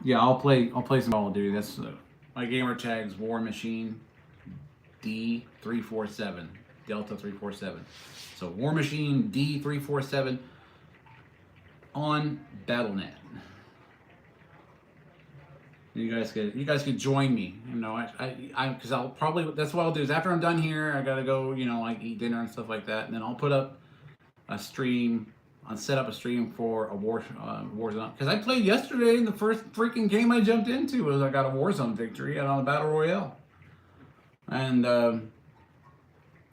Speaker 1: Yeah, I'll play some Call of Duty. That's my gamer tag's War Machine D347, Delta 347. So War Machine D347 on BattleNet. You guys could join me. Because I'll probably, that's what I'll do is after I'm done here, I gotta go, like eat dinner and stuff like that, and then I'll put up a stream. I'll set up a stream for a Warzone. Because I played yesterday, and the first freaking game I jumped into was I got a Warzone victory on a Battle Royale. And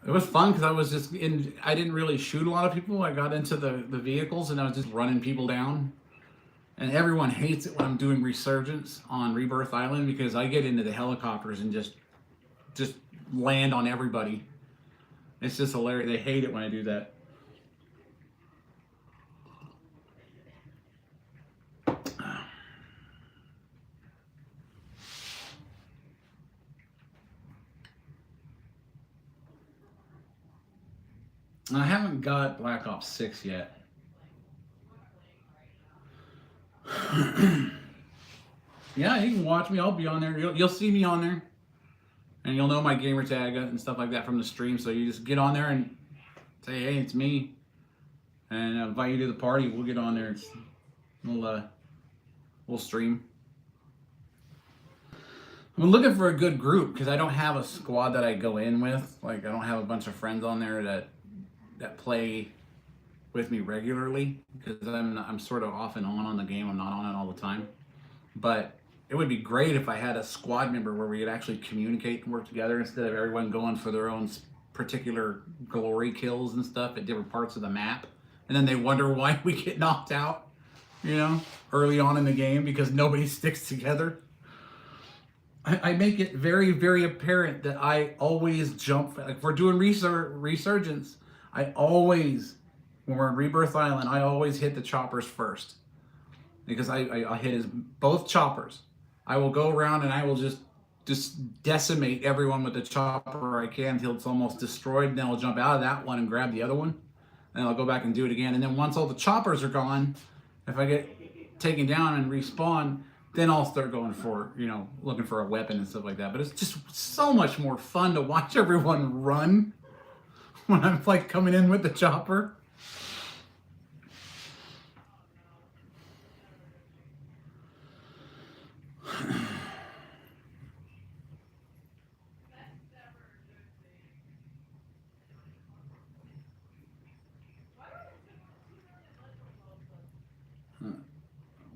Speaker 1: it was fun because I was I didn't really shoot a lot of people. I got into the vehicles and I was just running people down. And everyone hates it when I'm doing Resurgence on Rebirth Island because I get into the helicopters and just land on everybody. It's just hilarious. They hate it when I do that. I haven't got Black Ops 6 yet. Yeah, you can watch me. I'll be on there. You'll see me on there. And you'll know my gamer tag and stuff like that from the stream. So you just get on there and say, hey, it's me. And I'll invite you to the party. We'll get on there. We'll stream. I'm looking for a good group because I don't have a squad that I go in with. Like, I don't have a bunch of friends on there that play with me regularly because I'm sort of off and on the game. I'm not on it all the time. But it would be great if I had a squad member where we could actually communicate and work together instead of everyone going for their own particular glory kills and stuff at different parts of the map. And then they wonder why we get knocked out, early on in the game because nobody sticks together. I make it very, very apparent that I always jump. Like if we're doing resurgence, I always, when we're in Rebirth Island, I always hit the choppers first. Because I hit both choppers. I will go around and I will just decimate everyone with the chopper I can until it's almost destroyed. And then I'll jump out of that one and grab the other one. And I'll go back and do it again. And then once all the choppers are gone, if I get taken down and respawn, then I'll start going for, looking for a weapon and stuff like that. But it's just so much more fun to watch everyone run when I'm like coming in with the chopper.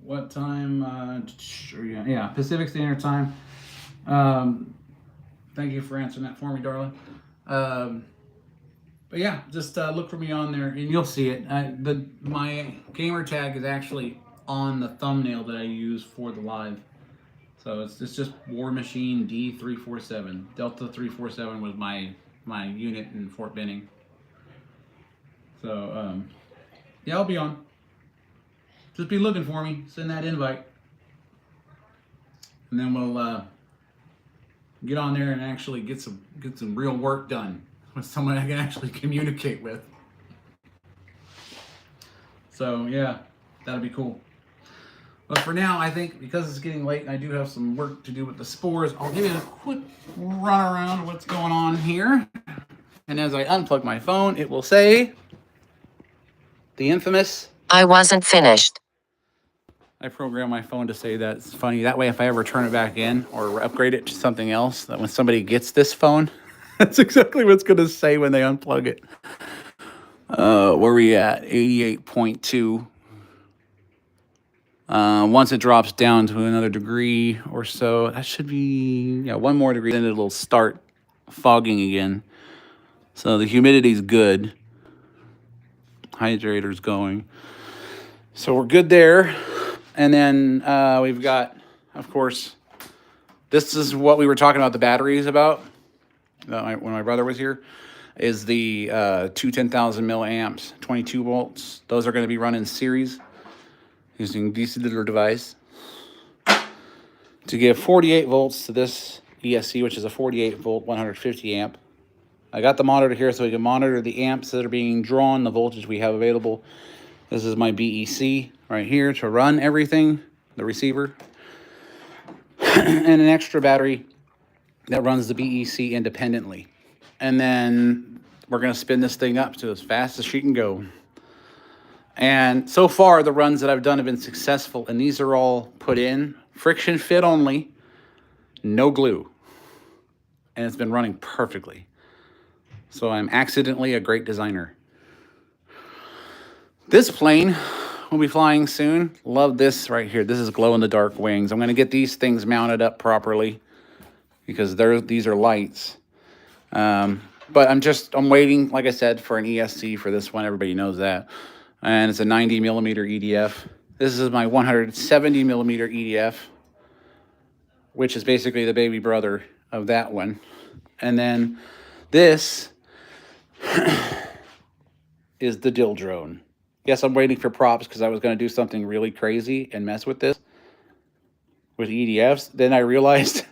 Speaker 1: What time? Yeah, Pacific Standard Time. Thank you for answering that for me, darling. But yeah, just look for me on there, and you'll see it. My gamer tag is actually on the thumbnail that I use for the live. So it's just War Machine D347. Delta 347 was my unit in Fort Benning. So yeah, I'll be on. Just be looking for me. Send that invite. And then we'll get on there and actually get some real work done with someone I can actually communicate with. So yeah, that'll be cool. But for now, I think because it's getting late and I do have some work to do with the spores, I'll give you a quick run around of what's going on here. And as I unplug my phone, it will say the infamous
Speaker 5: I wasn't finished.
Speaker 1: I program my phone to say that. It's funny. That way, if I ever turn it back in or upgrade it to something else, that when somebody gets this phone, that's exactly what it's going to say when they unplug it. Where are we at? 88.2. Once it drops down to another degree or so, that should be, one more degree, then it'll start fogging again. So the humidity's good. Hydrator's going. So we're good there. And then we've got, of course, this is what we were talking about the batteries about when my brother was here, is the two 10,000 milliamps, 22 volts. Those are going to be run in series using DC little device to give 48 volts to this ESC, which is a 48 volt, 150 amp. I got the monitor here so we can monitor the amps that are being drawn, the voltage we have available. This is my BEC right here to run everything, the receiver. And an extra battery that runs the BEC independently. And then we're going to spin this thing up to as fast as she can go. And so far, the runs that I've done have been successful. And these are all put in, friction fit only, no glue. And it's been running perfectly. So I'm accidentally a great designer. This plane will be flying soon. Love this right here. This is glow-in-the-dark wings. I'm going to get these things mounted up properly because these are lights. But I'm waiting, like I said, for an ESC for this one. Everybody knows that. And it's a 90 millimeter EDF. This is my 170 millimeter EDF, which is basically the baby brother of that one. And then this is the Dill drone. Yes, I'm waiting for props because I was going to do something really crazy and mess with this with EDFs. Then I realized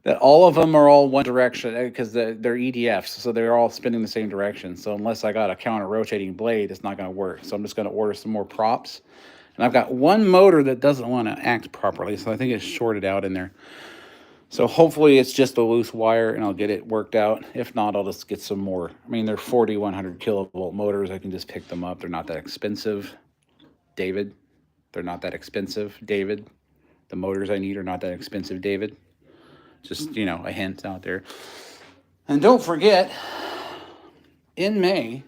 Speaker 1: that all of them are all one direction because they're EDFs, so they're all spinning the same direction. So unless I got a counter rotating blade, it's not going to work. So I'm just going to order some more props. And I've got one motor that doesn't want to act properly, so I think it's shorted out in there. So hopefully it's just a loose wire and I'll get it worked out. If not, I'll just get some more. I mean, they're 4100 kilovolt motors. I can just pick them up. They're not that expensive, David. They're not that expensive, David. The motors I need are not that expensive, David. Just, you know, a hint out there. And don't forget, in May,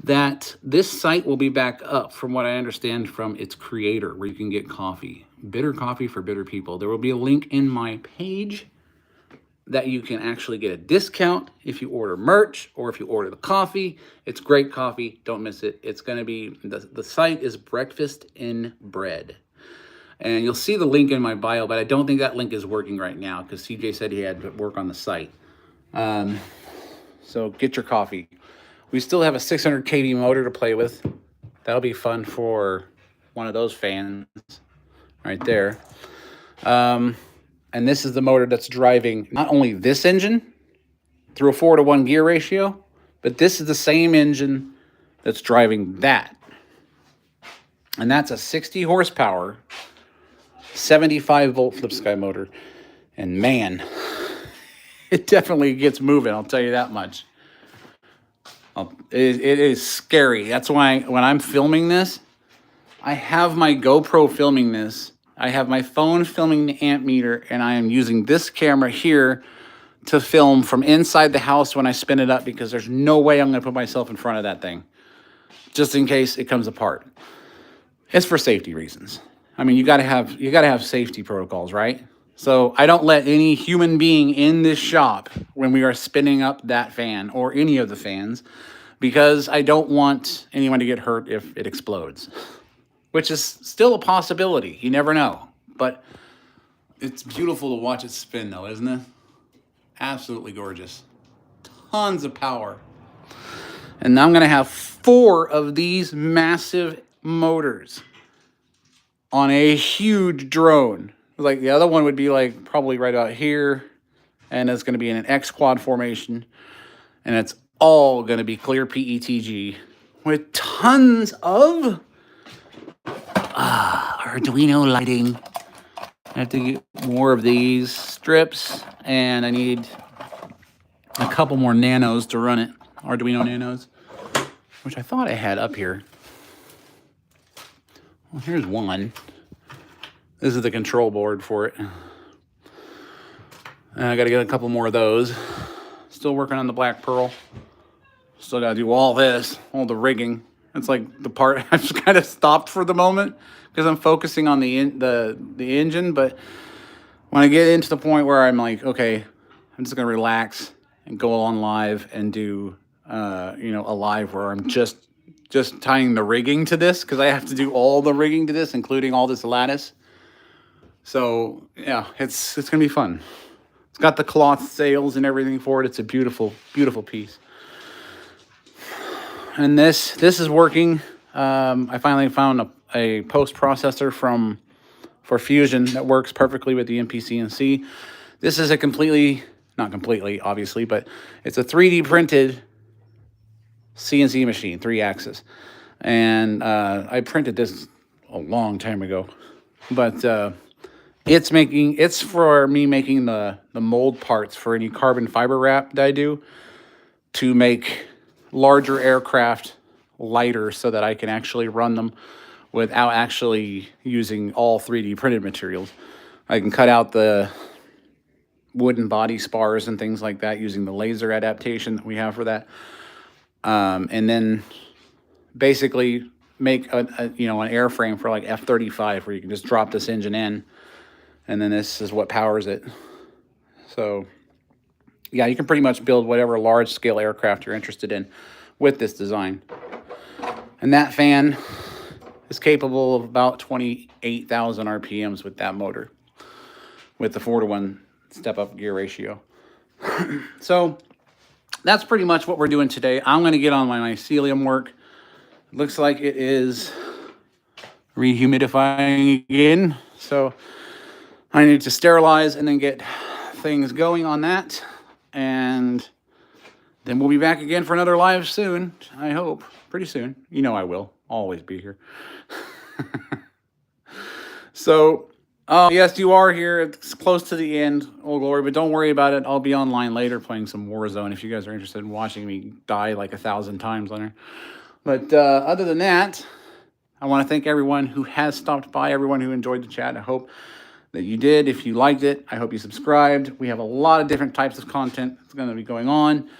Speaker 1: that this site will be back up, from what I understand from its creator, where you can get coffee. Bitter coffee for bitter people. There will be a link in my page that you can actually get a discount if you order merch or if you order the coffee. It's great coffee. Don't miss it. It's going to be, the site is Breakfast in Bread. And you'll see the link in my bio, but I don't think that link is working right now because CJ said he had to work on the site. So get your coffee. We still have a 600 kV motor to play with. That'll be fun for one of those fans right there. And this is the motor that's driving not only this engine through a 4-to-1 gear ratio, but this is the same engine that's driving that. And that's a 60 horsepower, 75 volt flip sky motor. And man, it definitely gets moving, I'll tell you that much. It is scary. That's why when I'm filming this, I have my GoPro filming this. I have my phone filming the amp meter, and I am using this camera here to film from inside the house when I spin it up, because there's no way I'm going to put myself in front of that thing, just in case it comes apart. It's for safety reasons. I mean, you gotta have safety protocols, right? So I don't let any human being in this shop when we are spinning up that fan or any of the fans, because I don't want anyone to get hurt if it explodes, which is still a possibility. You never know. But it's beautiful to watch it spin though, isn't it? Absolutely gorgeous. Tons of power. And now I'm going to have 4 of these massive motors on a huge drone. Like the other one would be like probably right about here, and it's going to be in an X quad formation, and it's all going to be clear PETG with tons of Arduino lighting. I have to get more of these strips, and I need a couple more nanos to run it, Arduino nanos, which I thought I had up here. Well, here's one. This is the control board for it. And I got to get a couple more of those. Still working on the black pearl. Still got to do all this, all the rigging. It's like the part I've just kind of stopped for the moment because I'm focusing on the engine. But when I get into the point where I'm like, okay, I'm just gonna relax and go on live and do, a live where I'm just tying the rigging to this, because I have to do all the rigging to this, including all this lattice. So yeah, it's gonna be fun. It's got the cloth sails and everything for it. It's a beautiful, beautiful piece. And this is working. I finally found a post processor for Fusion that works perfectly with the MPCNC. This is a not completely, obviously, but it's a 3D printed CNC machine, 3-axis. And I printed this a long time ago, but it's for me making the mold parts for any carbon fiber wrap that I do to make larger aircraft lighter, so that I can actually run them without actually using all 3D printed materials. I can cut out the wooden body spars and things like that using the laser adaptation that we have for that. And then basically make an airframe for like F-35 where you can just drop this engine in, and then this is what powers it. So yeah, you can pretty much build whatever large scale aircraft you're interested in with this design. And that fan is capable of about 28,000 RPMs with that motor, with the 4-to-1 step-up gear ratio. So that's pretty much what we're doing today. I'm going to get on my mycelium work. It looks like it is rehumidifying again. So I need to sterilize and then get things going on that. And then we'll be back again for another live soon, I hope. Pretty soon. You know I will. Always be here. So, yes, you are here. It's close to the end, Old Glory, but don't worry about it. I'll be online later playing some Warzone if you guys are interested in watching me die like 1,000 times on here. But other than that, I want to thank everyone who has stopped by, everyone who enjoyed the chat. I hope that you did. If you liked it, I hope you subscribed. We have a lot of different types of content that's going to be going on.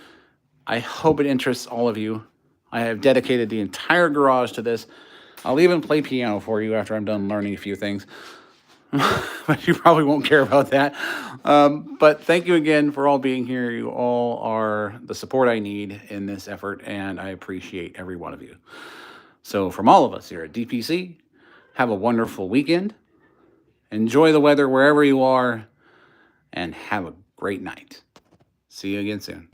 Speaker 1: I hope it interests all of you. I have dedicated the entire garage to this. I'll even play piano for you after I'm done learning a few things. But you probably won't care about that. But thank you again for all being here. You all are the support I need in this effort, and I appreciate every one of you. So from all of us here at DPC, have a wonderful weekend. Enjoy the weather wherever you are, and have a great night. See you again soon.